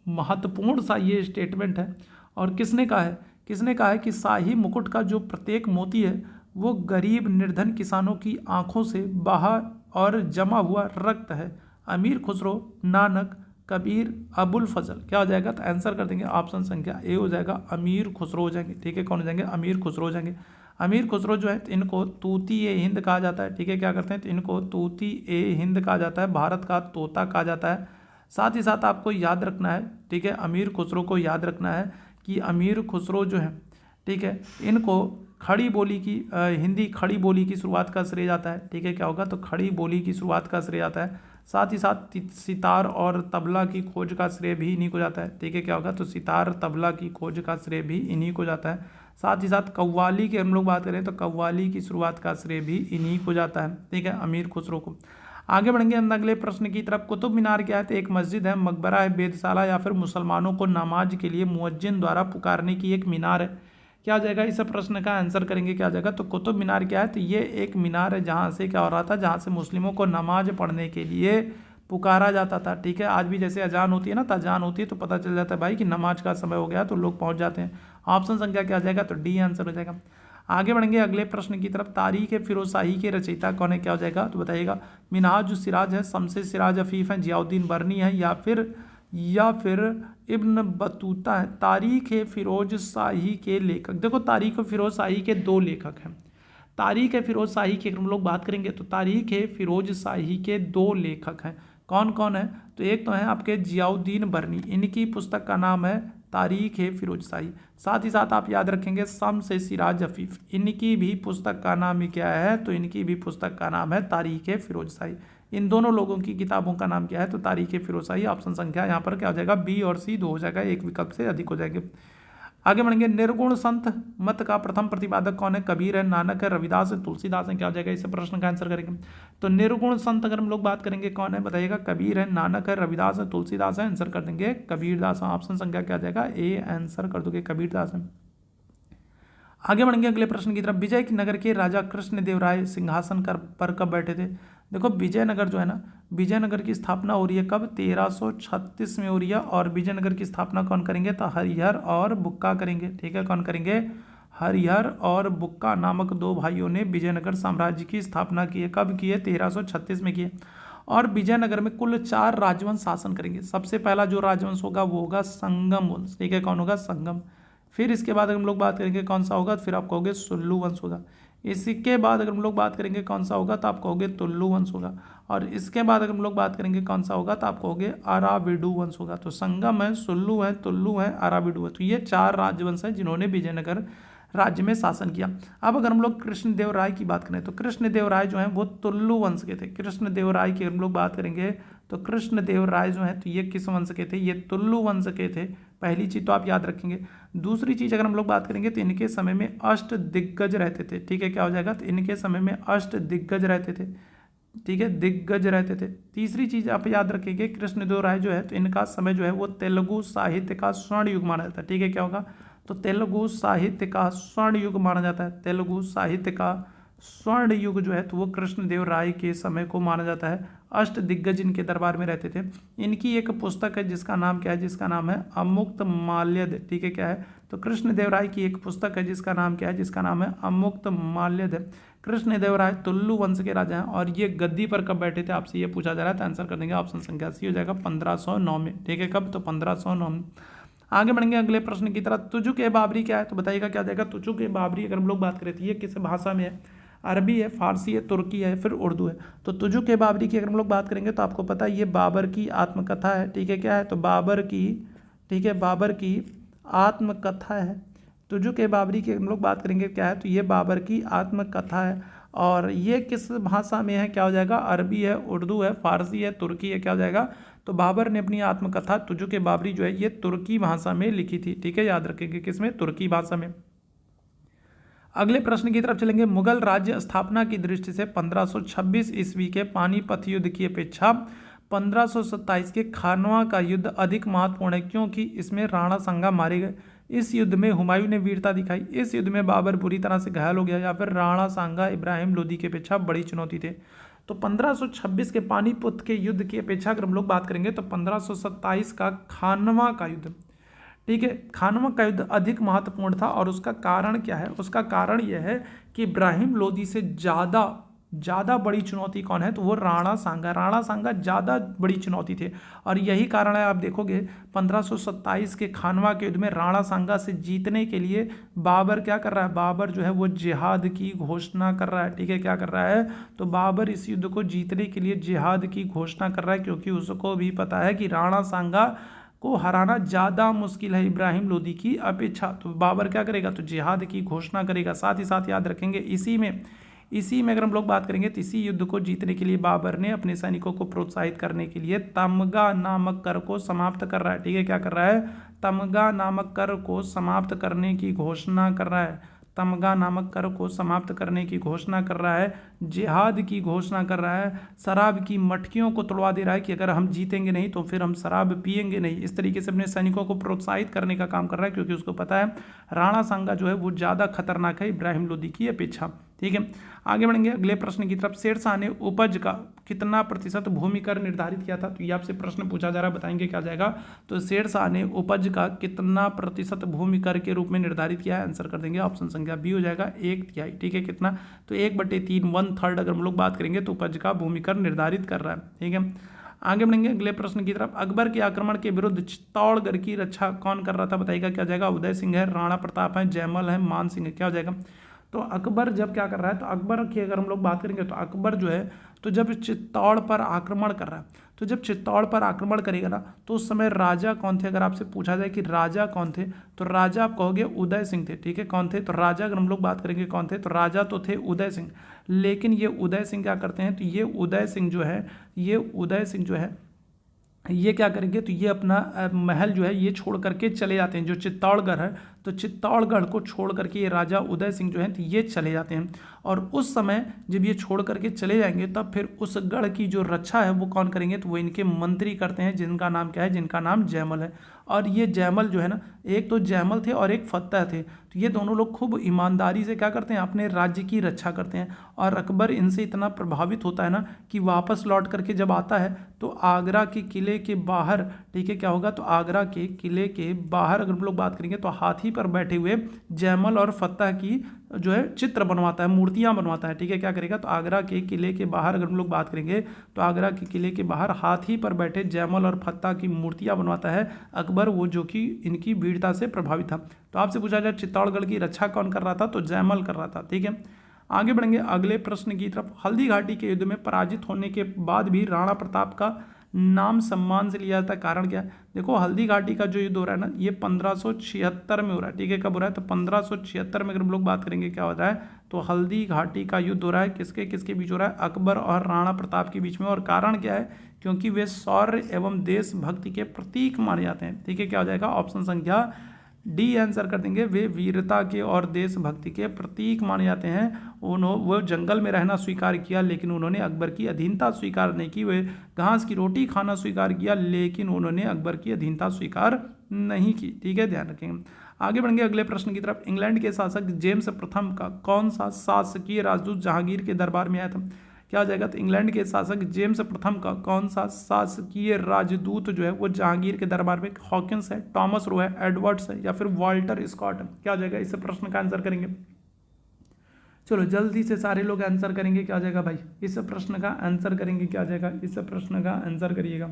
महत्वपूर्ण सा ये स्टेटमेंट है। और किसने कहा है? किसने कहा है कि शाही मुकुट का जो प्रत्येक मोती है वो गरीब निर्धन किसानों की आंखों से बहा और जमा हुआ रक्त है? अमीर खुसरो, नानक, कबीर, अबुल फजल? क्या हो जाएगा? तो आंसर कर देंगे ऑप्शन संख्या ए हो जाएगा, अमीर खुसरो हो जाएंगे। ठीक है, कौन हो जाएंगे? अमीर खुसरो हो जाएंगे। अमीर खुसरो जो है इनको तूती ए हिंद कहा जाता है। ठीक है, क्या करते हैं? तो इनको तूती ए हिंद कहा जाता है, भारत का तोता कहा जाता है। साथ ही साथ आपको याद रखना है, ठीक है, अमीर खुसरो को याद रखना है कि अमीर खुसरो जो है, ठीक है, इनको खड़ी बोली की हिंदी खड़ी बोली की शुरुआत का श्रेय जाता है। ठीक है, क्या होगा? तो खड़ी बोली की शुरुआत का श्रेय जाता है। साथ ही साथ सितार और तबला की खोज का श्रेय भी इन्हीं को जाता है। ठीक है, क्या होगा? तो सितार तबला की खोज का श्रेय भी इन्हीं को जाता है। साथ ही साथ कव्वाली की हम लोग बात करें तो कव्वाली की शुरुआत का श्रेय भी इन्हीं को जाता है। ठीक है, अमीर खुसरो को। आगे बढ़ेंगे हम अगले प्रश्न की तरफ। कुतुब मीनार क्या है? तो एक मस्जिद है, मकबरा है, वेधशाला या फिर मुसलमानों को नमाज के लिए मुअज्जिन द्वारा पुकारने की एक मीनार है? क्या आ जाएगा? इस प्रश्न का आंसर करेंगे, क्या आ जाएगा? तो कुतुब मीनार क्या है? तो ये एक मीनार है जहाँ से क्या हो रहा था? जहाँ से मुस्लिमों को नमाज पढ़ने के लिए पुकारा जाता था। ठीक है, आज भी जैसे अजान होती है ना, तो अजान होती है तो पता चल जाता है भाई कि नमाज का समय हो गया, तो लोग पहुँच जाते हैं। ऑप्शन संख्या क्या आ जाएगा? तो डी आंसर हो जाएगा। आगे बढ़ेंगे अगले प्रश्न की तरफ। तारीख फिरोज शाही के रचयिता कौन है? क्या हो जाएगा? तो बताइएगा। मिनहाज सिराज है, शमसे सिराज अफीफ है, जियाउद्दीन बर्नी है या फिर इब्न बतूता है? तारीख फिरोज शाही के लेखक, देखो तारीख फिरोज शाही के 2 लेखक हैं। तारीख है फिरोज शाही की अगर हम लोग बात करेंगे तो तारीख है फिरोज शाही के 2 लेखक हैं। कौन कौन है? तो एक तो हैं आपके जियाउद्दीन बरनी, इनकी पुस्तक का नाम है तारीख है फिरोज शाही। साथ ही साथ आप याद रखेंगे शम्स सिराज अफीफ, इनकी भी पुस्तक का नाम ही क्या है? तो इनकी भी पुस्तक का नाम है तारीख है फिरोज शाही। इन दोनों लोगों की किताबों का नाम क्या है? तो तारीख है फिरोज शाही। ऑप्शन संख्या यहाँ पर क्या हो जाएगा? बी और सी 2 हो जाएगा, एक विकल्प से अधिक हो जाएंगे। आगे बढ़ेंगे, निर्गुण संत मत का प्रथम प्रतिपादक कौन है? कबीर है, नानक है, रविदास है, तुलसीदास है, क्या हो जाएगा? इस प्रश्न का आंसर करेंगे। तो निर्गुण संत अगर हम लोग बात करेंगे कौन है बताइएगा? कबीर है, नानक है, रविदास है, तुलसीदास है। आंसर कर देंगे कबीरदास। ऑप्शन संख्या क्या आ जाएगा? ए आंसर कर दोगे कबीरदास है। आगे बढ़ेंगे अगले प्रश्न की तरफ। विजय नगर के राजा कृष्णदेव राय सिंहासन पर कब बैठे थे? देखो विजयनगर जो है ना, विजयनगर की स्थापना हो रही है कब? 1336 में हो रही है। और विजयनगर की स्थापना कौन करेंगे? तो हरिहर और बुक्का करेंगे। ठीक है, कौन करेंगे? हरिहर और बुक्का नामक 2 भाइयों ने विजयनगर साम्राज्य की स्थापना की है। कब की है? 1336 में की है। और विजयनगर में कुल 4 राजवंश शासन करेंगे। सबसे पहला जो राजवंश होगा वो होगा संगम वंश। ठीक है, कौन होगा? संगम। फिर इसके बाद अगर हम लोग बात करेंगे कौन सा होगा? फिर आप कहोगे सुल्लू वंश होगा। इसके बाद अगर हम लोग बात करेंगे कौन सा होगा? तो आप कहोगे तुल्लु वंश होगा। और इसके बाद अगर हम लोग बात करेंगे कौन सा होगा? तो आप कहोगे अराविडु वंश होगा। तो संगम है, सुल्लु है, तुल्लु है, अराविडु है। तो ये 4 राजवंश हैं जिन्होंने विजयनगर राज्य में शासन किया। अब अगर हम लोग कृष्णदेव राय की बात करें तो कृष्णदेव राय जो हैं वो तुल्लु वंश के थे। कृष्णदेव राय की हम लोग बात करेंगे तो कृष्णदेव राय जो हैं तो ये किस वंश के थे? ये तुल्लु वंश के थे। पहली चीज़ तो आप याद रखेंगे। दूसरी चीज़ अगर हम लोग बात करेंगे तो इनके समय में अष्ट दिग्गज रहते थे। ठीक है, क्या हो जाएगा? तो इनके समय में अष्ट दिग्गज रहते थे। ठीक है, दिग्गज रहते थे। तीसरी चीज़ आप याद रखेंगे, कृष्णदेव राय जो है तो इनका समय जो है वो तेलुगु साहित्य का स्वर्ण युग माना जाता है। ठीक है, क्या होगा? तो तेलुगु साहित्य का स्वर्ण युग माना जाता है। तेलुगु साहित्य का स्वर्ण युग जो है तो वो कृष्णदेव राय के समय को माना जाता है। अष्ट दिग्गज इनके दरबार में रहते थे। इनकी एक पुस्तक है जिसका नाम क्या है? जिसका नाम है अमुक्त माल्यद। ठीक है, क्या है? तो कृष्णदेव राय की एक पुस्तक है जिसका नाम क्या है? जिसका नाम है अमुक्त माल्यद। कृष्णदेव राय तुल्लु वंश के राजा हैं। और ये गद्दी पर कब बैठे थे? आपसे ये पूछा जा रहा है, तो आंसर कर देंगे ऑप्शन संख्या सी हो जाएगा 1509 में। ठीक है, कब? तो 1509 में। आगे बढ़ेंगे अगले प्रश्न की तरफ। तुजुक ए बाबरी क्या है? तो बताइएगा क्या जाएगा? तुजुक ए बाबरी अगर हम लोग बात करें तो ये किस भाषा में है? अरबी है, फारसी है, तुर्की है, फिर उर्दू है। तो तुजुक ए बाबरी की अगर हम लोग बात करेंगे तो आपको पता है ये बाबर की आत्मकथा है। ठीक है, क्या है? तो बाबर की, ठीक है, बाबर की आत्मकथा है। तुजुक ए बाबरी की हम लोग बात करेंगे क्या है? तो ये बाबर की आत्मकथा है। और ये किस भाषा में है? क्या हो जाएगा? अरबी है, उर्दू है, फारसी है, तुर्की है, क्या हो जाएगा? तो बाबर ने अपनी आत्मकथा तुजुक ए बाबरी जो है ये तुर्की भाषा में लिखी थी। ठीक है, याद रखेंगे किसमें? तुर्की भाषा में। अगले प्रश्न की तरफ चलेंगे। मुगल राज्य स्थापना की दृष्टि से 1526 ईस्वी के पानीपत युद्ध की अपेक्षा 1527 के खानवा का युद्ध अधिक महत्वपूर्ण है, क्योंकि इसमें राणा सांगा मारे गए। इस युद्ध में हुमायूं ने वीरता दिखाई। इस युद्ध में बाबर बुरी तरह से घायल हो गया, या फिर राणा सांगा इब्राहिम लोदी की अपेक्षा बड़ी चुनौती थे। तो 1526 के पानीपत के युद्ध की अपेक्षा अगर हम लोग बात करेंगे तो 1527 का खानवा का युद्ध, ठीक है, खानवा का युद्ध अधिक महत्वपूर्ण था। और उसका कारण क्या है? उसका कारण यह है कि इब्राहिम लोदी से ज़्यादा बड़ी चुनौती कौन है? तो वो राणा सांगा ज़्यादा बड़ी चुनौती थे। और यही कारण है, आप देखोगे 1527 के खानवा के युद्ध में राणा सांगा से जीतने के लिए बाबर क्या कर रहा है? बाबर जो है वो जिहाद की घोषणा कर रहा है। ठीक है, क्या कर रहा है? तो बाबर इस युद्ध को जीतने के लिए जिहाद की घोषणा कर रहा है, क्योंकि उसको भी पता है कि राणा सांगा को हराना ज़्यादा मुश्किल है इब्राहिम लोदी की अपेक्षा। तो बाबर क्या करेगा? तो जिहाद की घोषणा करेगा। साथ ही साथ याद रखेंगे इसी में अगर हम लोग बात करेंगे तो इसी युद्ध को जीतने के लिए बाबर ने अपने सैनिकों को प्रोत्साहित करने के लिए तमगा नामक कर को समाप्त कर रहा है। ठीक है, क्या कर रहा है? तमगा नामक कर को समाप्त करने की घोषणा कर रहा है। तमगा नामक कर को समाप्त करने की घोषणा कर रहा है। जिहाद की घोषणा कर रहा है। शराब की मटकियों को तोड़वा दे रहा है कि अगर हम जीतेंगे नहीं तो फिर हम शराब पिएंगे नहीं। इस तरीके से अपने सैनिकों को प्रोत्साहित करने का काम कर रहा है, क्योंकि उसको पता है राणा सांगा जो है वो ज़्यादा खतरनाक है इब्राहिम लोदी की अपेक्षा। ठीक है, आगे बढ़ेंगे अगले प्रश्न की तरफ। शेरशाह ने उपज का कितना प्रतिशत भूमि कर निर्धारित किया था? तो ये आपसे प्रश्न पूछा जा रहा है, बताएंगे क्या जाएगा? तो शेरशाह ने उपज का कितना प्रतिशत भूमि कर के रूप में निर्धारित किया है? आंसर कर देंगे ऑप्शन संख्या बी हो जाएगा 1/3। ठीक है, कितना? तो 1/3 1/3 अगर हम लोग बात करेंगे तो उपज का भूमि कर निर्धारित कर रहा है। ठीक है, आगे बढ़ेंगे अगले प्रश्न की तरफ। अकबर के आक्रमण के विरुद्ध चित्तौड़गढ़ की रक्षा कौन कर रहा था? बताइएगा क्या जाएगा? उदय सिंह है, राणा प्रताप है, जयमल है, मान सिंह है, क्या हो जाएगा? तो अकबर जब क्या कर रहा है, तो अकबर की अगर हम लोग बात करेंगे तो अकबर जो है तो जब चित्तौड़ पर आक्रमण कर रहा है, तो जब चित्तौड़ पर आक्रमण करेगा ना तो उस समय राजा कौन थे, अगर आपसे पूछा जाए कि राजा कौन थे तो राजा आप कहोगे उदय सिंह थे। ठीक है, कौन थे, तो राजा अगर हम लोग बात करेंगे कौन थे, तो राजा तो थे उदय सिंह। लेकिन ये उदय सिंह क्या करते हैं, तो ये उदय सिंह जो है, ये उदय सिंह जो है ये क्या करेंगे, तो ये अपना महल जो है ये छोड़ करके चले जाते हैं, जो चित्तौड़गढ़ है तो चित्तौड़गढ़ को छोड़ करके ये राजा उदय सिंह जो है तो ये चले जाते हैं। और उस समय जब ये छोड़ करके चले जाएंगे तब फिर उस गढ़ की जो रक्षा है वो कौन करेंगे, तो वो इनके मंत्री करते हैं, जिनका नाम क्या है, जिनका नाम जयमल है। और ये जयमल जो है ना, एक तो जयमल थे और एक फत्तह थे, तो ये दोनों लोग खूब ईमानदारी से क्या करते हैं, अपने राज्य की रक्षा करते हैं। और अकबर इनसे इतना प्रभावित होता है ना कि वापस लौट करके जब आता है तो आगरा के किले के बाहर, ठीक है, क्या होगा, तो आगरा के किले के बाहर अगर हम लोग बात करेंगे तो हाथी पर बैठे हुए जयमल और फत्तह की जो है चित्र बनवाता है, मूर्तियां बनवाता है। ठीक है, क्या करेगा, तो आगरा के किले के बाहर अगर हम लोग बात करेंगे तो आगरा के किले के बाहर हाथी पर बैठे जयमल और फत्तह की मूर्तियां बनवाता है अकबर, वो जो कि इनकी वीरता से प्रभावित था। तो आपसे पूछा जाए चित्तौड़गढ़ की रक्षा कौन कर रहा था, तो जयमल कर रहा था। ठीक है, आगे बढ़ेंगे अगले प्रश्न की तरफ। हल्दी घाटी के युद्ध में पराजित होने के बाद भी राणा प्रताप का नाम सम्मान से लिया जाता है, कारण क्या है, देखो हल्दी घाटी का जो युद्ध हो रहा है ना ये 1576 में हो रहा है। ठीक है, कब हो रहा है, तो 1576 में अगर हम लोग बात करेंगे क्या होता है, तो हल्दी घाटी का युद्ध हो रहा है, किसके किसके बीच हो रहा है, अकबर और राणा प्रताप के बीच में। और कारण क्या है, क्योंकि वे शौर्य एवं देशभक्ति के प्रतीक माने जाते हैं। ठीक है, क्या हो जाएगा, ऑप्शन संख्या डी आंसर कर देंगे, वे वीरता के और देशभक्ति के प्रतीक माने जाते हैं। वो जंगल में रहना स्वीकार किया लेकिन उन्होंने अकबर की अधीनता स्वीकार नहीं की, वे घास की रोटी खाना स्वीकार किया लेकिन उन्होंने अकबर की अधीनता स्वीकार नहीं की। ठीक है, ध्यान रखेंगे। आगे बढ़ेंगे अगले प्रश्न की तरफ। इंग्लैंड के शासक जेम्स प्रथम का कौन सा शासकीय राजदूत जहांगीर के दरबार में आया था, क्या हो जाएगा, तो इंग्लैंड के शासक जेम्स प्रथम का कौन सा शासकीय राजदूत जो है वो जहांगीर के दरबार में, हॉकिंस है, टॉमस रो है, एडवर्ड्स है या फिर वॉल्टर स्कॉट है, क्या हो जाएगा, इस प्रश्न का आंसर करेंगे। चलो जल्दी से सारे लोग आंसर करेंगे, क्या हो जाएगा भाई, इस प्रश्न का आंसर करेंगे, क्या हो जाएगा, इस प्रश्न का आंसर करिएगा।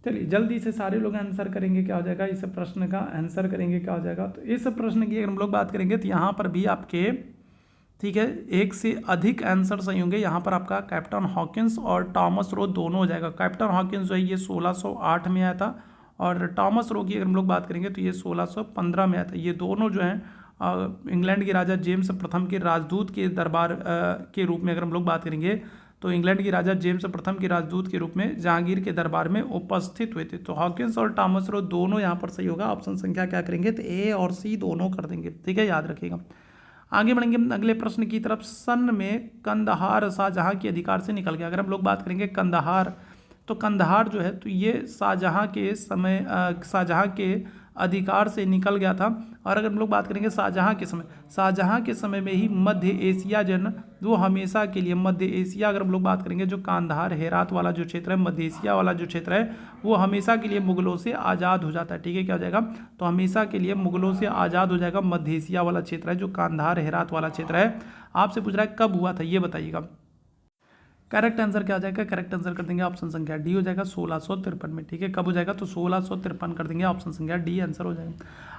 चलिए जल्दी से सारे लोग आंसर करेंगे, क्या हो जाएगा, इस प्रश्न का आंसर करेंगे, क्या हो जाएगा। तो इस प्रश्न की अगर हम लोग बात करेंगे तो यहाँ पर भी आपके, ठीक है, एक से अधिक आंसर सही होंगे। यहाँ पर आपका कैप्टन हॉकिंस और टॉमस रो दोनों हो जाएगा। कैप्टन हॉकिंस जो है ये 1608 में आया था और टॉमस रो की अगर हम लोग बात करेंगे तो ये 1615 में आया था। ये दोनों जो हैं इंग्लैंड के राजा जेम्स प्रथम के राजदूत के दरबार के रूप में अगर हम लोग बात करेंगे तो इंग्लैंड के राजा जेम्स प्रथम के राजदूत के रूप में जहांगीर के दरबार में उपस्थित हुए थे। तो हॉकिंस और टॉमस रो दोनों यहाँ पर सही होगा। ऑप्शन संख्या क्या करेंगे, तो ए और सी दोनों कर देंगे। ठीक है, याद रखिएगा। आगे बढ़ेंगे अगले प्रश्न की तरफ। सन में कंदहार शाहजहां के अधिकार से निकल गया। अगर हम लोग बात करेंगे कंदहार, तो कंदहार जो है तो ये शाहजहां के समय शाहजहां के अधिकार से निकल गया था। और अगर हम लोग बात करेंगे शाहजहां के समय में ही मध्य एशिया जो है ना वो हमेशा के लिए, मध्य एशिया अगर हम लोग बात करेंगे जो कांधार हेरात वाला जो क्षेत्र है, मध्य एशिया वाला जो क्षेत्र है वो हमेशा के लिए मुगलों से आज़ाद हो जाता है। ठीक है, क्या हो जाएगा, तो हमेशा के लिए मुगलों से आज़ाद हो जाएगा मध्य एशिया वाला क्षेत्र है जो कांधार हेरात वाला क्षेत्र है। आपसे पूछ रहा है कब हुआ था ये बताइएगा। करेक्ट आंसर क्या हो जाएगा, करेक्ट आंसर कर देंगे ऑप्शन संख्या डी हो जाएगा 1653 में। ठीक है, कब हो जाएगा, तो 1653 कर देंगे, ऑप्शन संख्या डी आंसर हो जाएगा।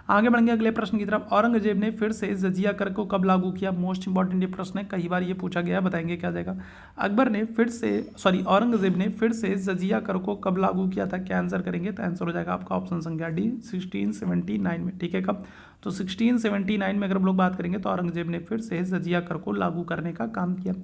आगे बढ़ेंगे अगले प्रश्न की तरफ। औरंगजेब ने फिर से जजिया कर को कब लागू किया, मोस्ट इंपॉर्टेंट ये प्रश्न है, कई बार ये पूछा गया है, बताएंगे क्या जाएगा। औरंगजेब ने फिर से जजिया कर को कब लागू किया था, क्या आंसर करेंगे, तो आंसर हो जाएगा आपका ऑप्शन संख्या डी 1679 में। ठीक है, कब, तो 1679 में अगर हम लोग बात करेंगे तो औरंगजेब ने फिर से जजिया कर को लागू करने का काम किया।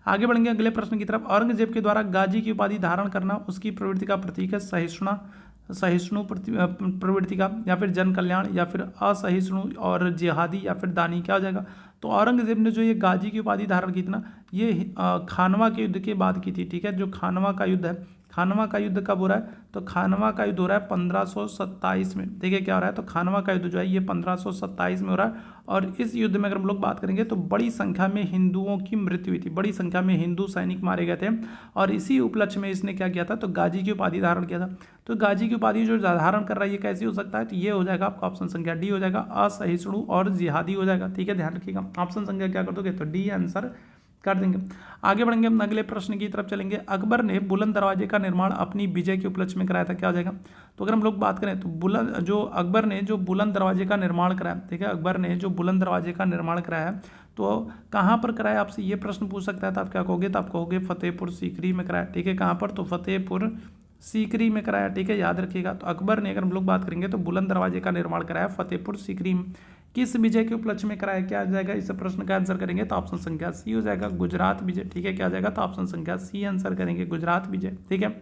आगे बढ़ेंगे अगले प्रश्न की तरफ। औरंगजेब के द्वारा गाजी की उपाधि धारण करना उसकी प्रवृत्ति का प्रतीक है, सहिष्णु प्रवृत्ति का, या फिर जन कल्याण, या फिर असहिष्णु और जिहादी, या फिर दानी, क्या हो जाएगा। तो औरंगजेब ने जो ये गाजी की उपाधि धारण की थी ना ये खानवा के युद्ध के बाद की थी। ठीक है, जो खानवा का युद्ध है, खानवा का युद्ध कब हो रहा है, तो खानवा का युद्ध हो रहा है 1527 में। ठीक है, क्या हो रहा है, तो खानवा का युद्ध जो है ये 1527 में हो रहा है। और इस युद्ध में अगर हम लोग बात करेंगे तो बड़ी संख्या में हिंदुओं की मृत्यु हुई थी, बड़ी संख्या में हिंदू सैनिक मारे गए थे। और इसी उपलक्ष्य में इसने क्या किया था, तो गाजी की उपाधि धारण किया था। तो गाजी की उपाधि जो धारण कर रहा है ये कैसे हो सकता है, तो ये हो जाएगा आपका ऑप्शन संख्या डी हो जाएगा, असहिष्णु और जिहादी हो जाएगा। ठीक है, ध्यान रखिएगा। ऑप्शन संख्या क्या कर दोगे, तो डी आंसर कर देंगे। आगे बढ़ेंगे हम अगले प्रश्न की तरफ चलेंगे। अकबर ने बुलंद दरवाजे का निर्माण अपनी विजय के उपलक्ष्य में कराया था, क्या हो जाएगा? तो अगर हम लोग बात करें तो अकबर ने जो बुलंद दरवाजे का निर्माण कराया, ठीक है, अकबर ने जो बुलंद दरवाजे का निर्माण कराया तो कहाँ पर कराया, आपसे ये प्रश्न पूछ सकता है। तो आप क्या कहोगे? तो आप कहोगे फतेहपुर सीकरी में कराया, ठीक है। कहाँ पर? तो फतेहपुर सीकरी में कराया, ठीक है, याद रखिएगा। तो अकबर ने, अगर हम लोग बात करेंगे तो बुलंद दरवाजे का निर्माण कराया फतेहपुर सीकरी में। किस विजय के उपलक्ष्य में कराया, क्या आ जाएगा? इस प्रश्न का आंसर करेंगे तो ऑप्शन संख्या सी हो जाएगा, गुजरात विजय, ठीक है। क्या आ जाएगा? तो ऑप्शन संख्या सी आंसर करेंगे, गुजरात विजय, ठीक है।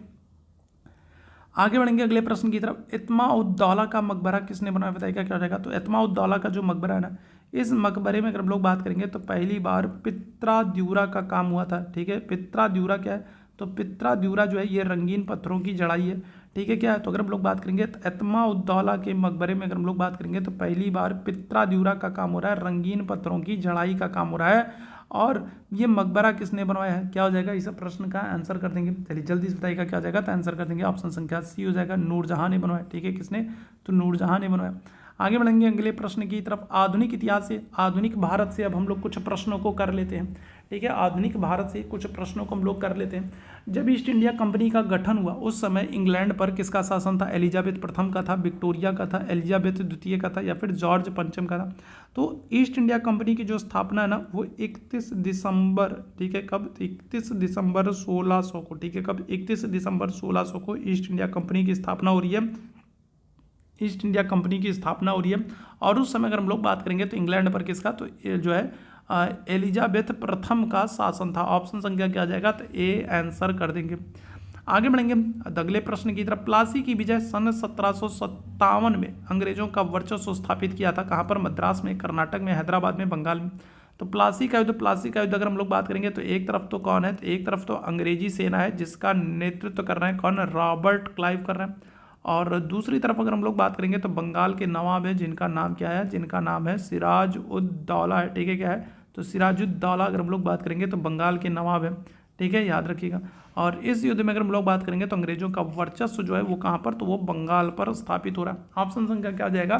आगे बढ़ेंगे अगले प्रश्न की तरफ। इत्मा-उद-दौला का मकबरा किसने बनाया, बताइएगा क्या हो जाएगा? तो इत्मा-उद-दौला का जो मकबरा है ना, इस मकबरे में अगर हम लोग बात करेंगे तो पहली बार पित्रा-द्यूरा का काम हुआ था, ठीक है। पित्रा-द्यूरा क्या है? तो पित्रा-द्यूरा जो है ये रंगीन पत्थरों की जड़ाई है, ठीक है। क्या है? तो अगर हम लोग बात करेंगे तो इत्मा-उद-दौला के मकबरे में अगर हम लोग बात करेंगे तो पहली बार पित्रा-द्यूरा का काम हो रहा है, रंगीन पत्थरों की जड़ाई का काम हो रहा है। और ये मकबरा किसने बनवाया है, क्या हो जाएगा? इस प्रश्न का आंसर कर देंगे। चलिए जल्दी से बताइएगा क्या हो जाएगा? तो आंसर कर देंगे ऑप्शन संख्या सी हो जाएगा, नूरजहां ने बनवाया, ठीक है। किसने? तो नूरजहां ने बनवाया। आगे बढ़ेंगे अगले प्रश्न की तरफ। आधुनिक इतिहास से, आधुनिक भारत से अब हम लोग कुछ प्रश्नों को कर लेते हैं, ठीक है। आधुनिक भारत से कुछ प्रश्नों को हम लोग कर लेते हैं। जब ईस्ट इंडिया कंपनी का गठन हुआ उस समय इंग्लैंड पर किसका शासन था? एलिजाबेथ प्रथम का था, विक्टोरिया का था, एलिजाबेथ द्वितीय का था, या फिर जॉर्ज पंचम का था? तो ईस्ट इंडिया कंपनी की जो स्थापना है ना वो 31 दिसंबर, ठीक है, कब? 31 दिसंबर 1600 को, ठीक है। कब? 31 दिसंबर 1600 को ईस्ट इंडिया कंपनी की स्थापना हो रही है, ईस्ट इंडिया कंपनी की स्थापना हो रही है। और उस समय अगर हम लोग बात करेंगे तो इंग्लैंड पर किसका? तो ये जो है एलिजाबेथ प्रथम का शासन था। ऑप्शन संख्या क्या आ जाएगा? तो ए आंसर कर देंगे। आगे बढ़ेंगे अगले प्रश्न की तरफ। प्लासी की विजय सन 1757 में अंग्रेजों का वर्चस्व स्थापित किया था, कहाँ पर? मद्रास में, कर्नाटक में, हैदराबाद में, बंगाल में। तो प्लासी का युद्ध अगर हम लोग बात करेंगे तो एक तरफ तो कौन है? तो एक तरफ तो अंग्रेजी सेना है जिसका नेतृत्व कर रहे हैं कौन? रॉबर्ट क्लाइव कर रहे हैं। और दूसरी तरफ अगर हम लोग बात करेंगे तो बंगाल के नवाब है जिनका नाम क्या है? जिनका नाम है सिराज-उद-दौला है, ठीक है। क्या है? तो सिराजुद्दौला अगर हम लोग बात करेंगे तो बंगाल के नवाब है, ठीक है, याद रखिएगा। और इस युद्ध में अगर हम लोग बात करेंगे तो अंग्रेजों का वर्चस्व जो है वो कहाँ पर? तो वो बंगाल पर स्थापित हो रहा है। ऑप्शन संख्या क्या आ जाएगा?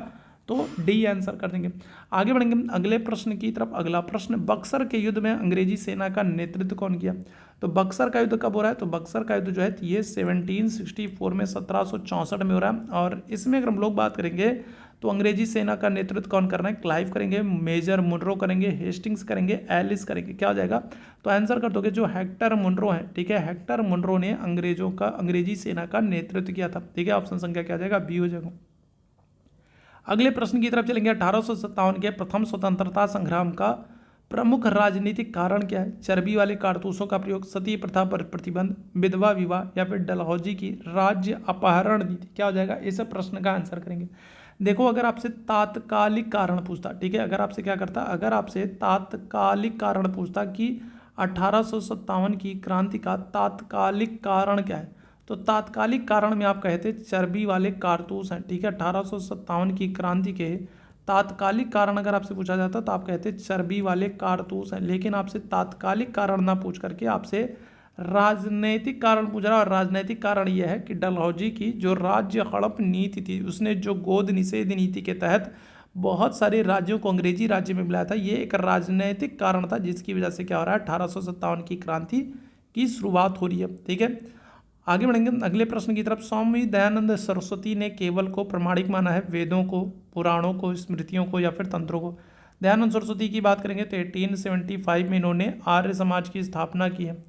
तो डी आंसर कर देंगे। आगे बढ़ेंगे अगले प्रश्न की तरफ। अगला प्रश्न, बक्सर के युद्ध में अंग्रेजी सेना का नेतृत्व कौन किया? तो बक्सर का युद्ध कब हो रहा है? तो बक्सर का युद्ध जो है ये 1764 में, 1764 में हो रहा है। और इसमें अगर हम लोग बात करेंगे तो अंग्रेजी सेना का नेतृत्व कौन कर रहे हैं? क्लाइव करेंगे, मेजर मुनरो करेंगे, हेस्टिंग्स करेंगे, एलिस करेंगे। क्या हो जाएगा? तो आंसर कर दोगे जो हेक्टर मुनरो है, ठीक है, हेक्टर मुनरो ने अंग्रेजी सेना का नेतृत्व किया था, ठीक है। ऑप्शन संख्या क्या आ जाएगा? बी हो जाएगा। अगले प्रश्न की तरफ चलेंगे। 1857 के प्रथम स्वतंत्रता संग्राम का प्रमुख राजनीतिक कारण क्या है? चर्बी वाले कारतूसों का प्रयोग, सती प्रथा पर प्रतिबंध, विधवा विवाह, या फिर डलहौजी की राज्य अपहरण नीति। क्या हो जाएगा? इस प्रश्न का आंसर करेंगे। देखो अगर आपसे तात्कालिक कारण पूछता, ठीक है, अगर आपसे क्या करता, अगर आपसे तात्कालिक कारण पूछता कि 1857 की क्रांति का तात्कालिक कारण क्या है, तो तात्कालिक कारण में आप कहते चर्बी वाले कारतूस हैं, ठीक है। 1857 की क्रांति के तात्कालिक कारण अगर आपसे पूछा जाता तो आप कहते चर्बी वाले कारतूस हैं। लेकिन आपसे तात्कालिक कारण ना पूछ करके आपसे राजनैतिक कारण पूछ रहा है। और राजनैतिक कारण यह है कि डलहौजी की जो राज्य हड़प नीति थी, उसने जो गोद निषेध नीति के तहत बहुत सारे राज्यों को अंग्रेजी राज्य में मिलाया था, ये एक राजनैतिक कारण था जिसकी वजह से क्या हो रहा है? 1857 की क्रांति की शुरुआत हो रही है, ठीक है। आगे बढ़ेंगे अगले प्रश्न की तरफ। स्वामी दयानंद सरस्वती ने केवल को प्रमाणिक माना है? वेदों को, पुराणों को, स्मृतियों को, या फिर तंत्रों को? दयानंद सरस्वती की बात करेंगे तो 1875 में इन्होंने आर्य समाज की स्थापना की है।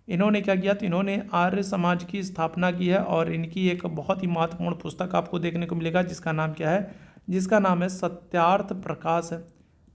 इन्होंने क्या किया? तो इन्होंने आर्य समाज की स्थापना की है। और इनकी एक बहुत ही महत्वपूर्ण पुस्तक आपको देखने को मिलेगा जिसका नाम क्या है? जिसका नाम है सत्यार्थ प्रकाश है,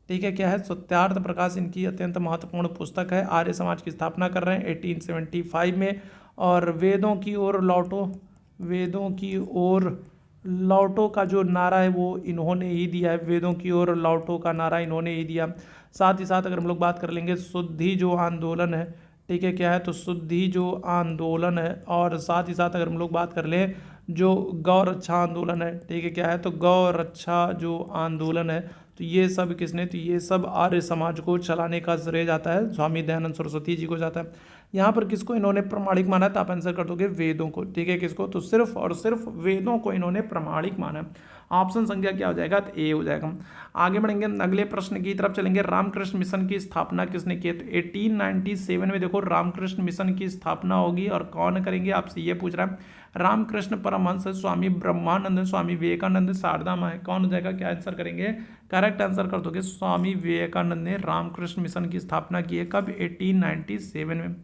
ठीक है। क्या है? सत्यार्थ प्रकाश इनकी अत्यंत महत्वपूर्ण पुस्तक है। आर्य समाज की स्थापना कर रहे हैं 1875 में। और वेदों की ओर लौटो, वेदों की ओर लौटो का जो नारा है वो इन्होंने ही दिया है। वेदों की ओर लौटो का नारा इन्होंने ही दिया। साथ ही साथ अगर हम लोग बात कर लेंगे शुद्धि जो आंदोलन है, ठीक है। क्या है? तो शुद्धि जो आंदोलन है। और साथ ही साथ अगर हम लोग बात कर लें जो गौ रक्षा आंदोलन है, ठीक है। क्या है? तो गौ रक्षा जो आंदोलन है, तो ये सब किसने? तो ये सब आर्य समाज को चलाने का श्रेय जाता है स्वामी दयानंद सरस्वती जी को जाता है। यहाँ पर किसको इन्होंने प्रमाणिक माना, तो आप आंसर कर दोगे वेदों को। ठीक है, किसको, तो सिर्फ और सिर्फ वेदों को इन्होंने प्रमाणिक माना। ऑप्शन संख्या क्या हो जाएगा, तो ए हो जाएगा। आगे बढ़ेंगे, अगले प्रश्न की तरफ चलेंगे। रामकृष्ण मिशन की स्थापना किसने की है, तो 1897 में देखो रामकृष्ण मिशन की स्थापना होगी, और कौन करेंगे, आपसे ये पूछ रहा है। रामकृष्ण परमहंस, स्वामी ब्रह्मानंद, स्वामी विवेकानंद, शारदा माँ, कौन हो जाएगा, क्या आंसर करेंगे, करेक्ट आंसर कर दोगे स्वामी विवेकानंद ने रामकृष्ण मिशन की स्थापना की है, कब, 1897 में।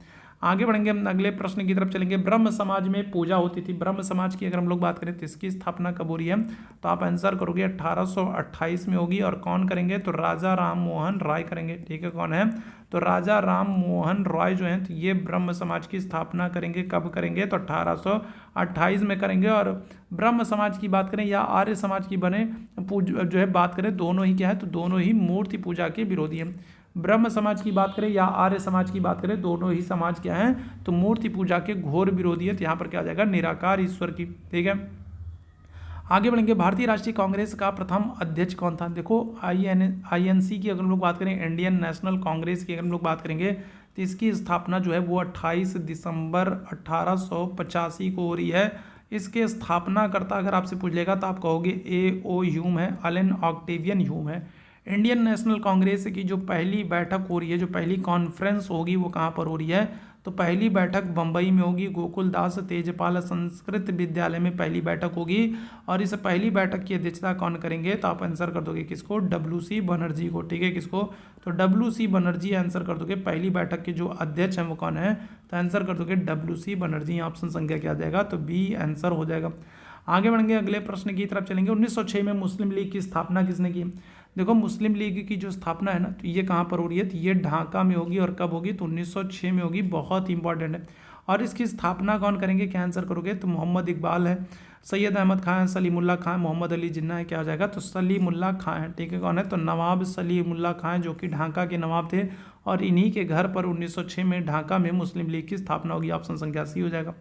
आगे बढ़ेंगे, हम अगले प्रश्न की तरफ चलेंगे। ब्रह्म समाज में पूजा होती थी, ब्रह्म समाज की अगर हम लोग बात करें तो इसकी स्थापना कब हो रही है, तो आप आंसर करोगे 1828 में होगी, और कौन करेंगे, तो राजा राम मोहन राय करेंगे। ठीक है, कौन है, तो राजा राम मोहन रॉय जो हैं, तो ये ब्रह्म समाज की स्थापना करेंगे, कब करेंगे, तो 1828 में करेंगे। और ब्रह्म समाज की बात करें या आर्य समाज की बने जो है बात करें, दोनों ही क्या है, तो दोनों ही मूर्ति पूजा के विरोधी हैं। ब्रह्म समाज की बात करें या आर्य समाज की बात करें, दोनों ही समाज क्या हैं, तो मूर्ति पूजा के घोर विरोधी है। तो यहाँ पर क्या आ जाएगा, निराकार ईश्वर की। ठीक है, आगे बढ़ेंगे। भारतीय राष्ट्रीय कांग्रेस का प्रथम अध्यक्ष कौन था, देखो INC की अगर हम लोग बात करें, इंडियन नेशनल कांग्रेस की अगर हम लोग बात करेंगे, तो इसकी स्थापना जो है वो 28 दिसंबर 1885 को हो रही है। इसके स्थापनाकर्ता अगर आपसे पूछ लेगा तो आप कहोगे A.O. ह्यूम है, अलेन ऑक्टेवियन ह्यूम है। इंडियन नेशनल कांग्रेस की जो पहली बैठक हो रही है, जो पहली कॉन्फ्रेंस होगी, वो कहाँ पर हो रही है, तो पहली बैठक बम्बई में होगी, गोकुलदास तेजपाल संस्कृत विद्यालय में पहली बैठक होगी। और इस पहली बैठक की अध्यक्षता कौन करेंगे, तो आप आंसर कर दोगे किसको, WC बनर्जी को। ठीक है, किसको, तो WC बनर्जी आंसर कर दोगे। पहली बैठक के जो अध्यक्ष हैं वो कौन है, तो आंसर कर दोगे WC बनर्जी। ऑप्शन संख्या क्या आ जाएगा, तो बी आंसर हो जाएगा। आगे बढ़ेंगे, अगले प्रश्न की तरफ चलेंगे। 1906 में मुस्लिम लीग की स्थापना किसने की, देखो मुस्लिम लीग की जो स्थापना है ना, तो ये कहाँ पर हो रही है, तो ये ढाका में होगी, और कब होगी, तो 1906 में होगी, बहुत इंपॉर्टेंट है। और इसकी स्थापना कौन करेंगे, क्या आंसर करोगे, तो मोहम्मद इकबाल है, सैयद अहमद खां है, सलीमुल्लाह खां है, मोहम्मद अली जिन्ना है, क्या हो जाएगा, तो सलीमुल्लाह खां है। ठीक है, कौन है, तो नवाब सलीमुल्लाह खां जो कि ढाका के नवाब थे, और इन्हीं के घर पर 1906 में ढाका में मुस्लिम लीग की स्थापना होगी। ऑप्शन संख्या सी हो जाएगा।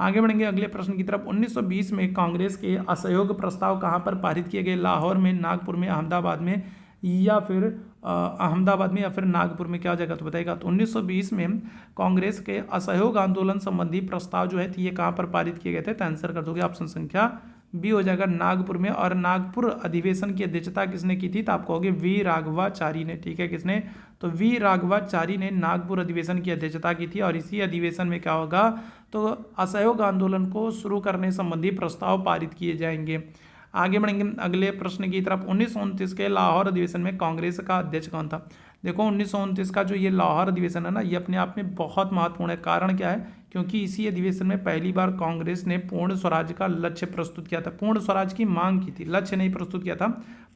आगे बढ़ेंगे अगले प्रश्न की तरफ। 1920 में कांग्रेस के असहयोग प्रस्ताव कहाँ पर पारित किए गए, लाहौर में, नागपुर में, अहमदाबाद में, या फिर अहमदाबाद में, या फिर नागपुर में, क्या हो जाएगा, तो बताएगा। तो 1920 में कांग्रेस के असहयोग आंदोलन संबंधी प्रस्ताव जो है ये कहाँ पर पारित किए गए थे, तो आंसर कर दोगे ऑप्शन संख्या बी हो जाएगा, नागपुर में। और नागपुर अधिवेशन की अध्यक्षता किसने की थी, तो आप कहोगे वी राघवाचारी ने। ठीक है, किसने, तो वी राघवाचारी ने नागपुर अधिवेशन की अध्यक्षता की थी। और इसी अधिवेशन में क्या होगा, तो असहयोग आंदोलन को शुरू करने संबंधी प्रस्ताव पारित किए जाएंगे। आगे बढ़ेंगे अगले प्रश्न की तरफ। 1929 के लाहौर अधिवेशन में कांग्रेस का अध्यक्ष कौन था, देखो 1929 का जो ये लाहौर अधिवेशन है ना, ये अपने आप में बहुत महत्वपूर्ण है। कारण क्या है, क्योंकि इसी अधिवेशन में पहली बार कांग्रेस ने पूर्ण स्वराज का लक्ष्य प्रस्तुत किया था, पूर्ण स्वराज की मांग की थी, लक्ष्य नहीं प्रस्तुत किया था,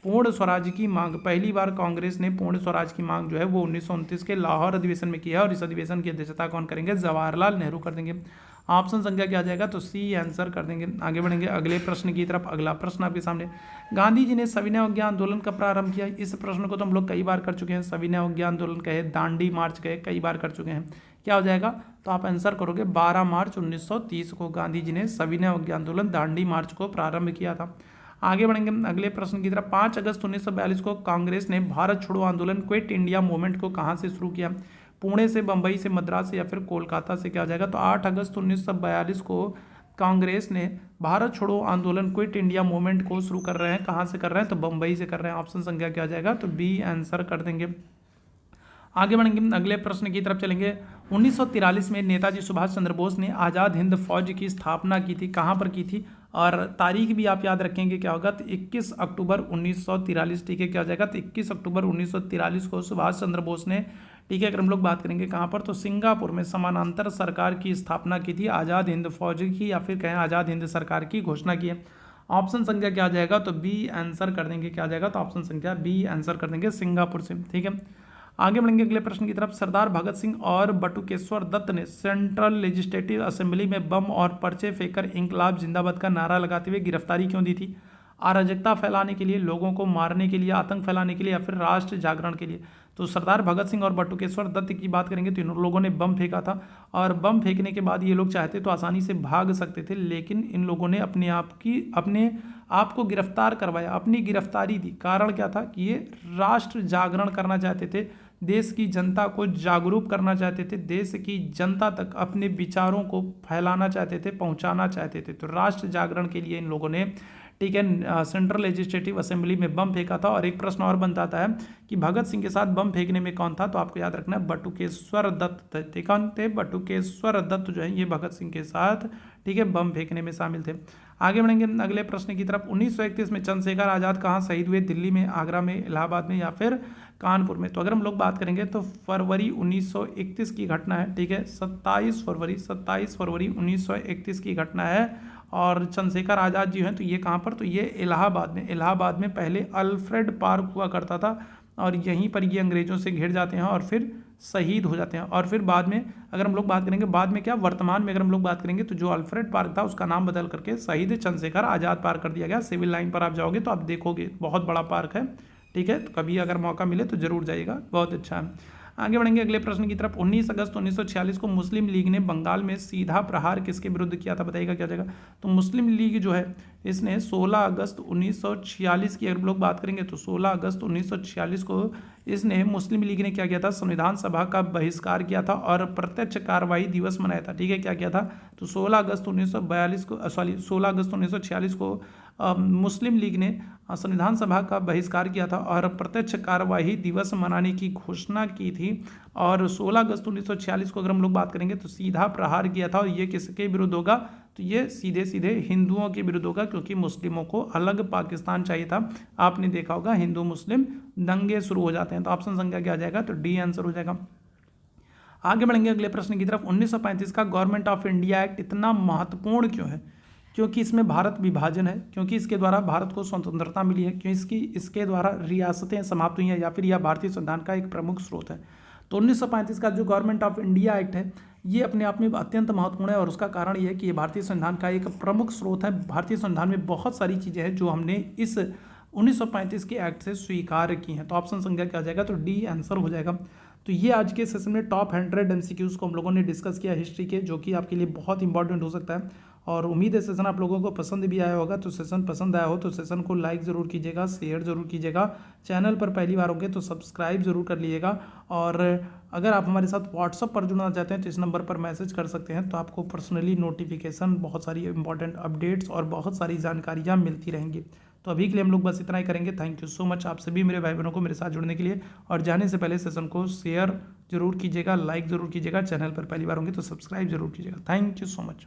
पूर्ण स्वराज की मांग। पहली बार कांग्रेस ने पूर्ण स्वराज की मांग जो है वो 1929 के लाहौर अधिवेशन में किया है। और इस अधिवेशन की अध्यक्षता कौन करेंगे, जवाहरलाल नेहरू कर देंगे। ऑप्शन संख्या क्या आ जाएगा, तो सी आंसर कर देंगे। आगे बढ़ेंगे अगले प्रश्न की तरफ। अगला प्रश्न आपके सामने, गांधी जी ने सविनय अवज्ञा आंदोलन कब प्रारंभ किया। इस प्रश्न को तो हम लोग कई बार कर चुके हैं, सविनय अवज्ञा आंदोलन कहे, दांडी मार्च कहे, कई बार कर चुके हैं। क्या हो जाएगा, तो आप आंसर करोगे 12 मार्च 1930 को गांधी जी ने सविनय अवज्ञा आंदोलन दांडी मार्च को प्रारंभ किया था। आगे बढ़ेंगे अगले प्रश्न की तरफ। 5 अगस्त 1942 को कांग्रेस ने भारत छोड़ो आंदोलन क्विट इंडिया मूवमेंट को कहाँ से शुरू किया, पुणे से, बंबई से, मद्रास से, या फिर कोलकाता से, क्या हो जाएगा। तो 8 अगस्त 1942 को कांग्रेस ने भारत छोड़ो आंदोलन क्विट इंडिया मूवमेंट को शुरू कर रहे हैं, कहाँ से कर रहे हैं, तो बंबई से कर रहे हैं। ऑप्शन संख्या क्या आ जाएगा, तो बी आंसर कर देंगे। आगे बढ़ेंगे अगले प्रश्न की तरफ चलेंगे। 1943 में नेताजी सुभाष चंद्र बोस ने आज़ाद हिंद फौज की स्थापना की थी, कहाँ पर की थी, और तारीख भी आप याद रखेंगे, क्या होगा, तो 21 अक्टूबर 1943। ठीक है, क्या हो जाएगा, तो 21 अक्टूबर 1943 को सुभाष चंद्र बोस ने, ठीक है, अगर हम लोग बात करेंगे कहाँ पर, तो सिंगापुर में समानांतर सरकार की स्थापना की थी, आज़ाद हिंद फौज की, या फिर कहें आज़ाद हिंद सरकार की घोषणा की है। ऑप्शन संख्या क्या आ जाएगा, तो बी आंसर कर देंगे। क्या आ जाएगा, तो ऑप्शन संख्या बी आंसर कर देंगे, सिंगापुर से। ठीक है, आगे बढ़ेंगे अगले प्रश्न की तरफ। सरदार भगत सिंह और बटुकेश्वर दत्त ने सेंट्रल लेजिस्लेटिव असेंबली में बम और पर्चे फेंककर इंकलाब जिंदाबाद का नारा लगाते हुए गिरफ्तारी क्यों दी थी, अराजकता फैलाने के लिए, लोगों को मारने के लिए, आतंक फैलाने के लिए, या फिर राष्ट्र जागरण के लिए। तो सरदार भगत सिंह और बटुकेश्वर दत्त की बात करेंगे तो इन लोगों ने बम फेंका था, और बम फेंकने के बाद ये लोग चाहते तो आसानी से भाग सकते थे, लेकिन इन लोगों ने अपने आप को गिरफ्तार करवाया, अपनी गिरफ्तारी दी। कारण क्या था कि ये राष्ट्र जागरण करना चाहते थे, देश की जनता को जागरूक करना चाहते थे, देश की जनता तक अपने विचारों को फैलाना चाहते थे, पहुंचाना चाहते थे। तो राष्ट्र जागरण के लिए इन लोगों ने, ठीक है, सेंट्रल लेजिस्लेटिव असेंबली में बम फेंका था। और एक प्रश्न और बनता है कि भगत सिंह के साथ बम फेंकने में कौन था, तो आपको याद रखना है बटुकेश्वर दत्त थे। कौन थे? बटुकेश्वर दत्त जो है ये भगत सिंह के साथ, ठीक है, बम फेंकने में शामिल थे। आगे बढ़ेंगे अगले प्रश्न की तरफ। 1931 में चंद्रशेखर आजाद कहाँ शहीद हुए? दिल्ली में, आगरा में, इलाहाबाद में या फिर कानपुर में? तो अगर हम लोग बात करेंगे तो फरवरी 1931 की घटना है, ठीक है, 27 फरवरी 1931 की घटना है। और चंद्रशेखर आज़ाद जी हैं तो ये कहाँ पर? तो ये इलाहाबाद में पहले अल्फ्रेड पार्क हुआ करता था और यहीं पर ये अंग्रेजों से घिर जाते हैं और फिर शहीद हो जाते हैं। और फिर बाद में अगर हम लोग बात करेंगे, बाद में क्या, वर्तमान में अगर हम लोग बात करेंगे तो जो अल्फ्रेड पार्क था उसका नाम बदल करके शहीद चंद्रशेखर आज़ाद पार्क कर दिया गया। सिविल लाइन पर आप जाओगे तो आप देखोगे बहुत बड़ा पार्क है, ठीक है। तो कभी अगर मौका मिले तो जरूर जाइएगा, बहुत अच्छा है। आगे बढ़ेंगे अगले प्रश्न की तरफ। 19 अगस्त 1946 को मुस्लिम लीग ने बंगाल में सीधा प्रहार किसके विरुद्ध किया था? बताइएगा क्या जाएगा? तो मुस्लिम लीग जो है इसने 16 अगस्त 1946 की अगर लोग बात करेंगे तो 16 अगस्त 1946 को इसने मुस्लिम लीग ने क्या किया था? संविधान सभा का बहिष्कार किया था और प्रत्यक्ष कार्रवाई दिवस मनाया था, ठीक है। क्या किया था? तो 16 अगस्त 1946 को मुस्लिम लीग ने संविधान सभा का बहिष्कार किया था और प्रत्यक्ष कार्यवाही दिवस मनाने की घोषणा की थी। और 16 अगस्त 1946 को अगर हम लोग बात करेंगे तो सीधा प्रहार किया था। और ये किसके विरुद्ध होगा? तो ये सीधे सीधे हिंदुओं के विरुद्ध होगा, क्योंकि मुस्लिमों को अलग पाकिस्तान चाहिए था। आपने देखा होगा हिंदू मुस्लिम दंगे शुरू हो जाते हैं। तो ऑप्शन संख्या क्या आ जाएगा? तो डी आंसर हो जाएगा। आगे बढ़ेंगे अगले प्रश्न की तरफ। 1935 का गवर्नमेंट ऑफ इंडिया एक्ट इतना महत्वपूर्ण क्यों है? क्योंकि इसमें भारत विभाजन है, क्योंकि इसके द्वारा भारत को स्वतंत्रता मिली है, क्योंकि इसके द्वारा रियासतें समाप्त हुई हैं, या फिर यह भारतीय संविधान का एक प्रमुख स्रोत है। तो 1935 का जो गवर्नमेंट ऑफ इंडिया एक्ट है ये अपने आप में अत्यंत महत्वपूर्ण है और उसका कारण ये है कि ये भारतीय संविधान का एक प्रमुख स्रोत है। भारतीय संविधान में बहुत सारी चीज़ें हैं जो हमने इस 1935 के एक्ट से स्वीकार की हैं। तो ऑप्शन संख्या क्या आ जाएगा? तो डी आंसर हो जाएगा। तो ये आज के सेशन में टॉप 100 MCQs को हम लोगों ने डिस्कस किया हिस्ट्री के, जो कि आपके लिए बहुत इंपॉर्टेंट हो सकता है। और उम्मीद है सेशन आप लोगों को पसंद भी आया होगा। तो सेशन पसंद आया हो तो सेशन को लाइक ज़रूर कीजिएगा, शेयर ज़रूर कीजिएगा। चैनल पर पहली बार होंगे तो सब्सक्राइब ज़रूर कर लीजिएगा। और अगर आप हमारे साथ व्हाट्सअप पर जुड़ना चाहते हैं तो इस नंबर पर मैसेज कर सकते हैं, तो आपको पर्सनली नोटिफिकेशन, बहुत सारी इंपॉर्टेंट अपडेट्स और बहुत सारी जानकारियाँ मिलती रहेंगी। तो अभी के लिए हम लोग बस इतना ही करेंगे। थैंक यू सो मच आप सभी मेरे भाई बहनों को मेरे साथ जुड़ने के लिए। और जाने से पहले सेशन को शेयर जरूर कीजिएगा, लाइक ज़रूर कीजिएगा। चैनल पर पहली बार होंगे तो सब्सक्राइब जरूर कीजिएगा। Thank you so much.